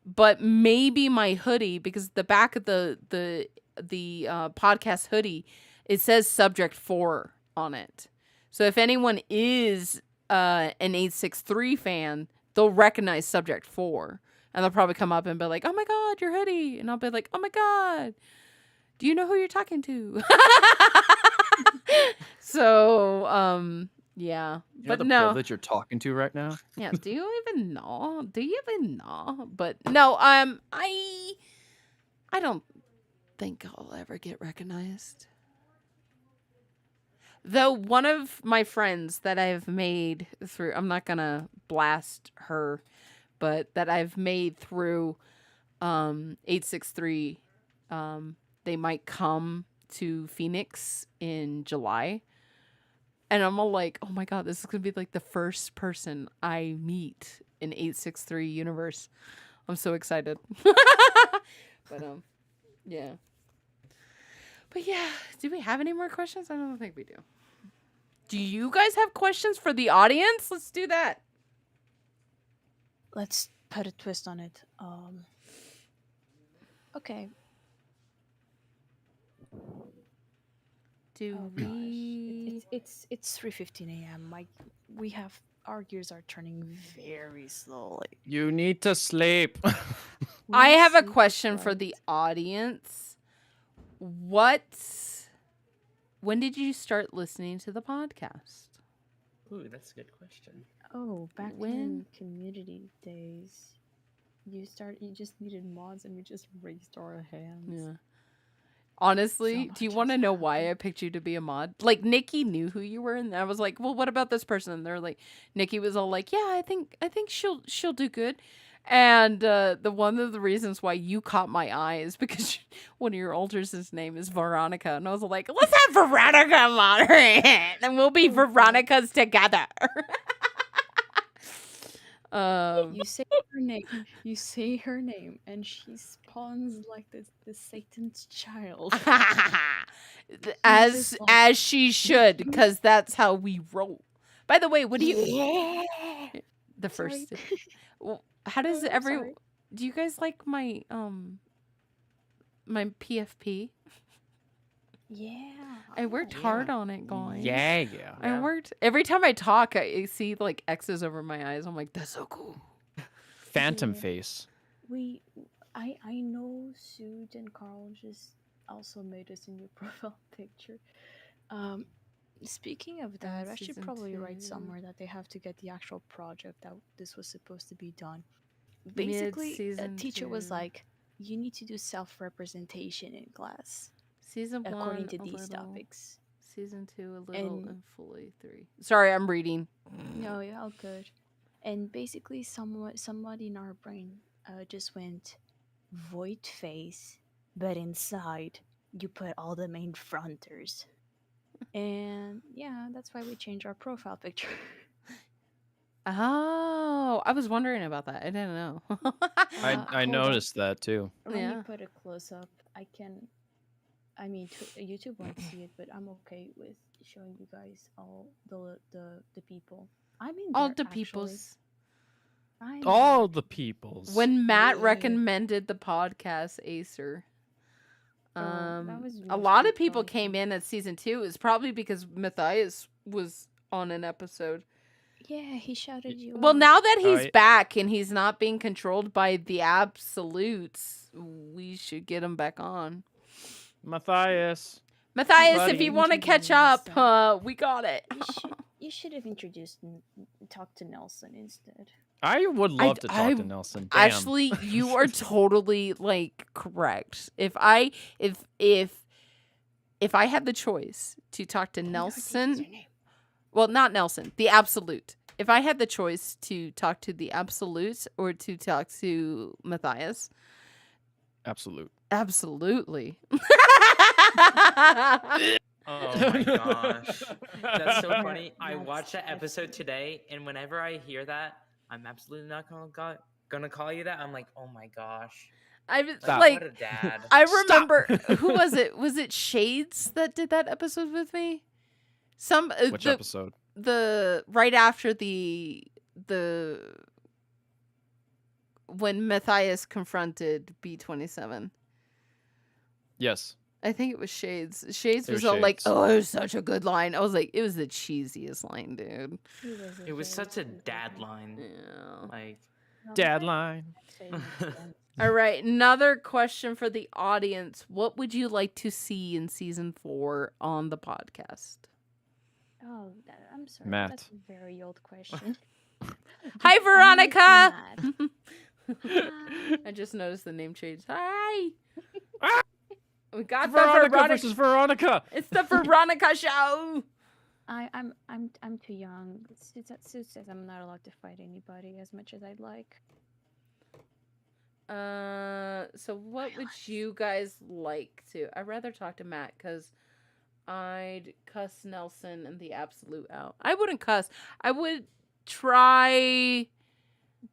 but maybe my hoodie, because the back of the podcast hoodie, it says Subject 4 on it. So if anyone is an 863 fan, they'll recognize Subject 4. And they'll probably come up and be like, "Oh my God, your hoodie." And I'll be like, "Oh my God, do you know who you're talking to?" So, yeah. You know But the no. privilege you're talking to right now. Yeah, do you even know? But no, I don't think I'll ever get recognized. Though one of my friends that I've made through, I'm not gonna blast her, but that I've made through 863, they might come to Phoenix in July. And I'm all like, oh my God, this is going to be like the first person I meet in 863 universe. I'm so excited. But, yeah. But yeah, do we have any more questions? I don't think we do. Do you guys have questions for the audience? Let's do that. Let's put a twist on it. Okay. Do Oh we? gosh, it's 3:15 a.m. Our gears are turning very slowly. You need to sleep. I We have a sleep question for right. the audience. When did you start listening to the podcast? Ooh, that's a good question. Oh, back When? in community days, you just needed mods, and we just raised our hands. Yeah. Honestly, So do you much want to has know why happened. I picked you to be a mod? Like, Nikki knew who you were, and I was like, well, what about this person? And they're like, Nikki was all like, yeah, I think she'll do good. And one of the reasons why you caught my eye is because one of your alters' name is Veronica, and I was like, let's have Veronica moderate, and we'll be Oh, God. Veronicas together. You say her name. You say her name, and she spawns like this Satan's child. as Jesus, oh. as she should, because that's how we roll. By the way, what do you? The Sorry. first. Well, how does I'm every? sorry. Do you guys like my my PFP? Yeah. I worked yeah. hard on it, guys. Yeah. I Yeah. worked. Every time I talk, I see like X's over my eyes. I'm like, that's so cool. Phantom Yeah. face. I know Suge and Carl just also made us a new profile picture. Speaking of that, I should season probably write 2. somewhere that they have to get the actual project that this was supposed to be done. Basically, a Mid-season teacher was 2. like, you need to do self-representation in class Season 1 according to a these little. topics. Season 2 a little, And- and fully 3. Sorry, I'm reading. No, you're all good. And basically, somebody in our brain just went void face, but inside you put all the main fronters. And yeah, that's why we changed our profile picture. Oh, I was wondering about that. I didn't know. I Hold I on. noticed that too. Let Yeah. me put a close up. I mean, YouTube won't see it, but I'm okay with showing you guys all the people. I'm in All there, the actually. peoples. I'm All there. the peoples. When Matt Yeah. recommended the podcast Acer, that was a real lot of sweet people from came him. in at season 2. It's probably because Matthias was on an episode. Yeah, he shouted you Well, out. now that he's I- back and he's not being controlled by the absolutes, we should get him back on. Matthias. Matthias, if Buddy. you want to catch Introduce up, we got it. You should have introduced talked to Nelson instead. I would love to talk to I- Nelson. Damn. Actually, you are totally like correct. If I had the choice to talk to Nelson, well, not Nelson, the absolute. If I had the choice to talk to the absolute or to talk to Matthias, Absolute. absolutely. Oh my gosh. That's so Yeah, funny. I that's watched that episode definitely- today, and whenever I hear that, I'm absolutely not gonna call you that. I'm like, oh my gosh. I was Stop. like, What a dad. I Stop. remember who was it? Was it Shades that did that episode with me? Some Which the episode? the right after the when Matthias confronted B27. Yes. I think it was Shades. Shades It was was all like, Shades. "Oh, it was such a good line." I was like, "It was the cheesiest line, dude." It was such a dad line. Yeah. Like, Deadline. All right, another question for the audience. What would you like to see in season 4 on the podcast? Oh, I'm sorry. Matt. That's a very old question. Hi, Just Veronica. Matt. I just noticed the name change. Hi. Ah! We got the Veronica Veronica. versus Veronica. It's the Veronica show. I'm too young. Sue says I'm not allowed to fight anybody as much as I'd like. So what would you guys like to? I'd rather talk to Matt because I'd cuss Nelson and the absolute out. I wouldn't cuss. I would try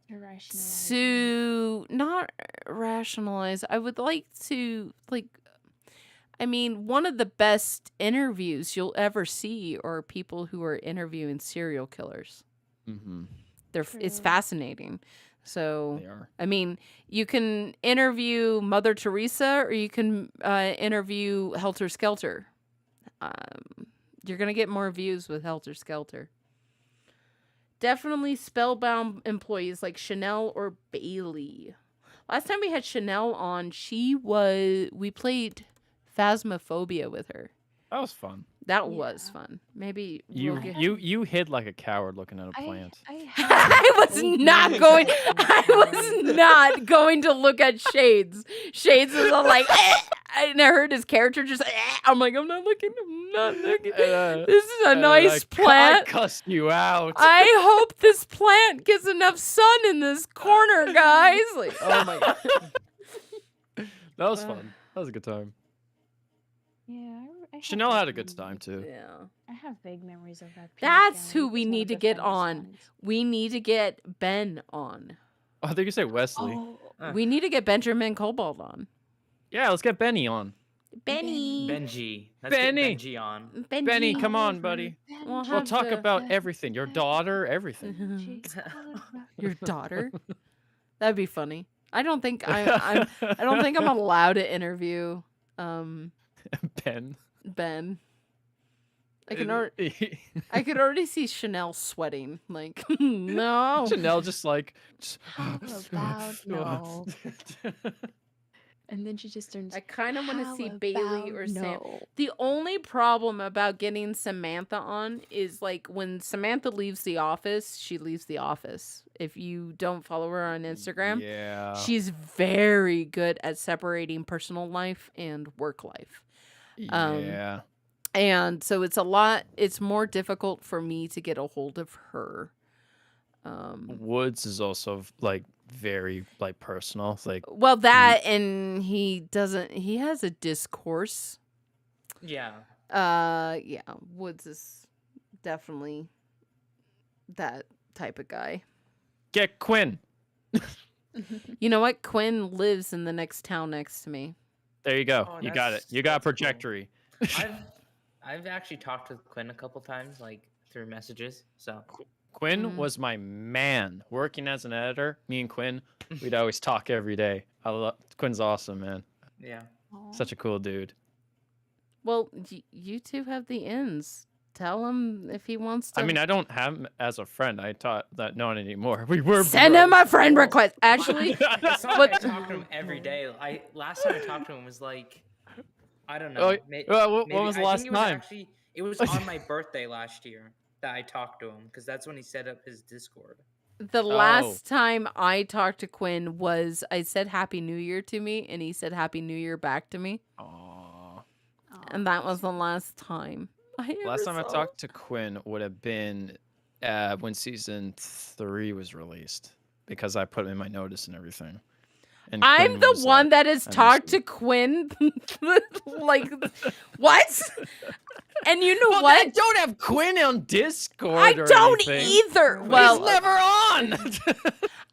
To rationalize to not rationalize. I would like to I mean, one of the best interviews you'll ever see are people who are interviewing serial killers. Mm-hmm. It's True. fascinating. So They are. I mean, you can interview Mother Teresa or you can interview Helter Skelter. You're going to get more views with Helter Skelter. Definitely spellbound employees like Shenelle or Bailey. Last time we had Shenelle on, we played Phasmophobia with her. That was fun. That was fun. Maybe we'll get... You hid like a coward looking at a plant. I was not going. I was not going to look at Shades. Shades was all like, and I heard his character just. I'm like, I'm not looking. I'm not looking. This is a nice plant. I cussed you out. I hope this plant gets enough sun in this corner, guys. Like, oh my god. That was fun. That was a good time. Yeah, I have Shenelle had a vague good time too. Yeah. I have vague memories of that. That's PK. who It we was one need of to the get funnest on. ones. We need to get Ben on. Oh, I think you say Wesley. Oh, We need to get Benjamin Cobalt on. Yeah, let's get Benny on. Benny. Benji. Let's Benny. get Benji on. Benji. Benny, come on, buddy. We'll We'll have talk to- about everything. Your daughter, everything. Your daughter. That'd be funny. I don't think I don't think I'm allowed to interview Ben. Ben. I could already see Shenelle sweating. Like, no. Shenelle just like. How about no? And then she just turns. I kind of want to "How see Bailey about or Sam. no?" The only problem about getting Samantha on is like when Samantha leaves the office, she leaves the office. If you don't follow her on Instagram, Yeah. she's very good at separating personal life and work life. Yeah. And so it's more difficult for me to get a hold of her. Woods is also like very like personal. It's like Well, that and he has a discourse. Yeah. Yeah, Woods is definitely that type of guy. get Quinn. You know what? Quinn lives in the next town next to me. There you go. Oh, You got it. that's- You got a that's cool. trajectory. I've actually talked with Quinn a couple times, like through messages. So Quinn Mm. was my man. Working as an editor, me and Quinn, we'd always talk every day. Quinn's awesome, man. yeah. Aw. Such a cool dude. Well, you two have the ins. Tell him if he wants to. I mean, I don't have him as a friend. I thought that not anymore. We were send him bros. a friend request. Actually, It's not But- like I talked to him every day. Last time I talked to him was like, I don't know. Oh, what was the I last think it was time? Actually, it was on my birthday last year that I talked to him because that's when he set up his Discord. the Oh. last time I talked to Quinn was I said Happy New Year to me, and he said Happy New Year back to me, Aw. Aw. and that was the last time. Last time I talked to Quinn would have been when season 3 was released because I put him in my notice and everything. And I'm Quinn the was one like, that has I talked miss to Quinn. Like, what? And you know Well, what? I don't have Quinn on Discord. I or don't anything. either. He's Well, He's never on.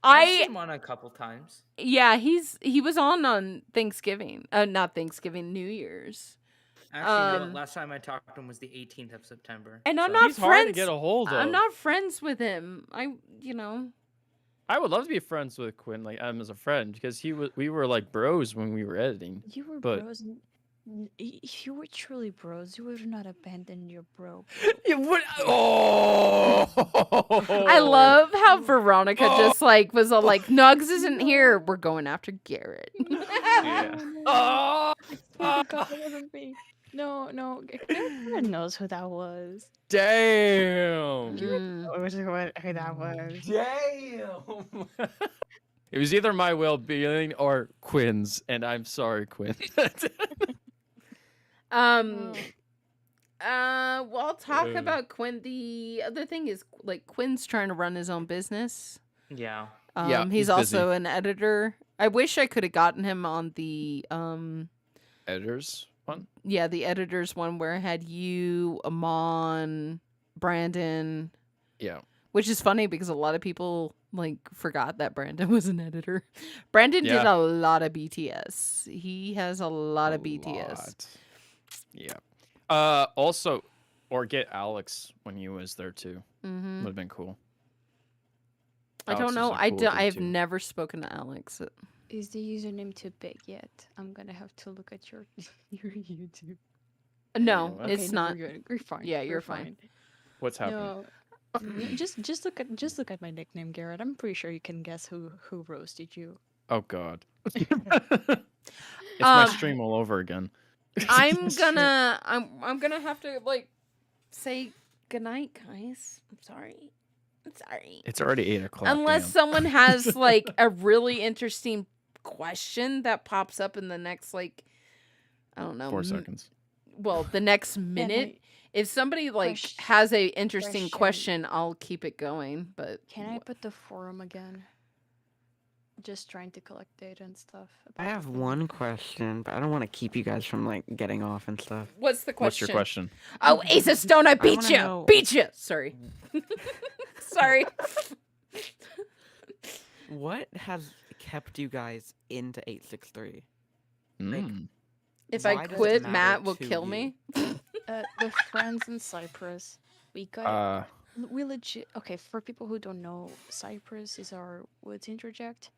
I've seen him on a couple times. yeah, he was on Thanksgiving. Not Thanksgiving, New Year's. Actually, no, last time I talked to him was the 18th of September. And I'm so- not He's hard to friends. get a hold of. I'm not friends with him. I would love to be friends with Quinn, like as a friend, because we were like bros when we were editing. You were But- bros. If you were truly bros, you would not abandon your bro. Yeah, what? Oh! I love how Veronica just like was all like, Nugs isn't here. We're going after Garrett. Yeah. Oh! God, that wasn't me. No, Garrett knows who that was. Damn! Mm. Who that was. Damn! It was either my well-being or Quinn's, and I'm sorry, Quinn. Well, I'll talk Uh. about Quinn. The other thing is like Quinn's trying to run his own business. Yeah. Yeah, He's he's also busy. an editor. I wish I could have gotten him on the Editors one. yeah, the editors one where I had you, Amon, Brandon, Yeah. which is funny because a lot of people like forgot that Brandon was an editor. Brandon did Yeah. a lot of BTS. He has a lot of BTS. lot. Yeah. Also, or get Alex when he was there too. Hmm Would have been cool. I Alex don't is know. a cool dude, I've too. never spoken to Alex. Is the username too big yet? I'm gonna have to look at your your YouTube. No, what? it's Okay, no, not. We're good. You're fine. Yeah, we're you're fine. What's happening? No, just look at my nickname, Garrett. I'm pretty sure you can guess who roasted you. Oh God. It's my Um, stream all over again. I'm gonna have to like say goodnight, guys. I'm sorry. It's already 8 o'clock. Unless damn. someone has like a really interesting question that pops up in the next like I don't know 4 seconds. Well, the next minute. If somebody like Question- has a interesting question. question, I'll keep it going. But Can I put the forum again? Just trying to collect data and stuff. I about the have forum. one question, but I don't want to keep you guys from like getting off and stuff. what's the question? What's your question? Oh, Ace of Stone, I beat wanna you. know- Beat you. Sorry. Sorry. What has kept you guys into 863? Mm. If Why I does it quit, matter Matt will to kill you? me. The friends in Cyprus. We got we legit. Okay, for people who don't know, Cyprus is our. Would interject.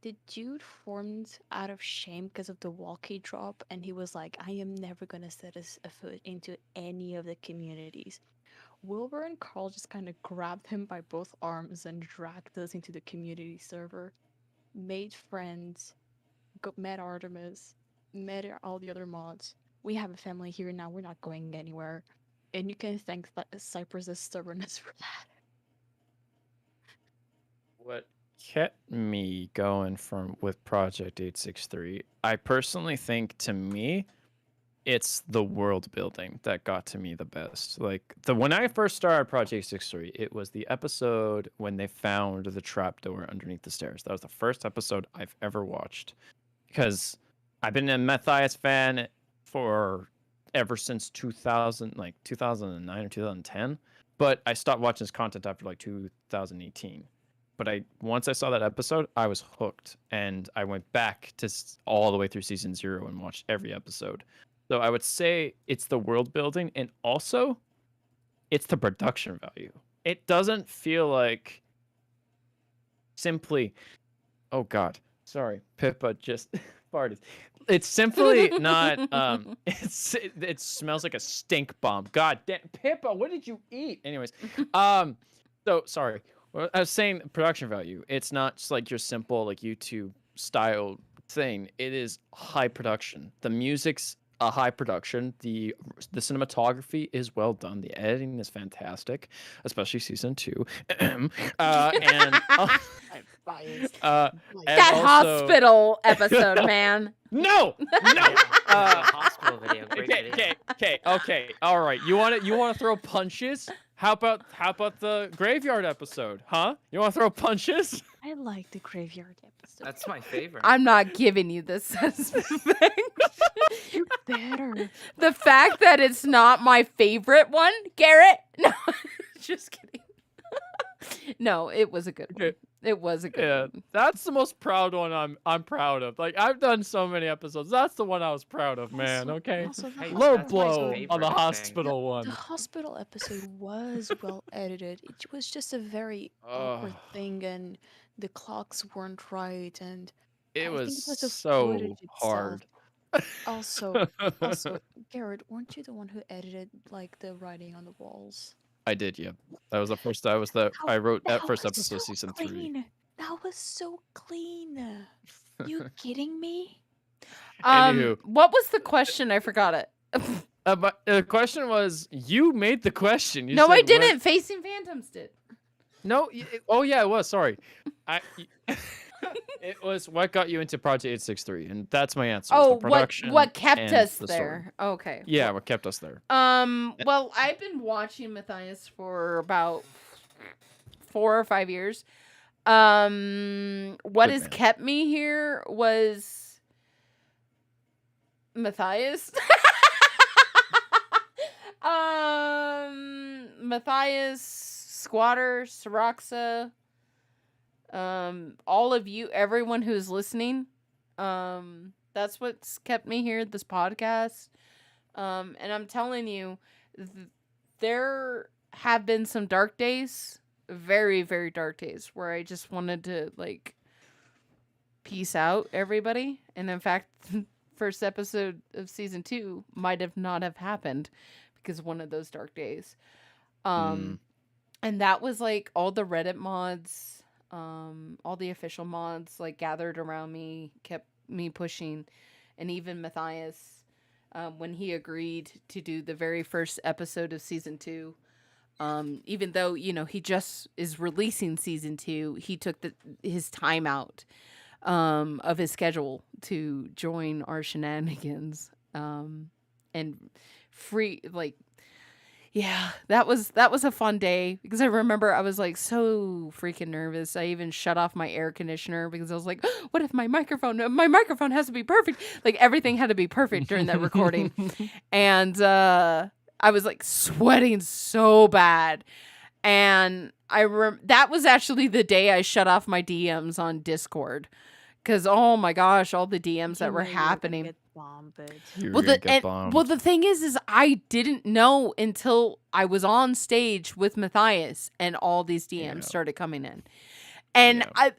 The dude formed out of shame because of the walkie drop, and he was like, "I am never gonna set a foot into any of the communities." Wilbur and Carl just kind of grabbed him by both arms and dragged us into the community server, made friends, met Artemis, met all the other mods. We have a family here now. We're not going anywhere, and you can thank Cyprus' stubbornness for that. What kept me going with Project 863? I personally think, to me, it's the world building that got to me the best. Like when I first started Project 863, it was the episode when they found the trapdoor underneath the stairs. That was the first episode I've ever watched, because I've been a Matthias fan for ever since 2009 or 2010, but I stopped watching his content after like 2018. But once I saw that episode, I was hooked, and I went back to all the way through season 0 and watched every episode. So I would say it's the world building, and also it's the production value. It doesn't feel like simply, oh God, sorry, Pippa just farted. It's simply not. It smells like a stink bomb. God damn, Pippa, what did you eat? Anyways, so sorry. Well, I was saying production value. It's not just like your simple like YouTube style thing. It is high production. The music's a high production. The cinematography is well done. The editing is fantastic, especially season 2. And Biased. and That also- hospital episode, man. No. Hospital video. Great video. Okay. All right. You want to throw punches? How about the graveyard episode? Huh? You want to throw punches? I like the graveyard episode. That's my favorite. I'm not giving you this satisfaction. You better. The fact that it's not my favorite one, Garrett. No, just kidding. No, it was a good one. Okay. It was a good Yeah, one. that's the most proud one I'm proud of. Like, I've done so many episodes. That's the one I was proud of, man. Also- Okay. also the Hey, Low that's my blow favorite, on the I think. hospital The one. hospital episode was well edited. It was just a very awkward Ugh. thing, and the clocks weren't right, and I It think was it was the so footage hard. also, Garrett, weren't you the one who edited like the writing on the walls? I did, yeah. That was the first. I wrote that first was episode, so season 3. clean. That was so clean. You kidding me? Anywho. What was the question? I forgot it. But the question was, you made the question. You No, said, I what- didn't. Facing Phantoms did. No. Oh yeah, it was. Sorry. It was what got you into Project 863, and that's my answer. It's the Oh, production what kept and us the story. there? Okay. Yeah, what kept us there? Well, I've been watching Matthias for about 4 or 5 years. What Good has man. kept me here was Matthias. Matthias, Squatter, Siraxa, all of you, everyone who's listening. That's what's kept me here, this podcast. And I'm telling you, there have been some dark days, very, very dark days, where I just wanted to, like, peace out, everybody. And in fact, first episode of season 2 might have not have happened because of one of those dark days. And that was, like, all the Reddit mods, all the official mods, like, gathered around me, kept me pushing. And even Matthias, when he agreed to do the very first episode of season 2, even though, you know, he just is releasing season 2, he took his time out of his schedule to join our shenanigans, and free, like, yeah, that was a fun day, because I remember I was, like, so freaking nervous. I even shut off my air conditioner because I was like, what if my microphone has to be perfect? Like, everything had to be perfect during that recording. And I was, like, sweating so bad. And that was actually the day I shut off my DMs on Discord. Because, oh my gosh, all the DMs that were happening. Well, the thing is I didn't know until I was on stage with Matthias and all these DMs started coming in. And I'm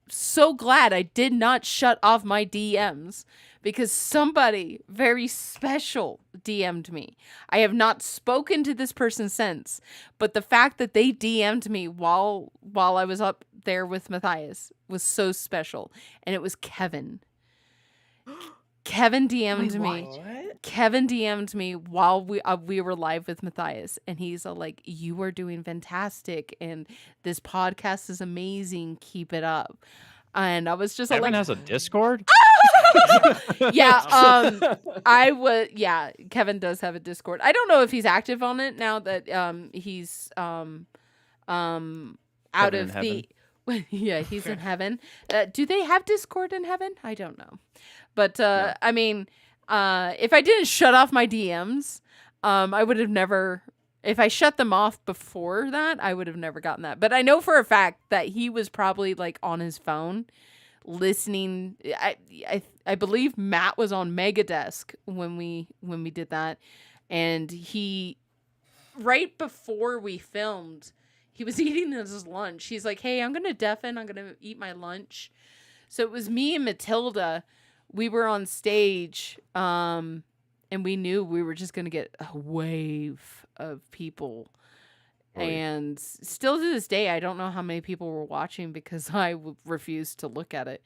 so glad I did not shut off my DMs, because somebody very special DM'd me. I have not spoken to this person since, but the fact that they DM'd me while I was up there with Matthias was so special. And it was Kevin. Kevin DM'd me. What? Kevin DM'd me while we were live with Matthias, and he's like, "You are doing fantastic, and this podcast is amazing. Keep it up." And I was just Kevin like, has a Discord? yeah, Kevin does have a Discord. I don't know if he's active on it now that he's out Heaven of in the yeah, he's in heaven. Do they have Discord in heaven? I don't know. But I mean, if I didn't shut off my DMs, I would have never. If I shut them off before that, I would have never gotten that. But I know for a fact that he was probably, like, on his phone listening. I believe Matt was on Megadesk when we did that, and he, right before we filmed, he was eating his lunch. He's like, "Hey, I'm gonna eat my lunch." So it was me and Matilda. We were on stage, and we knew we were just gonna get a wave of people. Right. And still to this day, I don't know how many people were watching, because I refused to look at it,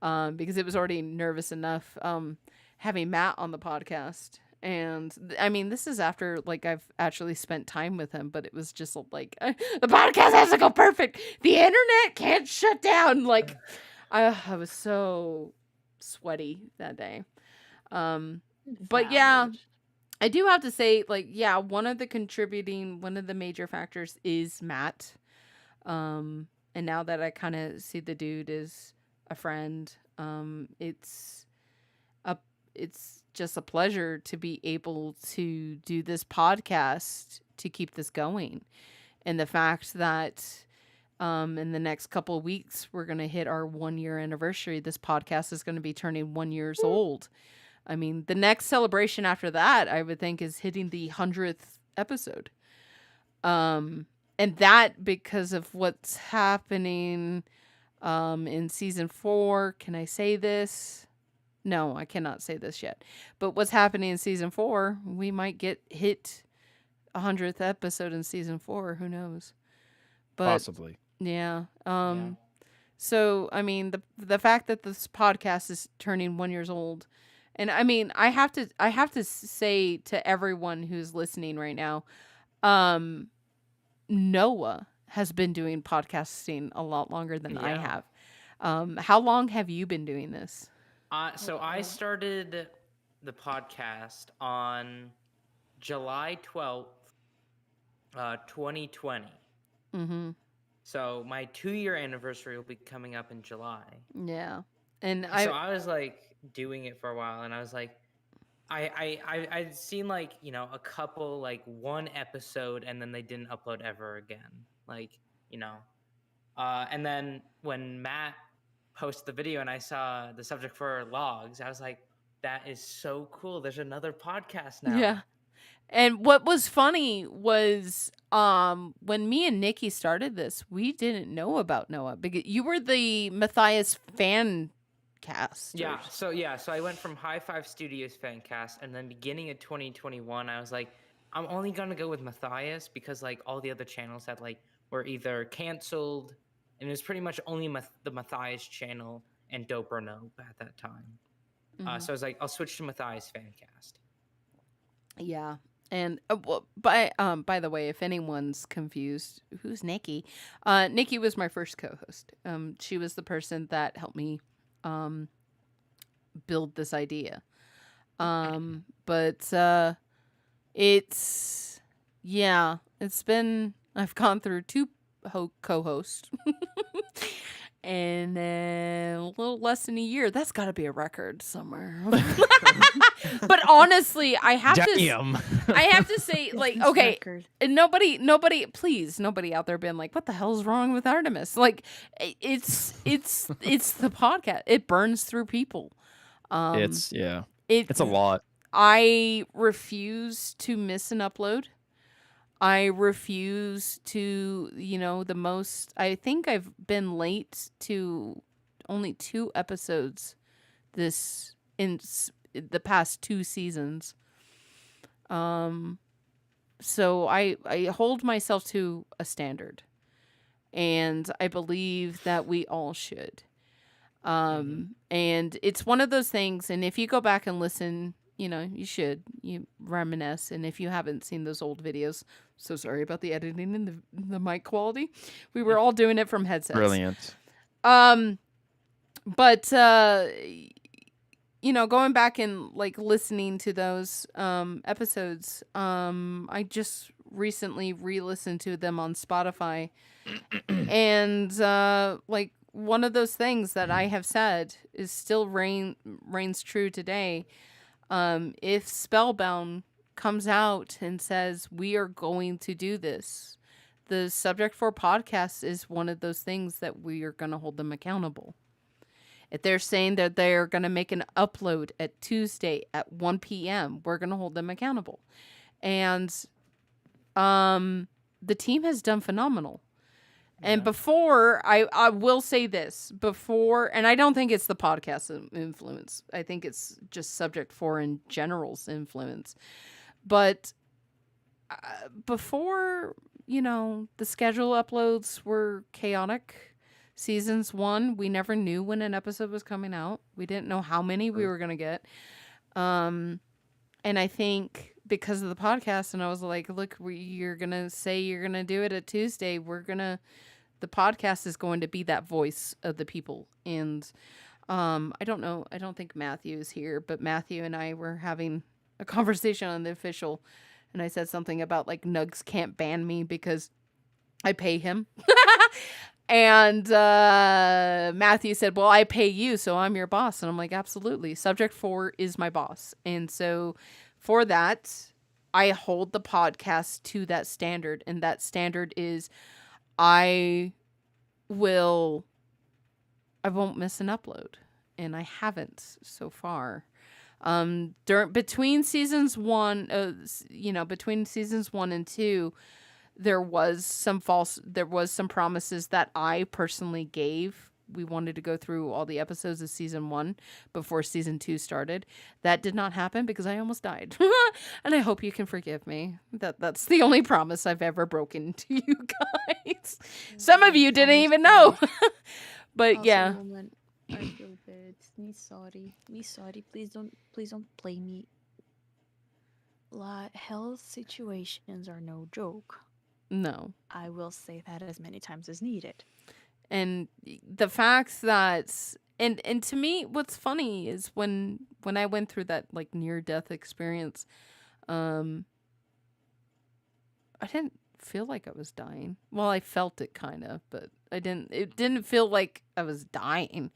because it was already nervous enough having Matt on the podcast. And I mean, this is after, like, I've actually spent time with him, but it was just like, the podcast has to go perfect. The internet can't shut down. Like, I was so sweaty that day. But yeah, I do have to say, like, yeah, one of the major factors is Matt. And now that I kind of see the dude as a friend, it's just a pleasure to be able to do this podcast to keep this going. And the fact that in the next couple of weeks, we're going to hit our 1-year anniversary. This podcast is going to be turning 1 year old. I mean, the next celebration after that, I would think, is hitting the 100th episode. And that because of what's happening in season 4. Can I say this? No, I cannot say this yet. But what's happening in season 4, we might hit 100th episode in season 4. Who knows? But Possibly. yeah. So, I mean, the fact that this podcast is turning 1 year old, and I mean, I have to say to everyone who's listening right now, Noah has been doing podcasting a lot longer than I have. How long have you been doing this? So I started the podcast on July 12th, 2020. Mm-hmm. So my 2-year anniversary will be coming up in July. Yeah. And So I was like doing it for a while, and I was like, I'd seen like, you know, a couple, like one episode, and then they didn't upload ever again. Like, you know, and then when Matt posted the video and I saw the subject for logs, I was like, that is so cool. There's another podcast now. Yeah. And what was funny was when me and Nikki started this, we didn't know about Noah because you were the Matthias fan cast. So I went from High Five Studios fan cast, and then beginning of 2021, I was like, I'm only gonna go with Matthias because like all the other channels that like were either canceled, and it was pretty much only the Matthias channel and Dope or Nope at that time. So I was like, I'll switch to Matthias fancast. Yeah. And by the way, if anyone's confused, who's Nikki? Nikki was my first co-host. She was the person that helped me build this idea. But it's been, I've gone through 2 co-hosts. And then a little less than a year. That's got to be a record somewhere. But honestly, I have to say, like, okay, and nobody out there been like, what the hell's wrong with Artemis? Like, it's the podcast. It burns through people. It's a lot. I refuse to miss an upload. I refuse to, I think I've been late to only 2 episodes in the past 2 seasons. So I hold myself to a standard, and I believe that we all should. And it's one of those things, and if you go back and listen, you reminisce. And if you haven't seen those old videos, so sorry about the editing and the mic quality. We were all doing it from headsets. Brilliant. But going back and like listening to those episodes, I just recently re-listened to them on Spotify, and like one of those things that I have said is still reigns true today. If Spellbound comes out and says we are going to do this, the subject for podcasts is one of those things that we are going to hold them accountable. If they're saying that they're going to make an upload at Tuesday at 1 p.m., we're going to hold them accountable. And the team has done phenomenal. And before, I will say this, and I don't think it's the podcast influence. I think it's just subject for in general's influence. But before, the schedule uploads were chaotic. Seasons 1, we never knew when an episode was coming out. We didn't know how many we were going to get. And I think because of the podcast, and I was like, look, you're going to say you're going to do it at Tuesday. The podcast is going to be that voice of the people. And I don't know. I don't think Matthew is here, but Matthew and I were having a conversation on the official. And I said something about like Nugs can't ban me because I pay him. And Matthew said, well, I pay you, so I'm your boss. And I'm like, absolutely. Subject 4 is my boss. And so for that, I hold the podcast to that standard. And that standard is I won't miss an upload. And I haven't so far. Between seasons 1 and 2, there was some promises that I personally gave. We wanted to go through all the episodes of season 1 before season 2 started. That did not happen because I almost died. And I hope you can forgive me. That's the only promise I've ever broken to you guys. Some of you didn't even know. But Also, yeah. Moment, I feel bad. Me sorry. Please don't play me. Health situations are no joke. No. I will say that as many times as needed. And the fact that, and to me, what's funny is when I went through that like near death experience, I didn't feel like I was dying. Well, I felt it kind of, but it didn't feel like I was dying.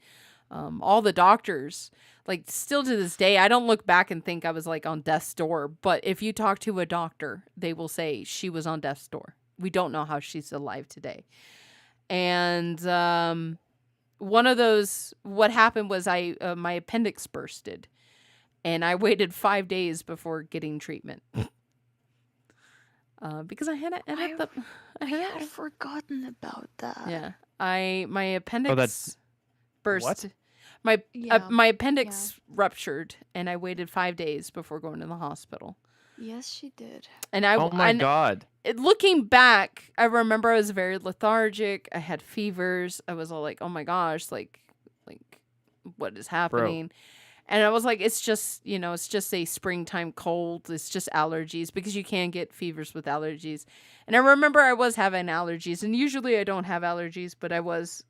All the doctors, like still to this day, I don't look back and think I was like on death's door, but if you talk to a doctor, they will say she was on death's door. We don't know how she's alive today. And one of those, what happened was my appendix bursted, and I waited 5 days before getting treatment. Because I had forgotten about that. Yeah, my appendix burst. What? My appendix ruptured, and I waited 5 days before going to the hospital. Yes, she did. And Oh my God. Looking back, I remember I was very lethargic. I had fevers. I was all like, "Oh my gosh, like what is happening?" And I was like, "It's just, it's just a springtime cold. It's just allergies, because you can get fevers with allergies." And I remember I was having allergies, and usually I don't have allergies, but I was.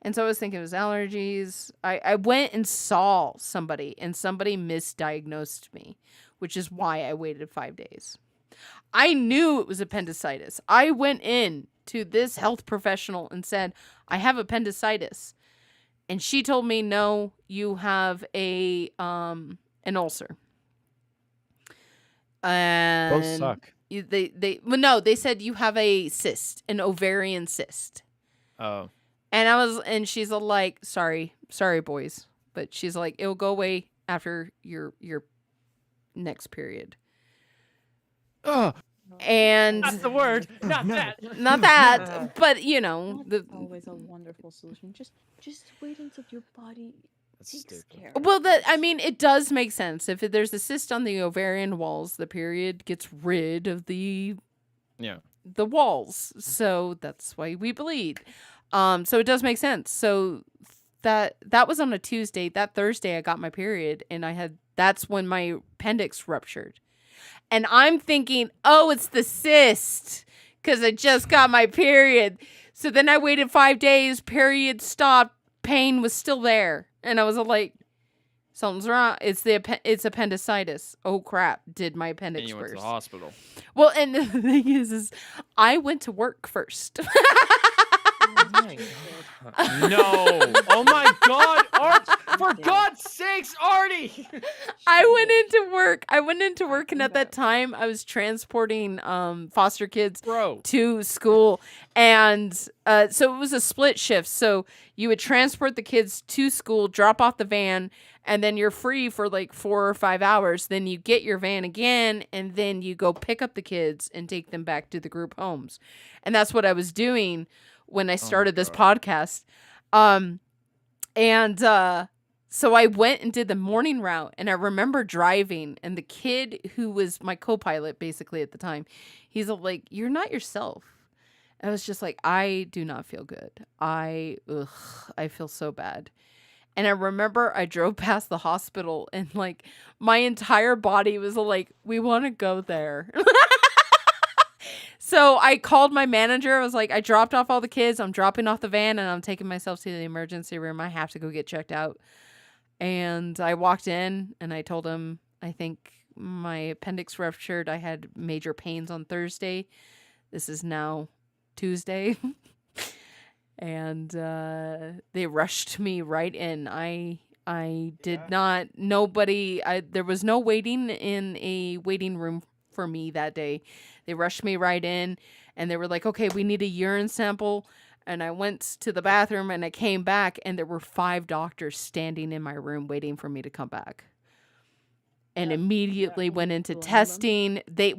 And so I was thinking it was allergies. I went and saw somebody, and somebody misdiagnosed me, which is why I waited 5 days. I knew it was appendicitis. I went in to this health professional and said, "I have appendicitis." And she told me, "No, you have an ulcer." And Both suck. they said you have a cyst, an ovarian cyst. Oh. And she's like, sorry, boys. But she's like, it'll go away after your next period. Oh, And not the word. Not that. not that, but That's always a wonderful solution. Just wait until your body takes stupid. care. well, it does make sense. If there's a cyst on the ovarian walls, the period gets rid of the walls. So that's why we bleed. So it does make sense. So that was on a Tuesday. That Thursday I got my period, and that's when my appendix ruptured. And I'm thinking, "Oh, it's the cyst, because I just got my period." So then I waited 5 days, period stopped, pain was still there. And I was like, something's wrong. It's appendicitis. Oh crap, did my appendix And you went to burst? the hospital. Well, and the thing is I went to work first. Oh my God. No. Oh my God, Art! For God's sakes, Artie! I went into work, and at that time I was transporting foster kids Bro. to school, and so it was a split shift. So you would transport the kids to school, drop off the van, and then you're free for like 4 or 5 hours. Then you get your van again, and then you go pick up the kids and take them back to the group homes. And that's what I was doing when I started this podcast. So I went and did the morning route, and I remember driving, and the kid who was my co-pilot basically at the time, he's like, "You're not yourself." And I was just like, "I do not feel good. I feel so bad." And I remember I drove past the hospital, and like my entire body was like, "We want to go there." So I called my manager. I was like, "I dropped off all the kids. I'm dropping off the van, and I'm taking myself to the emergency room. I have to go get checked out." And I walked in, and I told him, I think my appendix ruptured. I had major pains on Thursday. This is now Tuesday. And they rushed me right in. I did not, there was no waiting in a waiting room for me that day. They rushed me right in, and they were like, "Okay, we need a urine sample." And I went to the bathroom, and I came back, and there were 5 doctors standing in my room waiting for me to come back. And immediately went into testing. They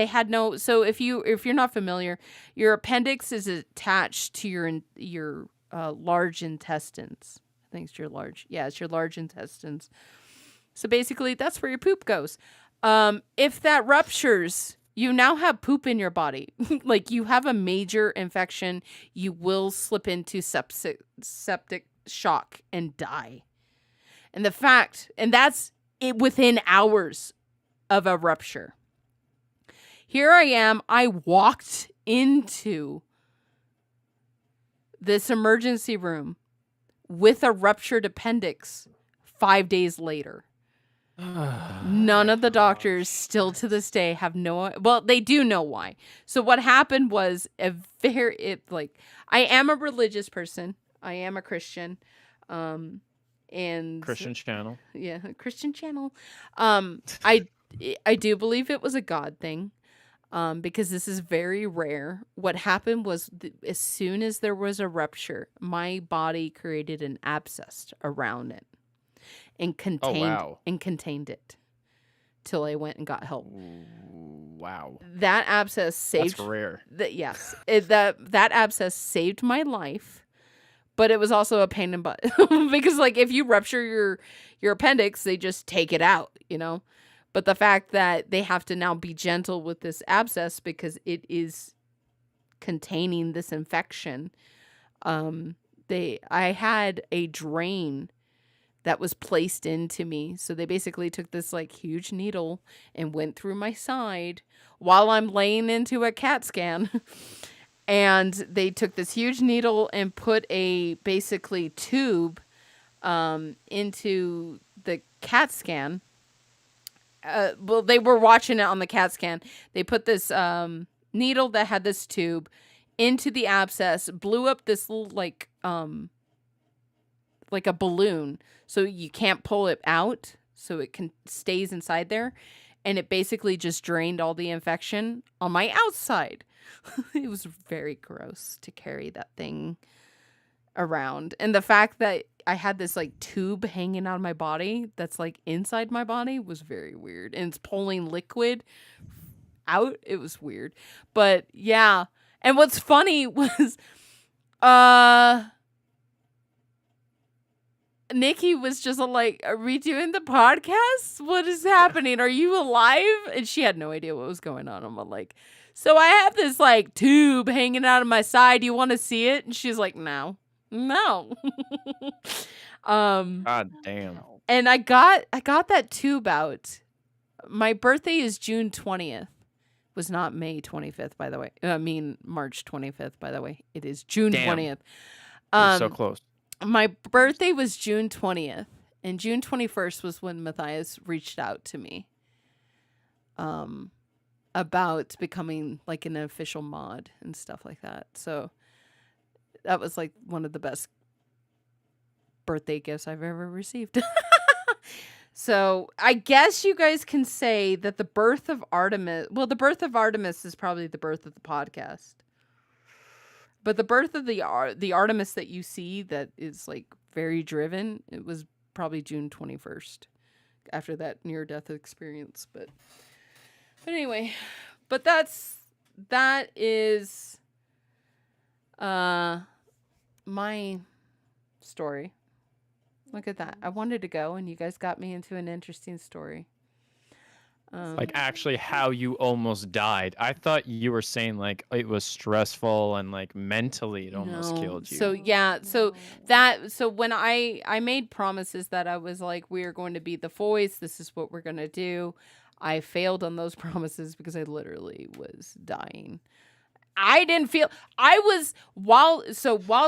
had no, so if you're not familiar, your appendix is attached to your large intestines. I think it's your large. Yeah, it's your large intestines. So basically that's where your poop goes. If that ruptures, you now have poop in your body. Like, you have a major infection, you will slip into septic shock and die. And that's it within hours of a rupture. Here I am, I walked into this emergency room with a ruptured appendix 5 days later. None of the doctors still to this day have well, they do know why. So what happened was I am a religious person. I am a Christian. And Christian channel. yeah, Christian channel. I do believe it was a God thing. Because this is very rare. What happened was as soon as there was a rupture, my body created an abscess around it and contained it till I went and got help. Wow. That abscess saved. That's rare. Yes, that abscess saved my life, but it was also a pain in the butt because like if you rupture your appendix, they just take it out, you know. But the fact that they have to now be gentle with this abscess because it is containing this infection. I had a drain that was placed into me. So they basically took this like huge needle and went through my side while I'm laying into a CAT scan. And they took this huge needle and put a basically tube into the CAT scan. Well, they were watching it on the CAT scan. They put this needle that had this tube into the abscess, blew up this little like a balloon, so you can't pull it out, so it stays inside there, and it basically just drained all the infection on my outside. It was very gross to carry that thing around, and the fact that I had this like tube hanging out of my body that's like inside my body was very weird, and it's pulling liquid out. It was weird, but yeah. And what's funny was Nikki was just like, "Are we doing the podcast? What is happening? Are you alive?" And she had no idea what was going on. I'm like, "So I have this like tube hanging out of my side. Do you want to see it?" And she's like, "No." God damn. And I got that tube out. My birthday is June 20th. It was not May 25th, by the way. I mean March 25th, by the way. It is June 20th. You're so close. My birthday was June 20th, and June 21st was when Matthias reached out to me about becoming like an official mod and stuff like that. So that was like one of the best birthday gifts I've ever received. So I guess you guys can say that the birth of Artemis, well, the birth of Artemis is probably the birth of the podcast. But the birth of the Artemis that you see that is like very driven, it was probably June 21st after that near-death experience. But anyway, but that is my story. Look at that. I wanted to go, and you guys got me into an interesting story. Like actually how you almost died. I thought you were saying like it was stressful and like mentally it almost killed you. So yeah, so when I made promises that I was like, we're going to be the voice, this is what we're gonna do. I failed on those promises because I literally was dying. I didn't feel while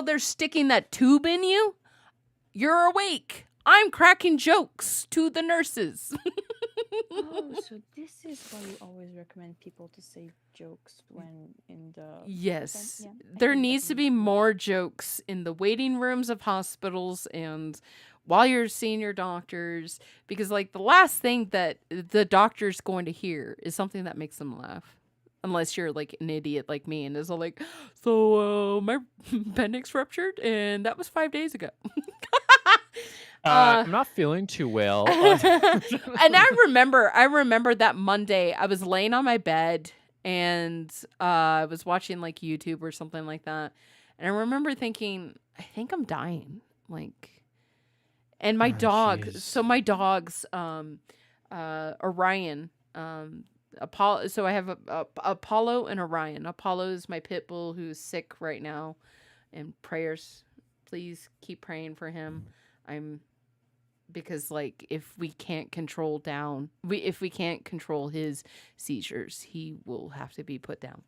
they're sticking that tube in you, you're awake. I'm cracking jokes to the nurses. Oh, so this is why you always recommend people to say jokes when in the... Yes. Yeah, There needs to be more jokes in the waiting rooms of hospitals and while you're seeing your doctors, because like the last thing that the doctor's going to hear is something that makes them laugh. Unless you're like an idiot like me and is all like, so my appendix ruptured and that was 5 days ago. I'm not feeling too well. And I remember that Monday I was laying on my bed and I was watching like YouTube or something like that. And I remember thinking, I think I'm dying. Like, and my dog, geez. so my dogs, Orion, Apollo. So I have Apollo and Orion. Apollo is my pit bull who's sick right now, and prayers, please keep praying for him. Because like if we can't control his seizures, he will have to be put down.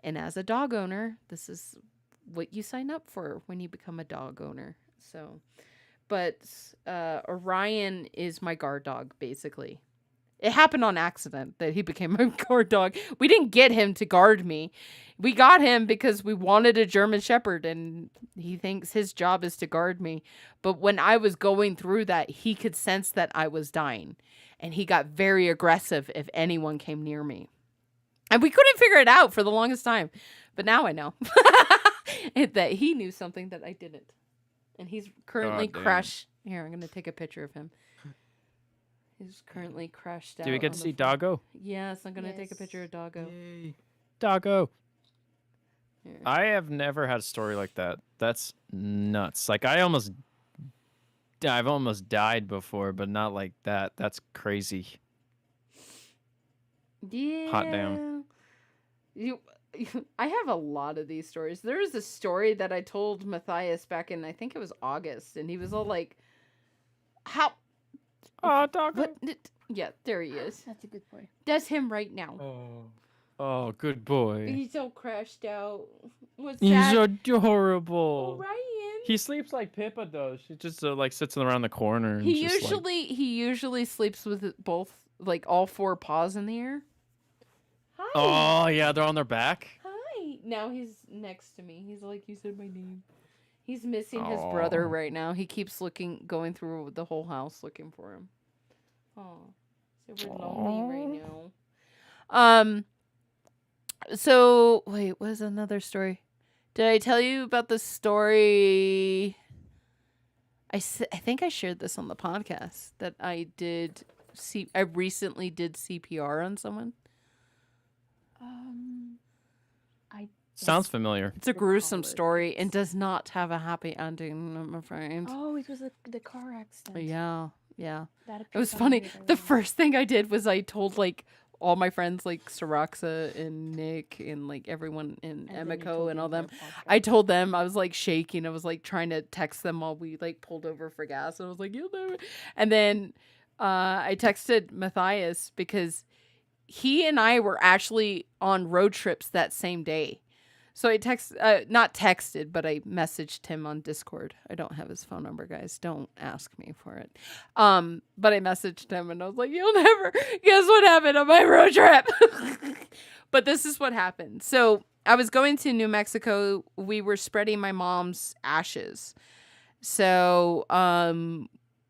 And as a dog owner, this is what you sign up for when you become a dog owner. So, but Orion is my guard dog, basically. It happened on accident that he became my guard dog. We didn't get him to guard me. We got him because we wanted a German Shepherd, and he thinks his job is to guard me. But when I was going through that, he could sense that I was dying, and he got very aggressive if anyone came near me. And we couldn't figure it out for the longest time. But now I know that he knew something that I didn't. And he's currently God damn. crashed. Here, I'm going to take a picture of him. He's currently crashed out. Do we get on to the see floor. Doggo? Yes, I'm going to take a Yes. picture of Doggo. Yay. Doggo. Here. I have never had a story like that. That's nuts. Like I've almost died before, but not like that. That's crazy. Yeah. Hot damn. I have a lot of these stories. There was a story that I told Matthias back in, I think it was August, and he was all like, how? Oh, Doggo. What? Yeah, there he is. That's a good boy. That's him right now. Oh, good boy. He's all crashed out. What's He's that? adorable. Orion. He sleeps like Pippa does. She just like sits around the corner. And He just, like, usually sleeps with both, like all four paws in the air. Hi. Oh yeah, they're on their back. Hi. Now he's next to me. He's like, you said my name. He's missing his brother Aw. right now. He keeps going through the whole house looking for him. Oh, so we're lonely right now. So wait, what is another story? Did I tell you about the story? I think I shared this on the podcast that I did. I recently did CPR on someone. I Sounds familiar. It's a gruesome recall it. story and does not have a happy ending, I'm afraid. Oh, it was the car accident. Yeah. That It was appears on funny. the The radar. first thing I did was I told like all my friends, like Saraxa and Nick and like everyone in And then you Emiko told and me all on them. your I podcast. told them, I was like shaking. I was like trying to text them while we like pulled over for gas. And I was like, you'll never. And then I texted Matthias because he and I were actually on road trips that same day. So I not texted, but I messaged him on Discord. I don't have his phone number, guys. Don't ask me for it. But I messaged him and I was like, you'll never guess what happened on my road trip. But this is what happened. So I was going to New Mexico. We were spreading my mom's ashes. So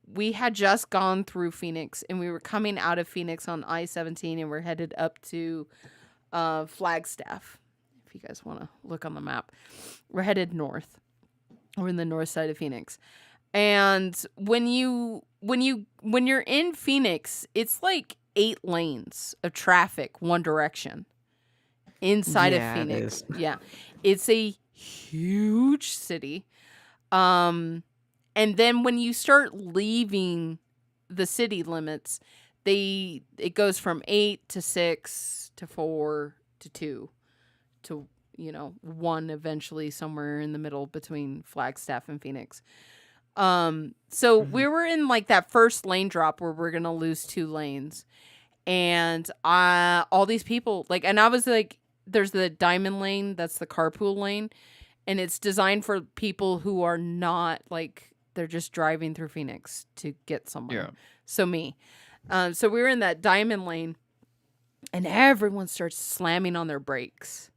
we had just gone through Phoenix and we were coming out of Phoenix on I-17 and we're headed up to Flagstaff. If you guys want to look on the map, we're headed north. We're in the north side of Phoenix. And when you're in Phoenix, it's like 8 lanes of traffic one direction inside Yeah, of it Phoenix. is. Yeah. It's a huge city. And then when you start leaving the city limits, it goes from 8 to 6 to 4 to 2 to 1 eventually somewhere in the middle between Flagstaff and Phoenix. So we were in like that first lane drop where we're gonna lose 2 lanes, and all these people and I was like, there's the diamond lane, that's the carpool lane, and it's designed for people who are not they're just driving through Phoenix to get somewhere. Yeah. So me, so we were in that diamond lane, and everyone starts slamming on their brakes.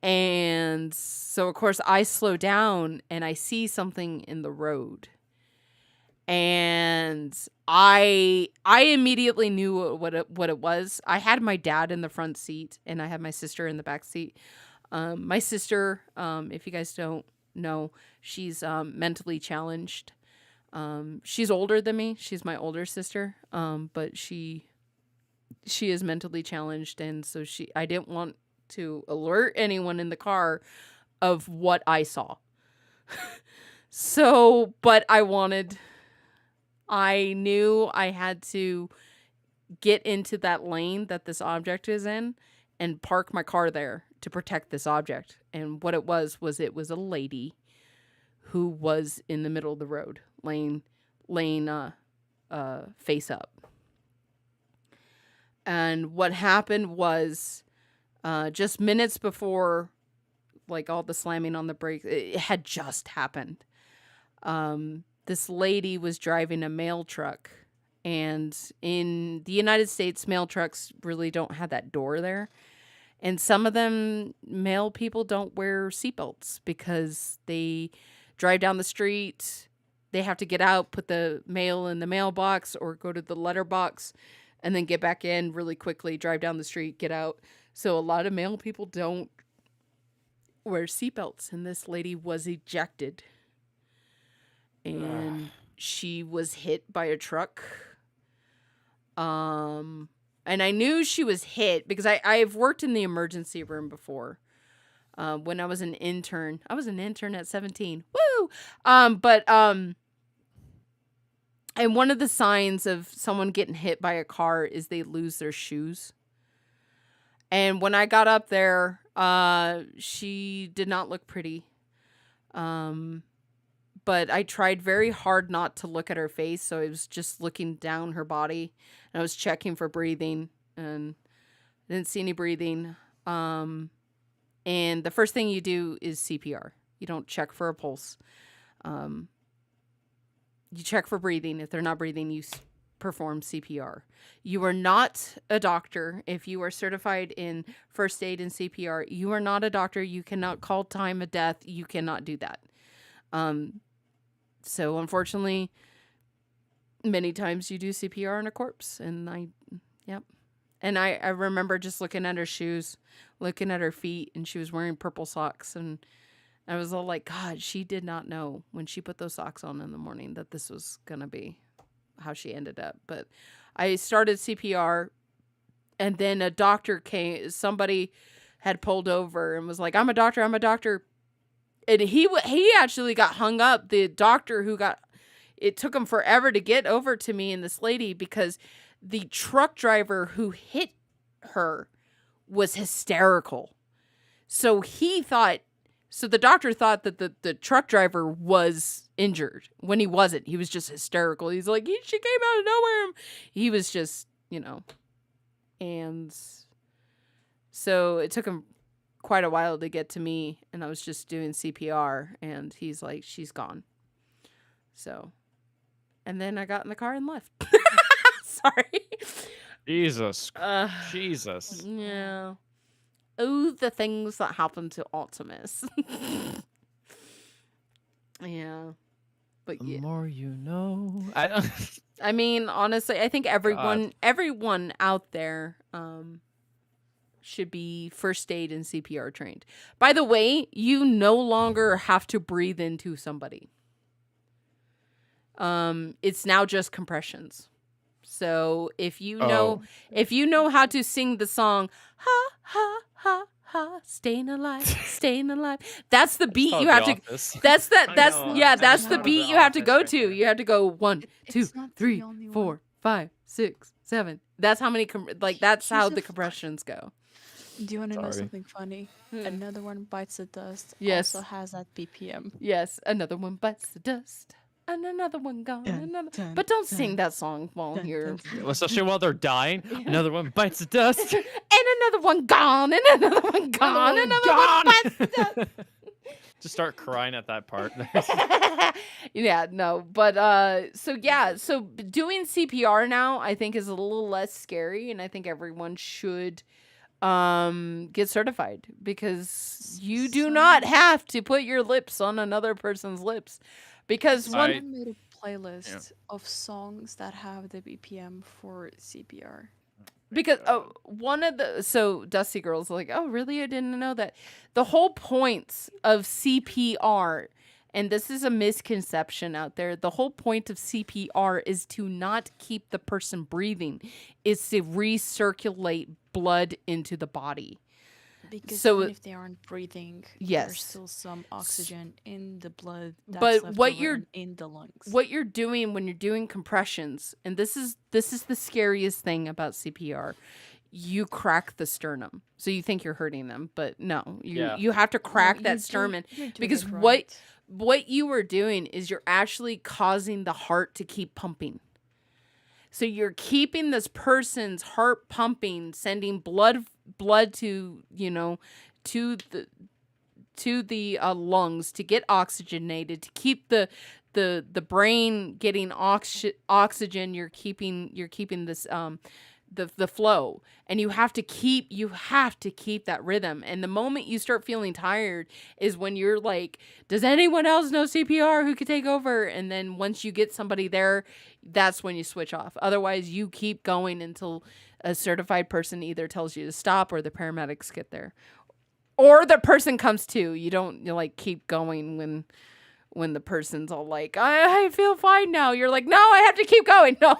And so, of course, I slow down and I see something in the road. And I immediately knew what it was. I had my dad in the front seat and I had my sister in the back seat. My sister, if you guys don't know, she's mentally challenged. She's older than me. She's my older sister. But she is mentally challenged, and so I didn't want to alert anyone in the car of what I saw. So, but I knew I had to get into that lane that this object is in and park my car there to protect this object. And what it was a lady who was in the middle of the road, laying face up. And what happened was, just minutes before, all the slamming on the brakes, it had just happened. this lady was driving a mail truck. And in the United States, mail trucks really don't have that door there. And some of them, mail people don't wear seatbelts because they drive down the street. They have to get out, put the mail in the mailbox or go to the letterbox and then get back in really quickly, drive down the street, get out. So a lot of mail people don't wear seatbelts. And this lady was ejected. And she was hit by a truck. And I knew she was hit because I've worked in the emergency room before. When I was an intern. I was an intern at 17. Woo! And one of the signs of someone getting hit by a car is they lose their shoes. And when I got up there, she did not look pretty. But I tried very hard not to look at her face, so I was just looking down her body, and I was checking for breathing, and I didn't see any breathing. And the first thing you do is CPR. You don't check for a pulse. You check for breathing. If they're not breathing, you perform CPR. You are not a doctor. If you are certified in first aid and CPR, you are not a doctor. You cannot call time of death. You cannot do that. So unfortunately, many times you do CPR on a corpse. And And I remember just looking at her shoes, looking at her feet, and she was wearing purple socks. And I was all like, God, she did not know when she put those socks on in the morning that this was going to be how she ended up. But I started CPR, and then a doctor came. Somebody had pulled over and was like, I'm a doctor. And he actually got hung up. The doctor it took him forever to get over to me and this lady because the truck driver who hit her was hysterical. So the doctor thought that the truck driver was injured when he wasn't. He was just hysterical. He's like, she came out of nowhere. He was just, and so it took him quite a while to get to me, and I was just doing CPR, and he's like, she's gone. So, and then I got in the car and left. Sorry. Jesus. Jesus. Yeah. Oh, the things that happened to Artemis. Yeah. But The yeah. more you know. I mean, honestly, I think everyone out there should be first aid and CPR trained. By the way, you no longer have to breathe into somebody. It's now just compressions. So if you know how to sing the song ha ha ha ha, staying alive, that's the beat you have to that's the beat you have to go to. You have to go 1, 2, 3, 4, 5, 6, 7. That's how many that's how the compressions go. Do you want to know Sorry. something funny? Another One Bites the Dust Yes. also has that BPM. Yes, another one bites the dust. And another one gone. But don't sing that song while you're. Especially while they're dying. Another one bites the dust. And another one gone. And another one gone. Another one bites the dust. Just start crying at that part. Yeah, no. But so doing CPR now I think is a little less scary, and I think everyone should get certified because you do not have to put your lips on another person's lips. Because I made a playlist of songs that have the BPM for CPR. Because Dusty Girl's like, oh really? I didn't know that. The whole point of CPR, and this is a misconception out there, the whole point of CPR is to not keep the person breathing, is to recirculate blood into the body. Because even if they aren't breathing, there's still some oxygen in the blood that's left over in the lungs. What you're doing when you're doing compressions, and this is the scariest thing about CPR, you crack the sternum. So you think you're hurting them, but no. You have to crack that sternum because what you are doing is you're actually causing the heart to keep pumping. So you're keeping this person's heart pumping, sending blood to the lungs to get oxygenated, to keep the the brain getting oxygen, you're keeping this the flow, and you have to keep that rhythm. And the moment you start feeling tired is when you're like, does anyone else know CPR who could take over? And then once you get somebody there, that's when you switch off. Otherwise you keep going until a certified person either tells you to stop or the paramedics get there, or the person comes to. You don't like keep going when the person's all like, I feel fine now. You're like, no, I have to keep going. No.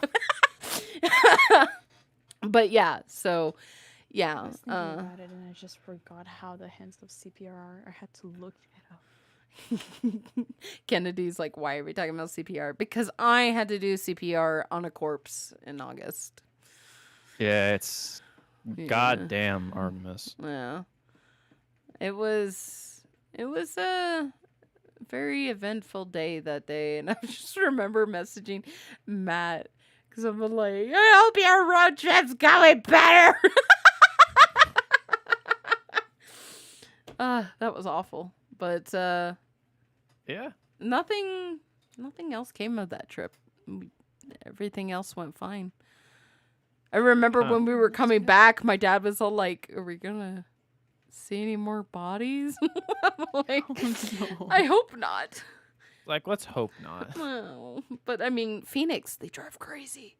But yeah, so yeah. I was thinking about it and I just forgot how the hands of CPR are. I had to look it up. Kennedy's like, why are we talking about CPR? Because I had to do CPR on a corpse in August. Yeah, it's goddamn Artemis. Yeah. It was a very eventful day that day, and I just remember messaging Matt because I'm like, I hope your road trip's going better. That was awful, but Yeah. nothing else came of that trip. Everything else went fine. I remember when we were coming back, my dad was all like, are we gonna see any more bodies? I'm like, no. I hope not. Like, let's hope not. Well, but I mean, Phoenix, they drive crazy.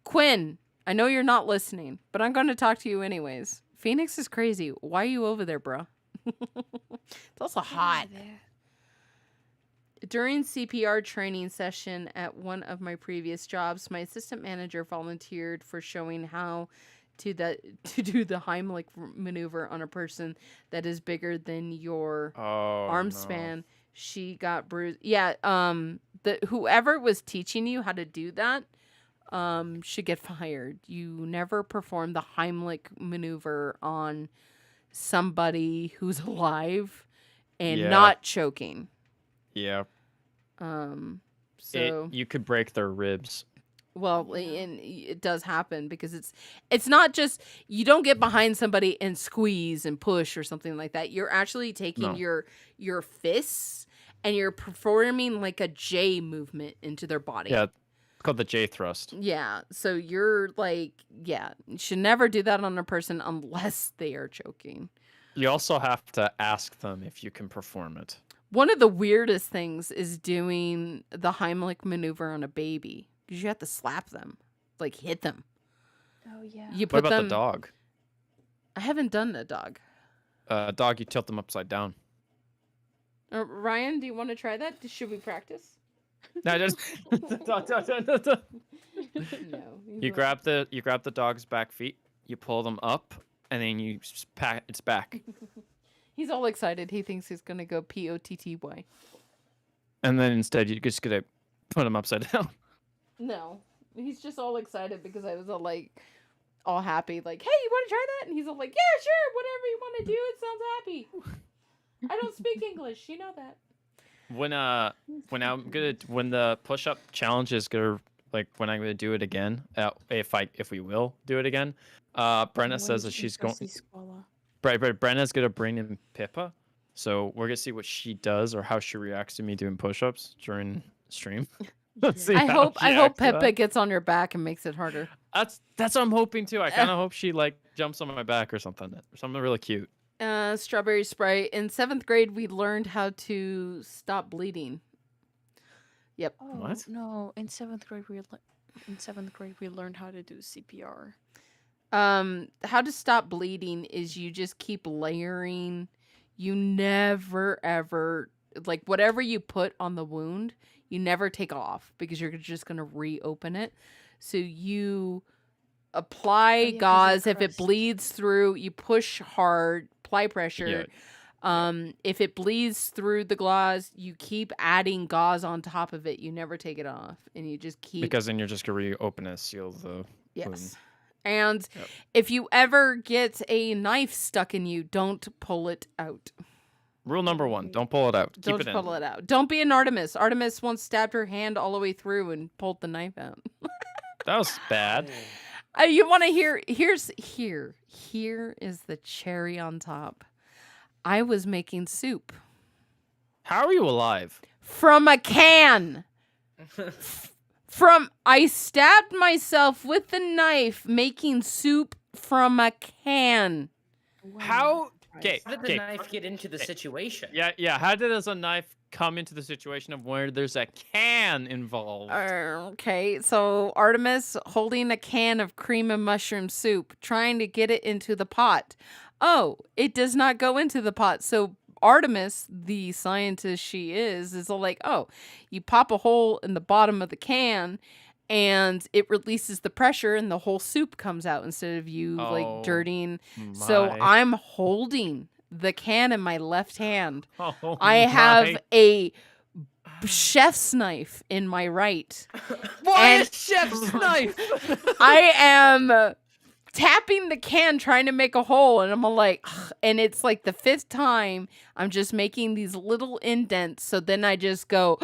Quinn, I know you're not listening, but I'm going to talk to you anyways. Phoenix is crazy. Why are you over there, bro? It's also hot. During CPR training session at one of my previous jobs, my assistant manager volunteered for showing how to do the Heimlich maneuver on a person that is bigger than your arm span. She got bruised. Yeah, whoever was teaching you how to do that should get fired. You never perform the Heimlich maneuver on somebody who's alive and not choking. Yeah. So you could break their ribs. well, and it does happen because it's not just you don't get behind somebody and squeeze and push or something like that. You're actually taking your fists and you're performing like a J movement into their body. Yeah, it's called the J thrust. Yeah, so you're like, you should never do that on a person unless they are choking. You also have to ask them if you can perform it. One of the weirdest things is doing the Heimlich maneuver on a baby. Because you have to slap them, like hit them. Oh yeah. You What put about them. the dog? I haven't done the dog. Dog, you tilt them upside down. Ryan, do you want to try that? Should we practice? No, just No. you grab the dog's back feet, you pull them up, and then you pat its back. He's all excited. He thinks he's gonna go POTTY. And then instead you're just gonna put them upside down. No, he's just all excited because I was all happy, like, hey, you want to try that? And he's all like, yeah, sure, whatever you want to do. It sounds happy. I don't speak English, you know that. When the push-up challenge is gonna, like, when I'm gonna do it again, if we will do it again, Brenna says that she's going. Brenna's gonna bring in Pippa, so we're gonna see what she does or how she reacts to me doing push-ups during stream. Let's see I how hope she acts to Pippa that. gets on your back and makes it harder. That's what I'm hoping too. I kind of hope she like jumps on my back or something really cute. Strawberry Sprite. In 7th grade, we learned how to stop bleeding. Yep. Oh, What? No, in 7th grade we learned how to do CPR. How to stop bleeding is you just keep layering. You never ever, like, whatever you put on the wound, you never take off because you're just going to reopen it. So you apply 'cause gauze. it If it crushed. bleeds through, you push hard, apply pressure. If it bleeds through the gauze, you keep adding gauze on top of it. You never take it off, and you just keep. Because then you're just gonna reopen it, seal the Yes. wound. And Yep. if you ever get a knife stuck in you, don't pull it out. Rule number 1: don't pull it out. Don't Keep it pull in. it out. Don't be an Artemis. Artemis once stabbed her hand all the way through and pulled the knife out. That was bad. You want to hear? Here is the cherry on top. I was making soup. How are you alive? from a can. I stabbed myself with a knife making soup from a can. How? Okay. How did the knife get into the situation? Yeah. How did a knife come into the situation of where there's a can involved? Okay, so Artemis holding a can of cream and mushroom soup, trying to get it into the pot. Oh, it does not go into the pot. So Artemis, the scientist she is all like, oh, you pop a hole in the bottom of the can and it releases the pressure and the whole soup comes out instead of you like dirtying. So my. I'm holding the can in my left hand. Oh, I have my. a chef's knife in my right. Why and- a chef's knife? I am tapping the can trying to make a hole, and I'm like, and it's like the 5th time I'm just making these little indents. So then I just go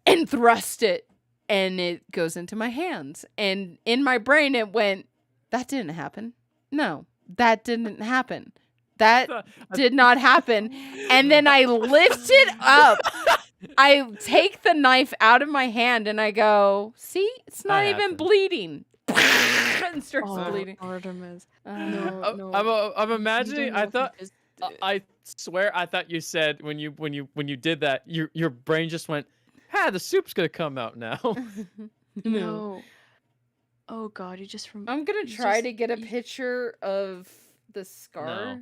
and thrust it, and it goes into my hands. And in my brain, it went, that didn't happen. No, that didn't happen. That did not happen. And then I lift it up. I take the knife out of my hand and I go, see, it's not even happened. bleeding. And starts bleeding. Artemis. Uh, I'm imagining. I thought. Just, I swear, I thought you said when you did that, your brain just went, the soup's gonna come out now. no. Oh God, you just from. I'm gonna you try just- to get a you- picture of the scar. No.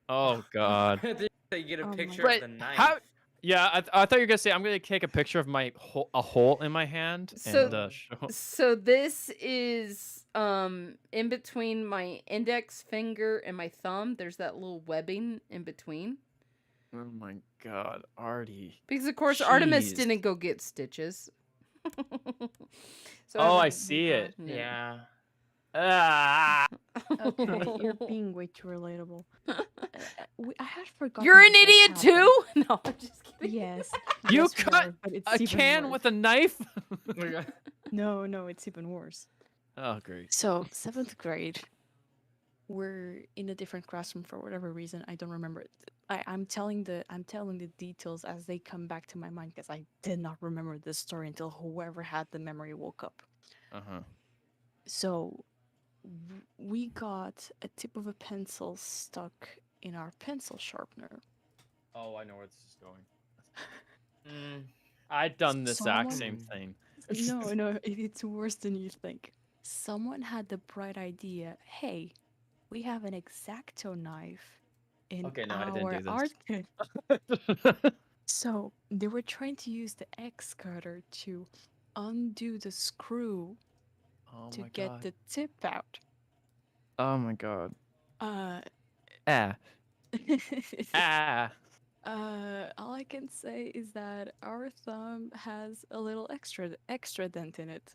Oh God. You get a Oh my picture But of the knife. how? Yeah, I thought you were gonna say I'm gonna take a picture of my a hole in my hand So- and show. So this is in between my index finger and my thumb. There's that little webbing in between. Oh my God, Artie. Because of course Artemis Jeez. didn't go get stitches. So Oh, I everything- see it. Yeah. Ah. Okay, you're being way too relatable. I had forgotten. You're an this had idiot too? happened. No, I'm just kidding. Yes. You yes, we cut are, but it's A even can worse. with a knife? No, it's even worse. Oh, great. So 7th grade, we're in a different classroom for whatever reason. I don't remember it. I'm telling the details as they come back to my mind because I did not remember this story until whoever had the memory woke up. Uh-huh. So we got a tip of a pencil stuck in our pencil sharpener. Oh, I know where this is going. I'd done the exact same thing. No, it's worse than you think. Someone had the bright idea, hey, we have an X-Acto knife in Okay, no, I didn't our do art this. kit. So they were trying to use the X cutter to undo the screw Oh to my get God. the tip out. Oh my God. Uh, Ah. Ah. all I can say is that our thumb has a little extra dent in it.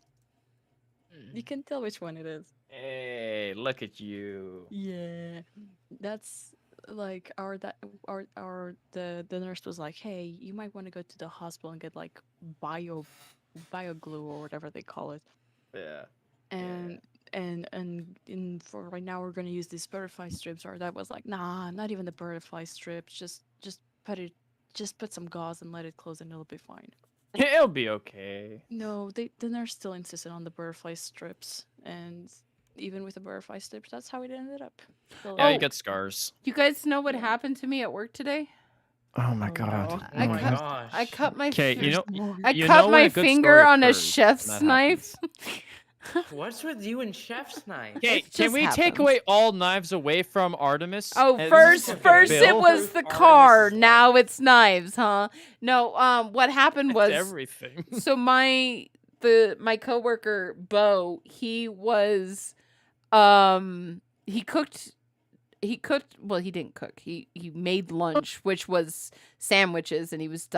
You can tell which one it is. Hey, look at you. Yeah, that's like the nurse was like, hey, you might want to go to the hospital and get like bio glue or whatever they call it. Yeah. And for right now we're gonna use these butterfly strips. Or that was like, nah, not even the butterfly strips. Just put some gauze and let it close and it'll be fine. It'll be okay. No, the nurse still insisted on the butterfly strips, and even with the butterfly strips, that's how it ended up. So, Yeah, Oh. you get scars. You guys know what Yeah. happened to me at work today? Oh my Oh, God. no. Oh I my cut- gosh. I cut my Okay, you know, I you cut know when my a good finger story on a occurs when chef's that knife. What's with you and chef's knife? Okay, It can just we take happens. away all knives away from Artemis? Oh, And first just first it Bill? was the Artemis car, is now like- it's knives, huh? No, what happened It's was everything. so my coworker Bo, he was he cooked well, he didn't cook. He made lunch, which was sandwiches, and he was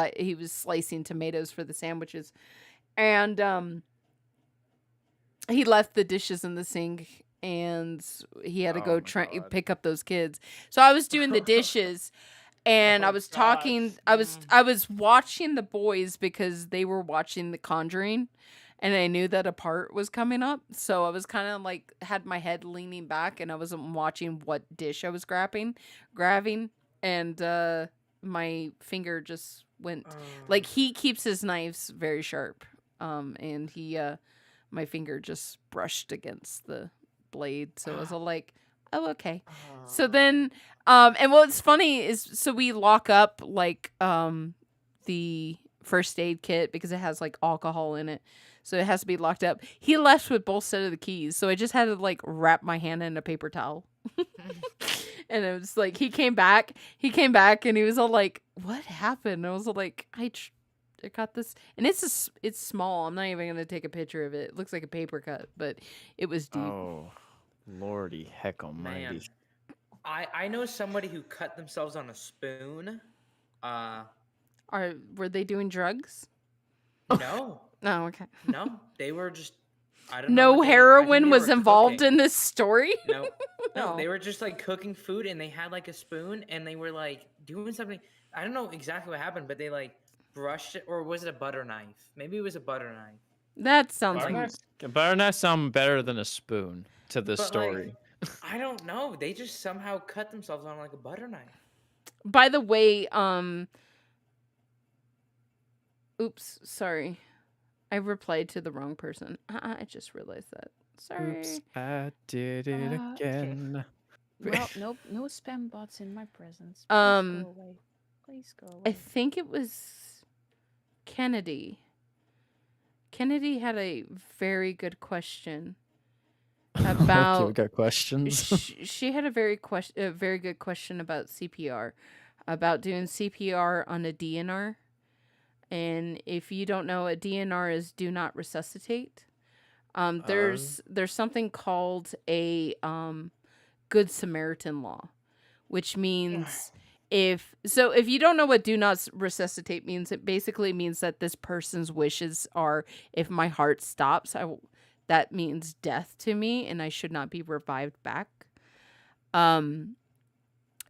slicing tomatoes for the sandwiches. And he left the dishes in the sink and he had to Oh go my try God. pick up those kids. So I was doing the dishes and I Oh was talking gosh. I was watching the boys because they were watching The Conjuring and I knew that a part was coming up. So I was kind of like had my head leaning back and I wasn't watching what dish I was grabbing and my finger just went like he keeps his knives very sharp. And my finger just brushed against the blade, so I was all like, oh, okay. So then and what's funny is so we lock up like the first aid kit because it has like alcohol in it. So it has to be locked up. He left with both set of the keys. So I just had to like wrap my hand in a paper towel. And it was like he came back and he was all like, what happened? I was all like, I got this, and it's small. I'm not even going to take a picture of it. It looks like a paper cut, but it was deep. Oh, lordy heck almighty. Man. I know somebody who cut themselves on a spoon. Were they doing drugs? No. Oh, okay. No, they were just, I don't know. No heroin was involved in this story? No, No. they were just like cooking food and they had like a spoon and they were like doing something. I don't know exactly what happened, but they like brushed it, or was it a butter knife? Maybe it was a butter knife. That sounds Butter like... knife, butter knife sound better than a spoon to this But, story. like, I don't know. They just somehow cut themselves on like a butter knife. By the way, oops, sorry. I replied to the wrong person. I just realized that. Sorry. Oops, I did it again. Well, nope, no spam bots in my presence. Please go away. Please go away. I think it was Kennedy. Kennedy had a very good question about... Okay, we got questions. she had a very good question about CPR, about doing CPR on a DNR. And if you don't know, a DNR is do not resuscitate. There's something called a Good Samaritan law, which means if you don't know what do not resuscitate means, it basically means that this person's wishes are, if my heart stops, that means death to me and I should not be revived back.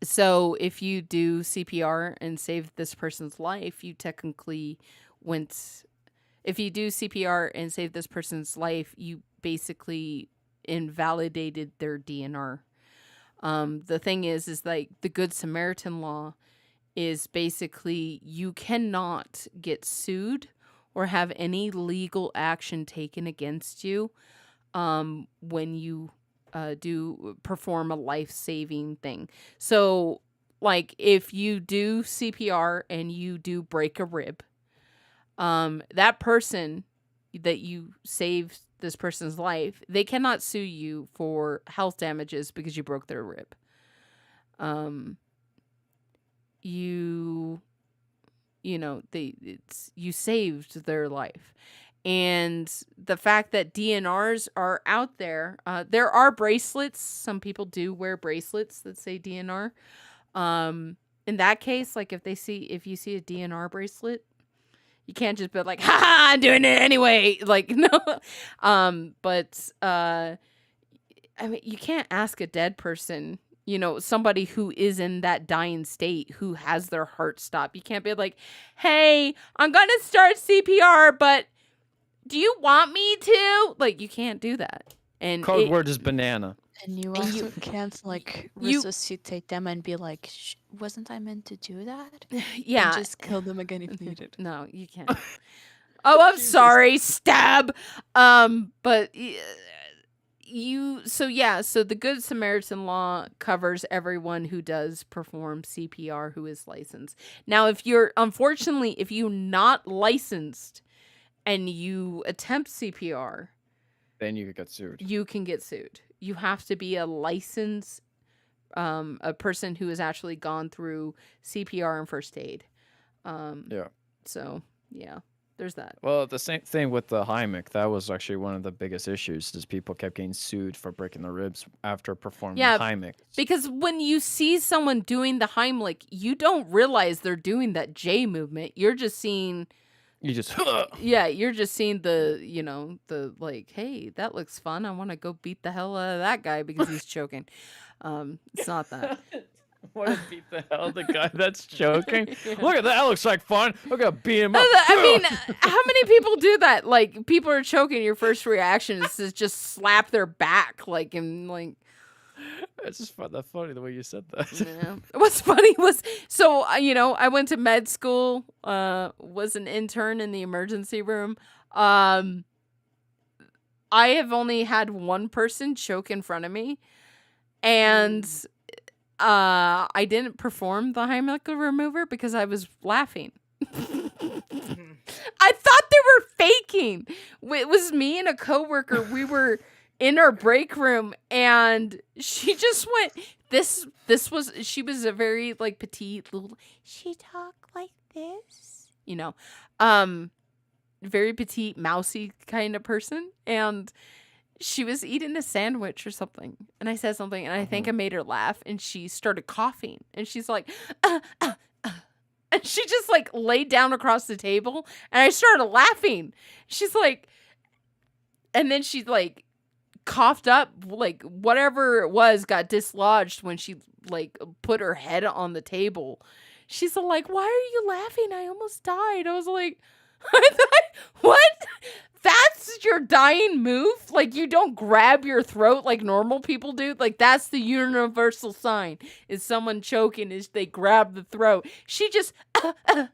So if you do CPR and save this person's life, you technically if you do CPR and save this person's life, you basically invalidated their DNR. The thing is like the Good Samaritan law is basically you cannot get sued or have any legal action taken against you when you do perform a life-saving thing. So, like, if you do CPR and you do break a rib, that person that you saved this person's life, they cannot sue you for health damages because you broke their rib. You saved their life. And the fact that DNRs are out there are bracelets. Some people do wear bracelets that say DNR. In that case, like if you see a DNR bracelet, you can't just be like, ha ha, I'm doing it anyway. Like, no. But I mean, you can't ask a dead person, somebody who is in that dying state, who has their heart stop. You can't be like, hey, I'm going to start CPR, but do you want me to? Like, you can't do that. And Code word is banana. And you also can't, like, resuscitate them and be like, wasn't I meant to do that? Yeah. And just kill them again if needed. No, you can't. Oh, I'm sorry. Stab. But so the Good Samaritan law covers everyone who does perform CPR who is licensed. Now, if you're not licensed and you attempt CPR, then you could get sued. You can get sued. You have to be a licensed, a person who has actually gone through CPR and first aid. Yeah. So, yeah, there's that. Well, the same thing with the Heimlich. That was actually one of the biggest issues, is people kept getting sued for breaking their ribs after performing the Heimlich. Because when you see someone doing the Heimlich, you don't realize they're doing that J movement. You're just seeing... You just... Yeah, you're just seeing the like, hey, that looks fun. I want to go beat the hell out of that guy because he's choking. It's not that. Want to beat the hell out of the guy that's choking? Yeah. Look at that. That looks like fun. We're going to beat him up. I mean, how many people do that? Like, people are choking. Your first reaction is to just slap their back. Like, and like... It's just that's funny the way you said that. Yeah. What's funny was, so I went to med school, was an intern in the emergency room. I have only had one person choke in front of me, and I didn't perform the Heimlich remover because I was laughing. I thought they were faking. It was me and a coworker. We were in our break room, and she just went. She was a very like petite little. She talked like this, very petite, mousy kind of person, and she was eating a sandwich or something, and I said something, and I think I made her laugh, and she started coughing, and she's like, and she just like laid down across the table, and I started laughing. She's like, and then she like coughed up, like whatever it was got dislodged when she like put her head on the table. She's like, why are you laughing? I almost died. I was like, I thought, what? That's your dying move? Like, you don't grab your throat like normal people do? Like, that's the universal sign. Is someone choking, is they grab the throat. She just, like,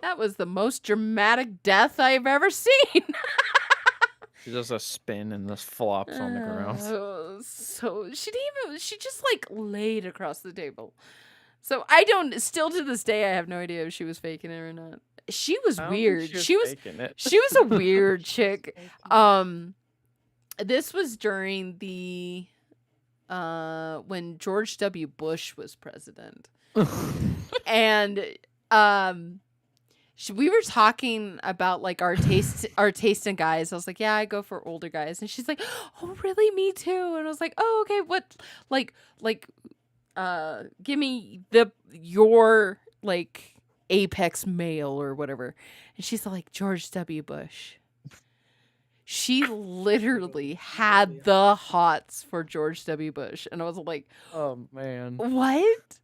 that was the most dramatic death I've ever seen. She does a spin and this flops on the ground. So she just like laid across the table. So still to this day, I have no idea if she was faking it or not. She was weird. She was a weird chick. This was during the when George W. Bush was president. And we were talking about like our taste in guys. I was like, yeah, I go for older guys. And she's like, oh, really? Me too. And I was like, oh, okay. What like give me your like apex male or whatever. And she's like, George W. Bush. She literally had the hots for George W. Bush. And I was like, oh man, what?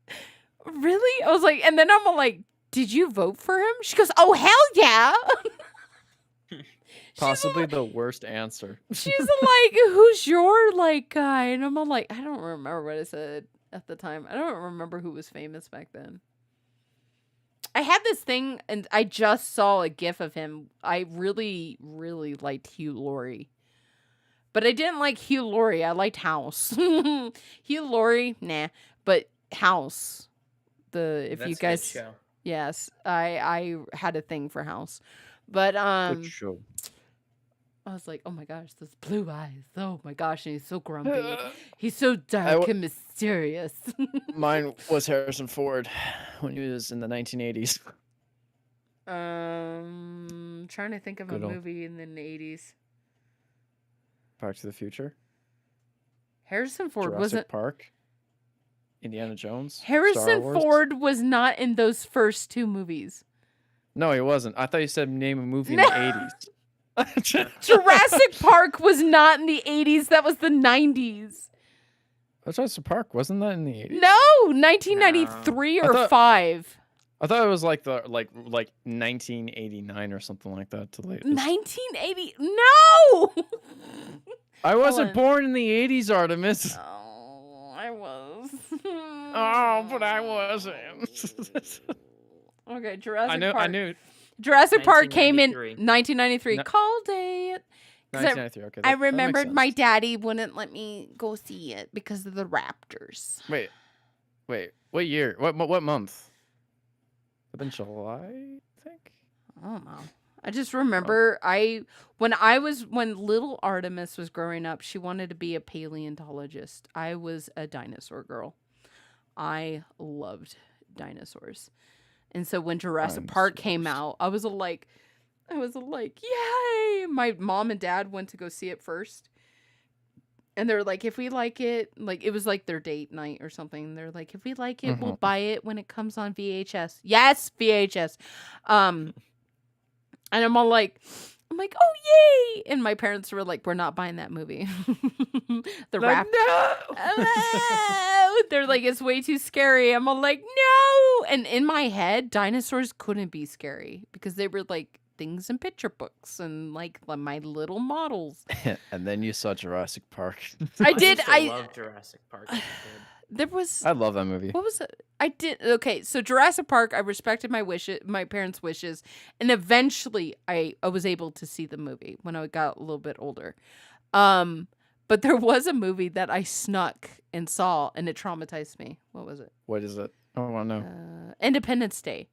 Really? I was like, and then I'm like, did you vote for him? She goes, oh, hell yeah. Possibly the worst answer. She's like, who's your like guy? And I'm all like, I don't remember what I said at the time. I don't remember who was famous back then. I had this thing, and I just saw a gif of him. I really, really liked Hugh Laurie. But I didn't like Hugh Laurie. I liked House. Hugh Laurie, nah. But House. That's you guys... Show. Yes, I had a thing for House. But, Good show. I was like, oh my gosh, those blue eyes. Oh my gosh, and he's so grumpy. He's so dark and mysterious. Mine was Harrison Ford when he was in the 1980s. Trying to think of a movie in the 80s. Back to the Future. Harrison Ford Jurassic wasn't... Park. Indiana Jones. Harrison Ford was not in those first two movies. No, he wasn't. I thought you said name a movie in the 80s. Jurassic Park was not in the 80s. That was the 90s. Jurassic Park wasn't that in the 80s? No, 1993 or 5. I thought it was like 1989 or something like that. To latest. 1980? No. I wasn't born in the 80s, Artemis. Oh, I was. Oh, but I wasn't. Okay, Jurassic Park. I knew. Jurassic Park came in 1993. Called it. 1993. Okay. I remembered my daddy wouldn't let me go see it because of the Raptors. Wait. What year? What month? It's been July, I think. I don't know. I just remember when little Artemis was growing up, she wanted to be a paleontologist. I was a dinosaur girl. I loved dinosaurs. And so when Jurassic Park came out, I was like, yay! My mom and dad went to go see it first. And they're like, if we like it, like it was like their date night or something. They're like, if we like it, we'll buy it when it comes on VHS. Yes, VHS. And I'm like, oh yay! And my parents were like, we're not buying that movie. No. They're like, it's way too scary. I'm all like, no. And in my head, dinosaurs couldn't be scary because they were like things in picture books and like my little models. And then you saw Jurassic Park. I did. used to love Jurassic Park as a kid. There was. I love that movie. What was it? I did. Okay, so Jurassic Park. I respected my parents' wishes, and eventually I was able to see the movie when I got a little bit older. But there was a movie that I snuck and saw, and it traumatized me. What was it? What is it? I don't want to know. Independence Day.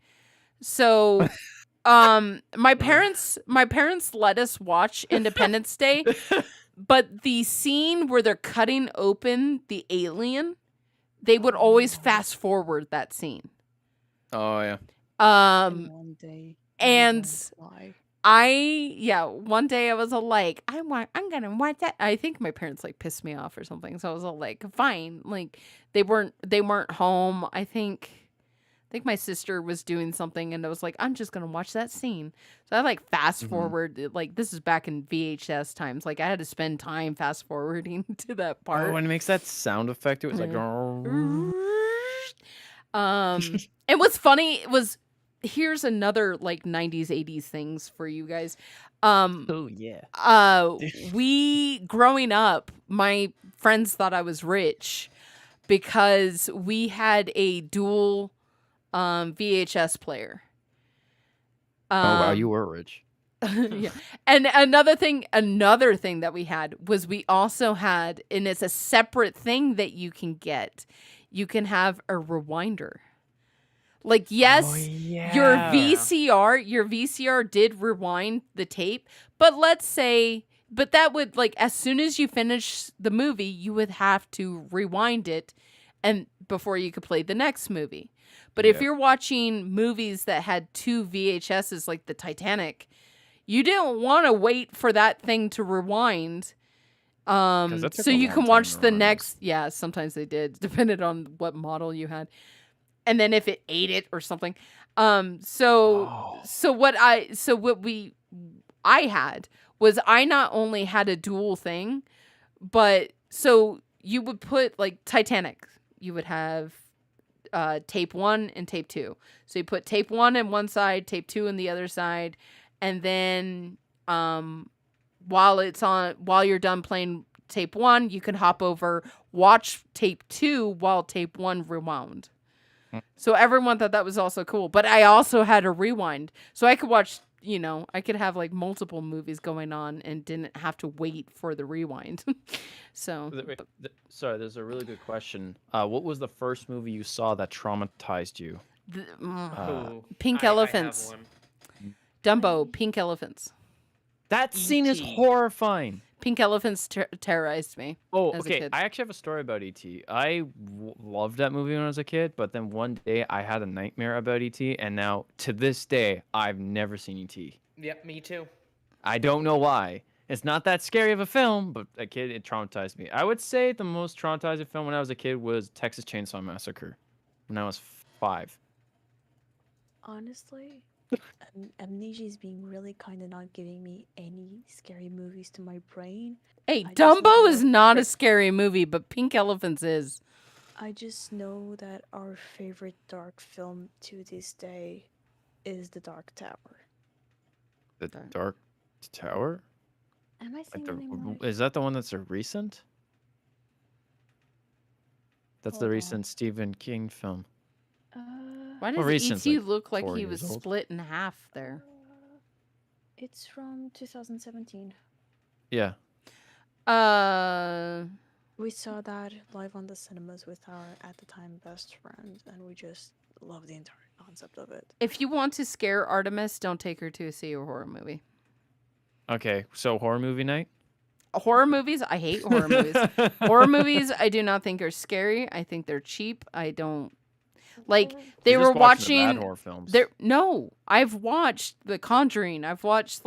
So, my parents let us watch Independence Day, but the scene where they're cutting open the alien, they would always fast forward that scene. Oh yeah. One day. And one day I was all like, I'm gonna watch that. I think my parents like pissed me off or something. So I was all like, fine. Like they weren't home. I think my sister was doing something and I was like, I'm just gonna watch that scene. So I like fast forward, like this is back in VHS times. Like I had to spend time fast forwarding to that part. Oh, when it makes that sound effect, it was like. And what's funny was here's another like 90s 80s things for you guys. Oh yeah. We growing up, my friends thought I was rich because we had a dual VHS player. Oh wow, you were rich. Yeah. And another thing that we had was we also had, and it's a separate thing that you can get. You can have a rewinder. Like, yes, your VCR did rewind the tape, but that would, like, as soon as you finish the movie, you would have to rewind it and before you could play the next movie. But if you're watching movies that had two VHSs, like the Titanic, you didn't want to wait for that thing to rewind. So you can watch the next. Yeah, sometimes they did, depending on what model you had. And then if it ate it or something. So what I had was I not only had a dual thing, but so you would put like Titanic, you would have tape 1 and tape 2. So you put tape 1 on one side, tape 2 on the other side, and then while you're done playing tape 1, you can hop over, watch tape 2 while tape 1 rewound. So everyone thought that was also cool. But I also had a rewind. So I could watch, I could have like multiple movies going on and didn't have to wait for the rewind. So. Sorry, there's a really good question. What was the first movie you saw that traumatized you? Pink I elephants. have one. Dumbo, pink elephants. That scene is E.T.. horrifying. Pink elephants terrorized me. Oh, as a okay. kid. I actually have a story about E.T. I loved that movie when I was a kid, but then one day I had a nightmare about E.T., and now to this day I've never seen E.T. Yep, me too. I don't know why. It's not that scary of a film, but a kid, it traumatized me. I would say the most traumatizing film when I was a kid was Texas Chainsaw Massacre when I was 5. Honestly, Amnesia is being really kind of not giving me any scary movies to my brain. Hey, I just Dumbo know is not a scary movie, but Pink Elephants is. I just know that our favorite dark film to this day is The Dark Tower. The Dark Tower? Am I saying the name right? Is that the one that's a recent? That's the Hold on. recent Stephen King film. Why Well, does recent, E.T. like, look like 4 he years was old. split in half there? It's from 2017. Yeah. We saw that live on the cinemas with our, at the time, best friend, and we just love the entire concept of it. If you want to scare Artemis, don't take her to see a horror movie. Okay, so horror movie night? Horror movies, I hate horror movies. Horror movies, I do not think are scary. I think they're cheap. I don't like. They You're were just watching the watching. bad horror films. No, I've watched The Conjuring. I've watched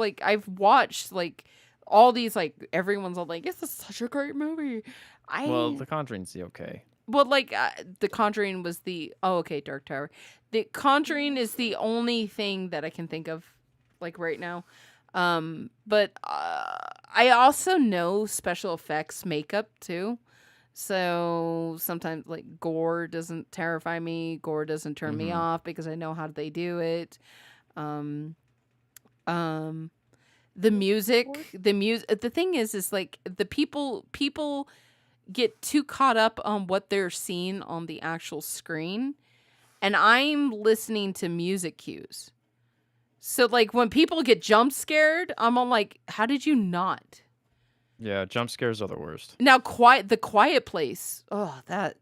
all these, like, everyone's all like, it's such a great movie. Well, The Conjuring's okay. Well, like, The Conjuring was Dark Tower. The Conjuring is the only thing that I can think of, like, right now. But I also know special effects makeup, too. So sometimes, like, gore doesn't terrify me. Gore doesn't turn me off because I know how they do it. The music, the thing is like the people get too caught up on what they're seeing on the actual screen, and I'm listening to music cues. So like when people get jump scared, I'm all like, how did you not? Yeah, jump scares are the worst. Now The Quiet Place. Oh, that's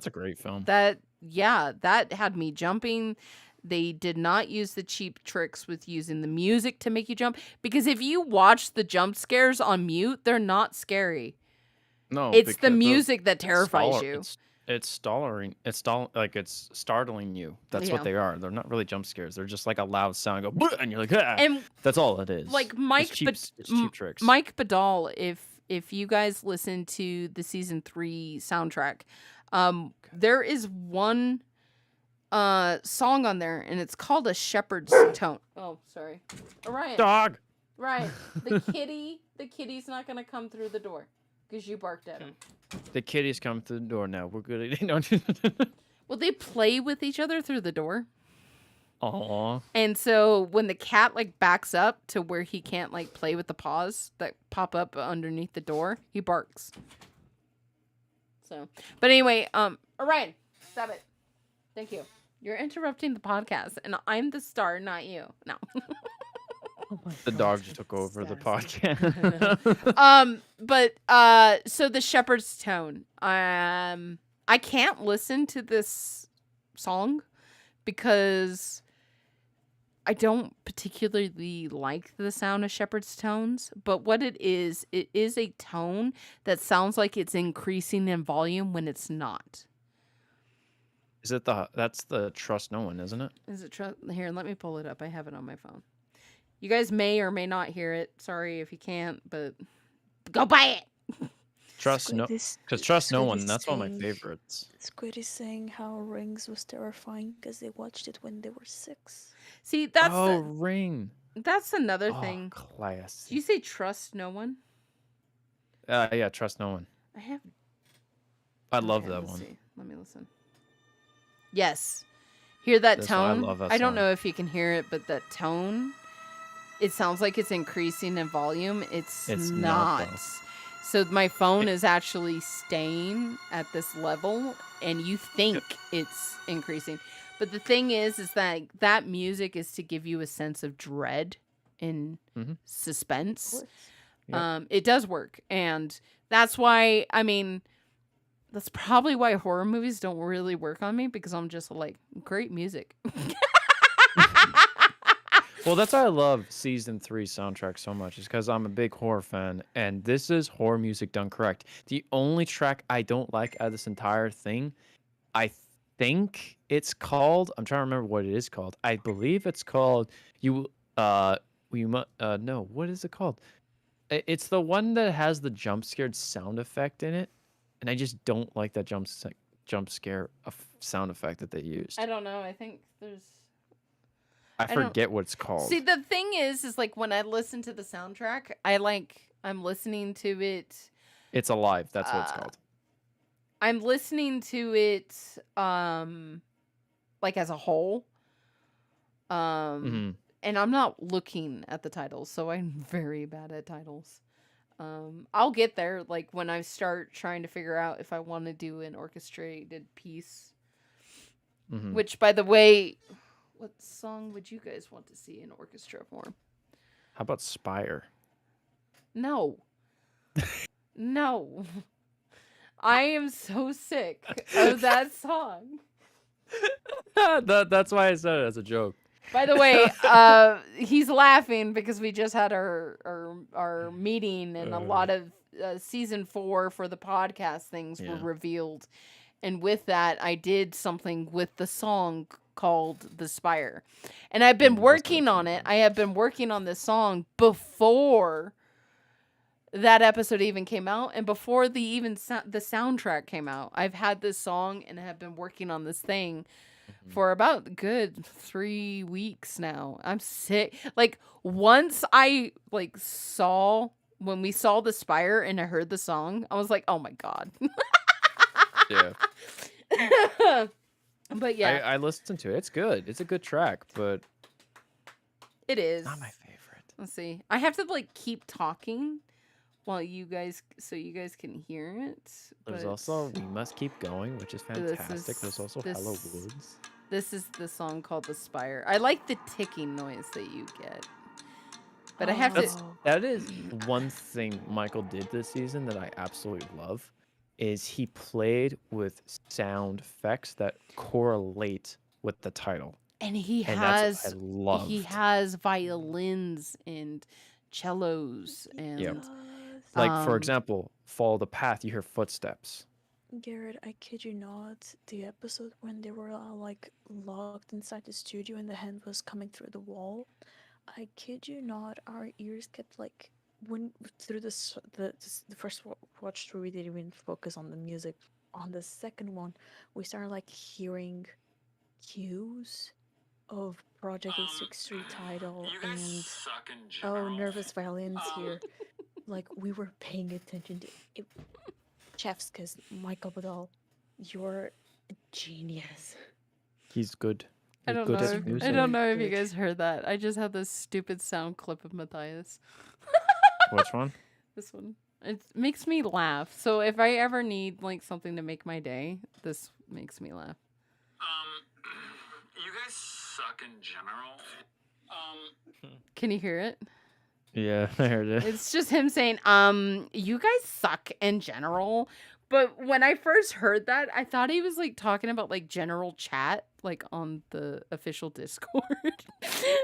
a great film. That had me jumping. They did not use the cheap tricks with using the music to make you jump, because if you watch the jump scares on mute, they're not scary. No, it's the because music that terrifies you. It's startling you. That's what they are. They're not really jump scares. They're just like a loud sound, go, "Bleh," and you're like, ah. And that's all it is. like it's cheap tricks. Mike Badal, if you guys listen to the season 3 soundtrack, there is one song on there, and it's called A Shepherd's Tone. Oh, sorry. Orion. Dog. Right. The kitty's not gonna come through the door because you barked at him. The kitty's come through the door now. We're good. Well, they play with each other through the door. Aww. And so when the cat like backs up to where he can't like play with the paws that pop up underneath the door, he barks. So, but anyway, Orion, stop it. Thank you. You're interrupting the podcast, and I'm the star, not you. No. The dog just took over the podcast. So the Shepherd's Tone. I can't listen to this song because I don't particularly like the sound of shepherd's tones, but what it is a tone that sounds like it's increasing in volume when it's not. Is it that's the Trust No One, isn't it? Is it Here, let me pull it up. I have it on my phone. You guys may or may not hear it. Sorry if you can't, but go buy it. Trust No One, that's one of my favorites. Squid is saying how Rings was terrifying because they watched it when they were 6. See, that's Ring. That's another thing. Classic. Did you say Trust No One? Yeah, Trust No One. I love that one. See. Let me listen. Yes. Hear that tone? I love that I don't song. know if you can hear it, but that tone, it sounds like it's increasing in volume. It's not. though. So my phone is actually staying at this level, and you think it's increasing. But the thing is that music is to give you a sense of dread and suspense. Yep. It does work. And that's why, that's probably why horror movies don't really work on me, because I'm just like, great music. Well, that's why I love season 3 soundtrack so much, is because I'm a big horror fan, and this is horror music done correct. The only track I don't like out of this entire thing, I think it's called, I'm trying to remember what it is called. I believe it's called what is it called? It's the one that has the jump scared sound effect in it, and I just don't like that jump scare sound effect that they used. I don't know. I think there's... I forget what it's called. See, the thing is like when I listen to the soundtrack, I'm listening to it. It's Alive. That's what it's called. I'm listening to it, like as a whole. And I'm not looking at the titles, so I'm very bad at titles. I'll get there, like when I start trying to figure out if I want to do an orchestrated piece. Which, by the way, what song would you guys want to see in orchestra form? How about Spire? No. No. I am so sick of that song. That's why I said it as a joke. By the way, he's laughing because we just had our meeting, and a lot of season 4 for the podcast things were revealed. And with that, I did something with the song called The Spire. And I've been working on it. I have been working on this song before that episode even came out, and before the soundtrack came out. I've had this song and have been working on this thing for about a good 3 weeks now. I'm sick. Like, once I when we saw The Spire and I heard the song, I was like, oh my God. Yeah. But yeah, I listened to it. It's good. It's a good track, but it is not my favorite. Let's see. I have to like keep talking while you guys, so you guys can hear it. There's but also We Must Keep Going, which is this fantastic. There's is- also this- Hello Woods. This is the song called The Spire. I like the ticking noise that you get. But I have to. Oh. That is one thing Michael did this season that I absolutely love, is he played with sound effects that correlate with the title. And he And has that's what I loved. he has violins and cellos and Yep. Like, for um, example, Follow the Path, you hear footsteps. Garrett, I kid you not, the episode when they were all like locked inside the studio and the hand was coming through the wall, I kid you not, our ears kept like when through the first watch through we didn't even focus on the music. On the second one, we started like hearing cues of Project 863 title and nervous violins here. Like we were paying attention to it. Chef's kiss, Michael Badal, you're a genius. He's good. I He's don't good know. at If, music. I don't know if you Good. guys heard that. I just had this stupid sound clip of Matthias. Which one? This one. It makes me laugh. So if I ever need like something to make my day, this makes me laugh. You guys suck in general. Can you hear it? Yeah, I heard it. It's just him saying, you guys suck in general. But when I first heard that, I thought he was like talking about like general chat, like on the official Discord.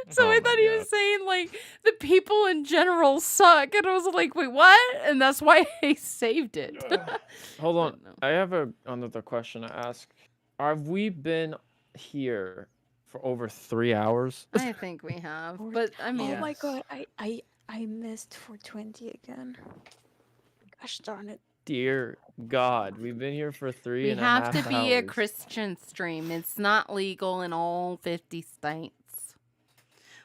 So Oh I my thought he was saying like the people in general suck. And I was like, wait, what? And that's why I saved it. Hold on. No. I have another question to ask. Have we been here for over 3 hours? I think we have. But I mean, Oh my Yes. god, I missed 420 again. Gosh darn it. Dear God, we've been here for three we and a have half to be a hours. Christian stream. It's not legal in all 50 states.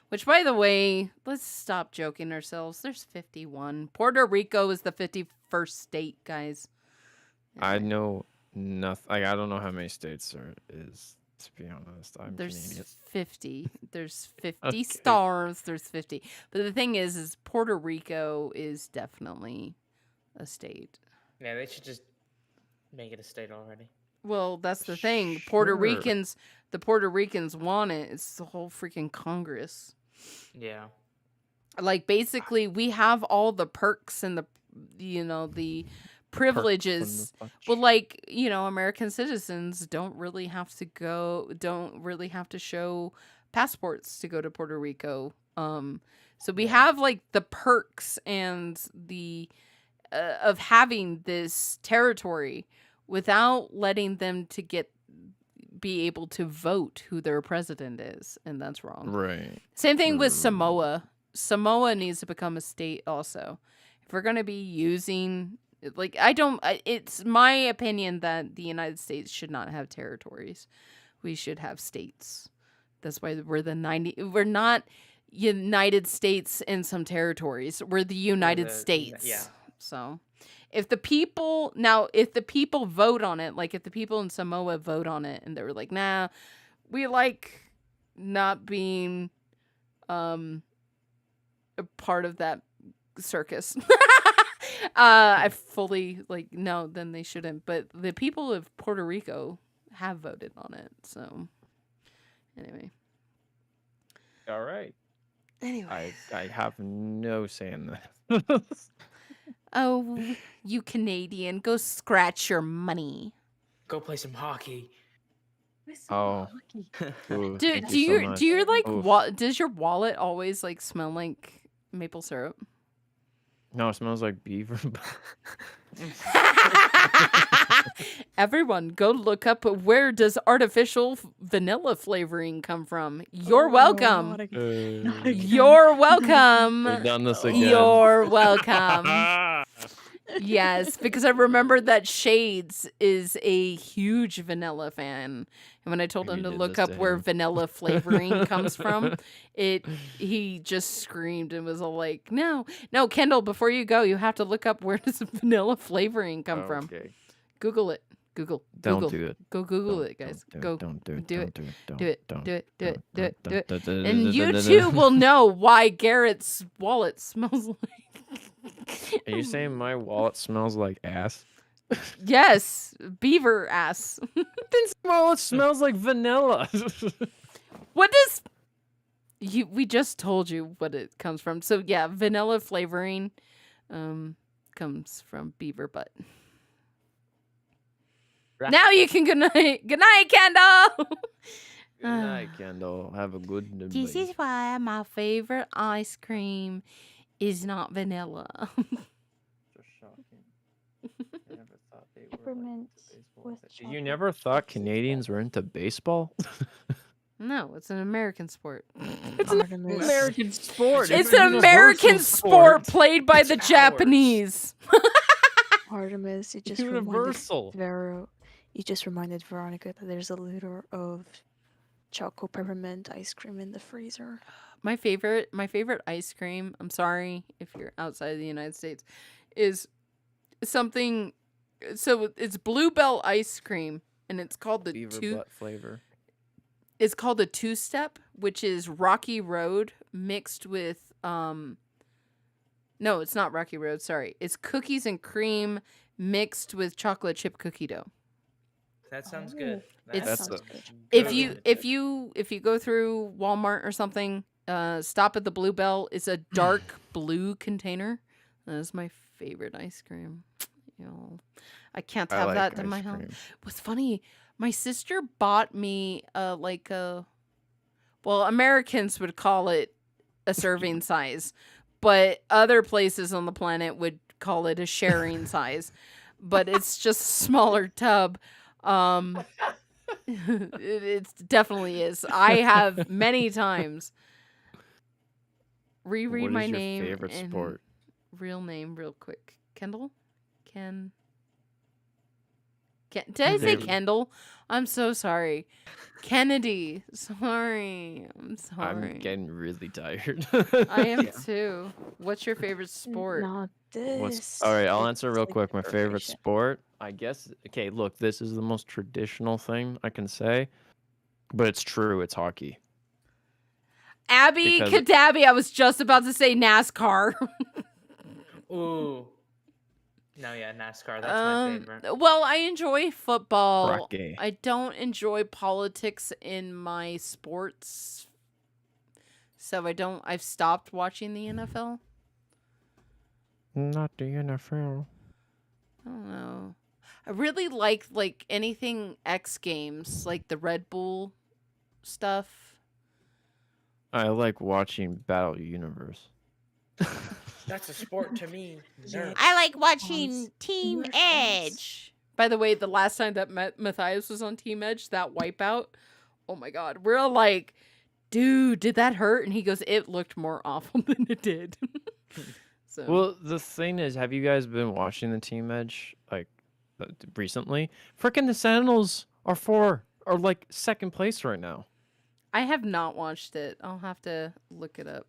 Which, by the way, let's stop joking ourselves. There's 51. Puerto Rico is the 51st state, guys. I know nothing. Like, I don't know how many states there is, to be honest. I'm There's Canadian. 50. There's 50 Okay. stars. There's 50. But the thing is Puerto Rico is definitely a state. Yeah, they should just make it a state already. Well, that's the thing. Puerto Sure. Ricans, the Puerto Ricans want it. It's the whole freaking Congress. Yeah. Like, basically, we have all the perks and the privileges. Well, like, American citizens don't really have to show passports to go to Puerto Rico. So we have like the perks and the of having this territory without letting them to be able to vote who their president is, and that's wrong. Right. Same thing with Samoa. Samoa needs to become a state also. If we're going to be using, like, it's my opinion that the United States should not have territories. We should have states. That's why we're not United States and some territories. We're the United States. Yeah. So if the people vote on it, like if the people in Samoa vote on it and they were like, nah, we like not being a part of that circus. I fully no, then they shouldn't. But the people of Puerto Rico have voted on it. So anyway. All right. Anyway. I have no say in that. Oh, you Canadian, go scratch your money. Go play some hockey. Oh. Ooh, Do thank you so much. your Oof. does your wallet always like smell like maple syrup? No, it smells like beaver. Everyone, go look up where does artificial vanilla flavoring come from. You're welcome. You're welcome. We've done this again. You're welcome. Yes, because I remember that Shades is a huge vanilla fan. And when I told him We to did look this up to where him. vanilla flavoring comes from, he just screamed and was all like, no, Kendall, before you go, you have to look up where does vanilla flavoring come from. Okay. Google it. Google. Don't Google. do it. Go Google Don't- it, guys. don't Go. Don't do it. do don't it. Do it. Don't Do it. don't- Do it. Do it. don't- Do it. Do it. don't- Do it. don't- And you too will know why Garrett's wallet smells like. Are you saying my wallet smells like ass? Yes, beaver ass. This wallet smells like vanilla. What does we just told you what it comes from. So yeah, vanilla flavoring comes from beaver butt. Right. Now you can good night. Good night, Kendall. Good night, Kendall. Have a good night. This is why my favorite ice cream is not vanilla. So shocking. I never thought they were Peppermint with You chocolate never thought chips. Canadians were into baseball? No, it's an American sport. Artemis. American sport. It's an American sport played by the ours. Japanese. Artemis, you just Universal. you just reminded Veronica that there's a liter of choco peppermint ice cream in the freezer. My favorite ice cream, I'm sorry if you're outside of the United States, is something, so it's Bluebell ice cream and it's called the Beaver butt flavor. It's called a two-step, which is Rocky Road mixed with no, it's not Rocky Road, sorry. It's cookies and cream mixed with chocolate chip cookie dough. That sounds good. It's- That's Sounds a- good. If you go through Walmart or something, stop at the Bluebell. It's a dark blue container. That is my favorite ice cream. You know, I can't I have like that in my ice house. cream. What's funny, my sister bought me well, Americans would call it a serving size, but other places on the planet would call it a sharing size. But it's just a smaller tub. It definitely is. I have many times. Reread What my is your name favorite and sport? real name real quick. Kendall? Did I say Favorite- Kendall? I'm so sorry. Kennedy. Sorry. I'm sorry. I'm getting really tired. I am Yeah. too. What's your favorite sport? Not this. All right, I'll It's answer real like quick. My favorite preparation. sport, I guess. Okay, look, this is the most traditional thing I can say, but it's true. It's hockey. Abby Because- Kadabby. I was just about to say NASCAR. Ooh. No, yeah, NASCAR. That's my favorite. Well, I enjoy football. Rocky. I don't enjoy politics in my sports. So I've stopped watching the NFL. Not the NFL. I don't know. I really like anything X Games, like the Red Bull stuff. I like watching Battle Universe. That's a sport to me. Nerd. I like watching Team Your Edge. By the way, the last time that Matthias was on Team Edge, that wipeout, oh my god, we're all like, dude, did that hurt? And he goes, it looked more awful than it did. So Well, the thing is, have you guys been watching the Team Edge recently? Frickin' the Sentinels are like second place right now. I have not watched it. I'll have to look it up.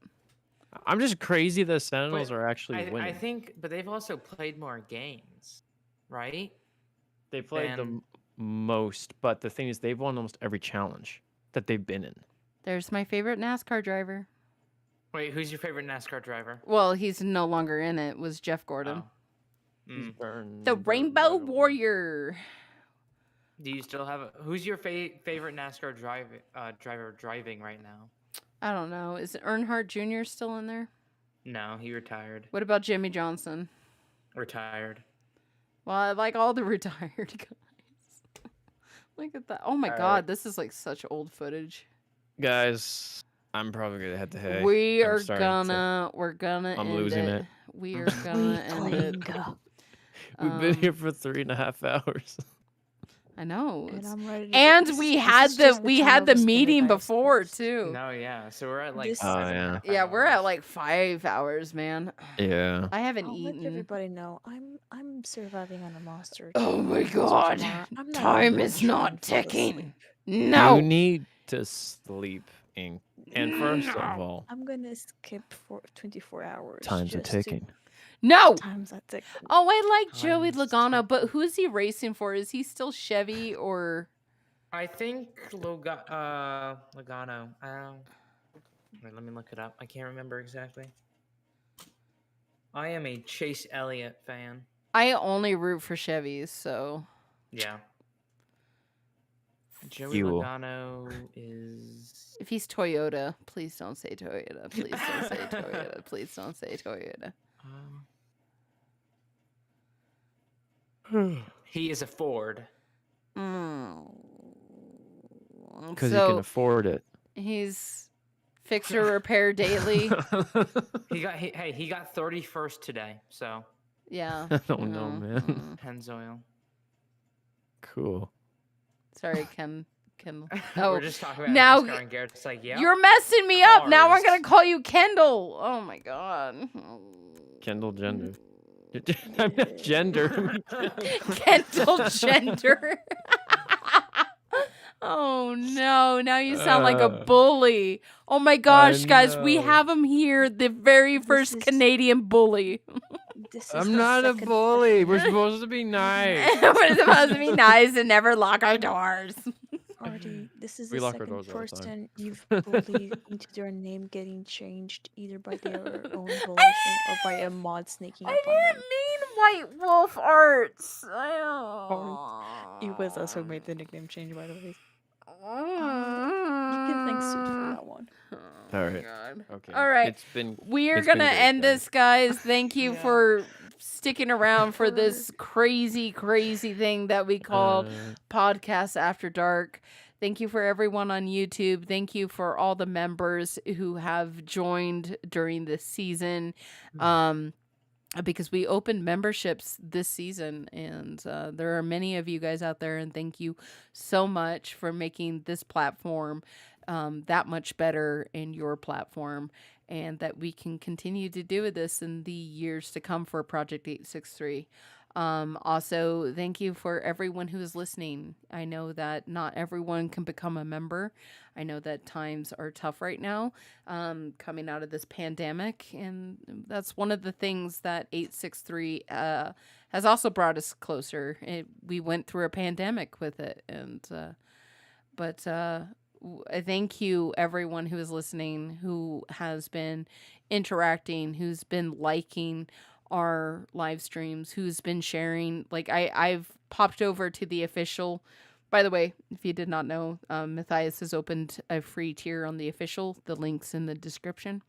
I'm just crazy the Sentinels But are actually winning. I think, but they've also played more games, right? They played the and- most, but the thing is, they've won almost every challenge that they've been in. There's my favorite NASCAR driver. Wait, who's your favorite NASCAR driver? Well, he's no longer in it. Was Jeff Gordon. Oh. Mm. The Rainbow Warrior. Do you still have who's your favorite NASCAR driver driving right now? I don't know. Is Earnhardt Jr. still in there? No, he retired. What about Jimmy Johnson? Retired. Well, I like all the retired guys. Look at that. Oh my All god, right. this is like such old footage. Guys, I'm probably gonna head to hay. We I'm are starting to- we're gonna I'm end losing it. it. We are gonna end it. Weakling. We've been Um, here for 3.5 hours. I know. And it's- I'm ready to And this- we this had is the just we time had I the was gonna meeting die before first. too. No, yeah. So we're at like This- Oh, 7.5 Yeah, we're at hours. like 5 hours, man. Yeah. I haven't I'll let eaten. everybody know I'm surviving on a monster. Oh team my as of god. tomorrow. I'm not Time even is trying not to fall asleep. ticking. No. You need to sleep. And first of all, I'm gonna skip for 24 hours. time's a just to- ticking. No. Times I think. Oh, I like Joey Times Logano, two. but who's he racing for? Is he still Chevy or? I think Logano. Wait, let me look it up. I can't remember exactly. I am a Chase Elliott fan. I only root for Chevys, so. Yeah. Joey Fuel. Logano is. If he's Toyota, please don't say Toyota. Please don't say Toyota. Please don't say Toyota. He is a Ford. Because you can afford it. He's fixer repair daily. He got 31st today. So Yeah. I don't know, man. Pennzoil. Cool. Sorry, Ken. We're just talking about now NASCAR and Garrett's like, yeah. You're messing me up. Now I'm Cars. gonna call you Kendall. Oh my god. Kendall Gender. I'm not gender. Kendall Gender. Oh no, now you sound like a bully. Oh my gosh, guys, we know. have him here, the very first is- Canadian bully. This is I'm the not a second- bully. We're supposed to be nice. We're supposed to be nice and never lock our doors. Artie, this is We the lock our second doors all the time. person you've bullied into their name getting changed either by their own volition or by a mod sneaking I up on didn't them. mean White Wolf Arts. It was us who made the nickname change, by the way. You You can thank Suit for that one. All right. Okay. All right. It's been. We are it's been gonna great, end guys. this, guys. Thank you Yeah. for sticking around for this crazy thing that we call Podcast After Dark. Thank you for everyone on YouTube. Thank you for all the members who have joined during this season. Because we opened memberships this season, and there are many of you guys out there, and thank you so much for making this platform that much better in your platform, and that we can continue to do this in the years to come for Project 863. Also, thank you for everyone who is listening. I know that not everyone can become a member. I know that times are tough right now, coming out of this pandemic, and that's one of the things that 863 has also brought us closer. We went through a pandemic with it, and but thank you everyone who is listening, who has been interacting, who's been liking our live streams, who's been sharing. Like I've popped over to the official. By the way, if you did not know, Matthias has opened a free tier on the official. The link's in the description.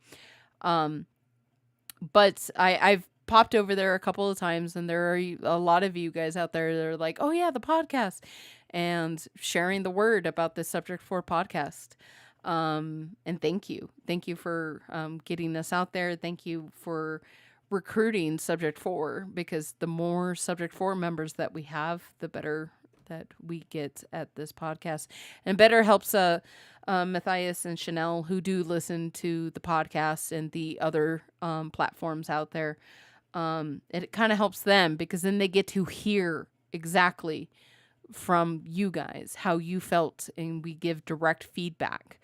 But I've popped over there a couple of times, and there are a lot of you guys out there that are like, oh yeah, the podcast, and sharing the word about this Subject 4 podcast. And thank you. Thank you for getting us out there. Thank you for recruiting Subject 4, because the more Subject 4 members that we have, the better that we get at this podcast, and better helps Matthias and Shenelle, who do listen to the podcast and the other platforms out there. It kind of helps them, because then they get to hear exactly from you guys how you felt, and we give direct feedback.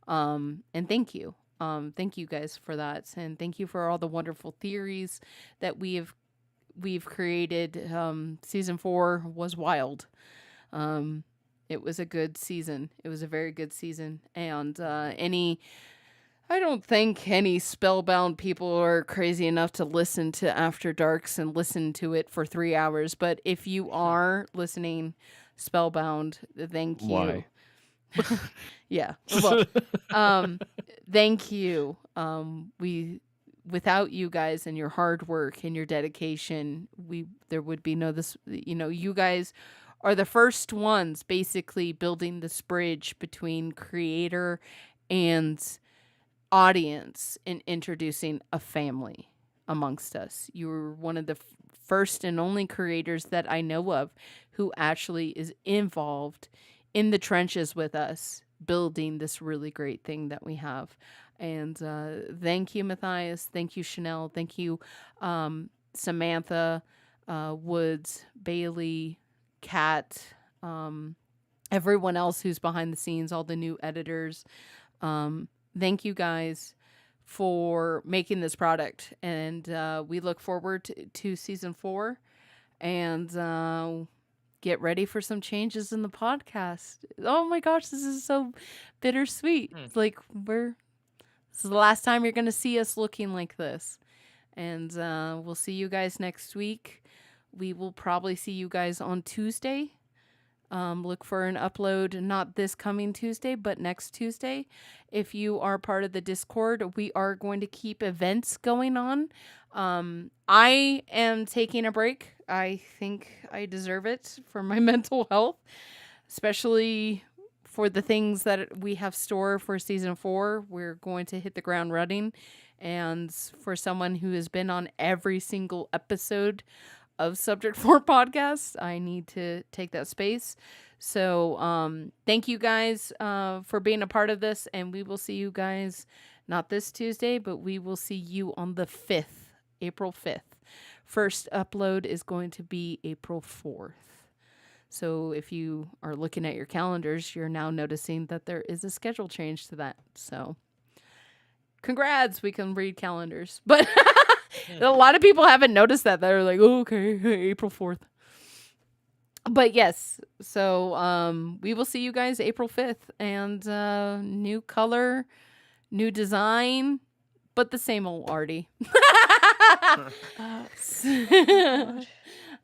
And thank you. Thank you guys for that, and thank you for all the wonderful theories that we've created. Season 4 was wild. It was a good season. It was a very good season, and I don't think any spellbound people are crazy enough to listen to After Darks and listen to it for 3 hours. But if you are listening, spellbound, thank you. Why? Yeah. Well, thank you. Without you guys and your hard work and your dedication, there would be no this. You guys are the first ones basically building this bridge between creator and audience and introducing a family amongst us. You're one of the first and only creators that I know of who actually is involved in the trenches with us, building this really great thing that we have. And thank you, Matthias. Thank you, Shenelle. Thank you, Samantha, Woods, Bailey, Kat, everyone else who's behind the scenes, all the new editors. Thank you guys for making this product. And we look forward to season 4 and get ready for some changes in the podcast. Oh my gosh, this is so bittersweet. It's like this is the last time you're going to see us looking like this. And we'll see you guys next week. We will probably see you guys on Tuesday. Look for an upload, not this coming Tuesday, but next Tuesday. If you are part of the Discord, we are going to keep events going on. I am taking a break. I think I deserve it for my mental health, especially for the things that we have stored for season 4. We're going to hit the ground running. And for someone who has been on every single episode of Subject 4 podcast, I need to take that space. So thank you guys for being a part of this, and we will see you guys not this Tuesday, but we will see you on the 5th, April 5th. First upload is going to be April 4th. So if you are looking at your calendars, you're now noticing that there is a schedule change to that. So congrats, we can read calendars. But a lot of people haven't noticed that. They're like, oh, okay, April 4th. But yes, so we will see you guys April 5th. And new color, new design, but the same old Artie. God.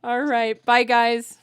All right. Bye, guys.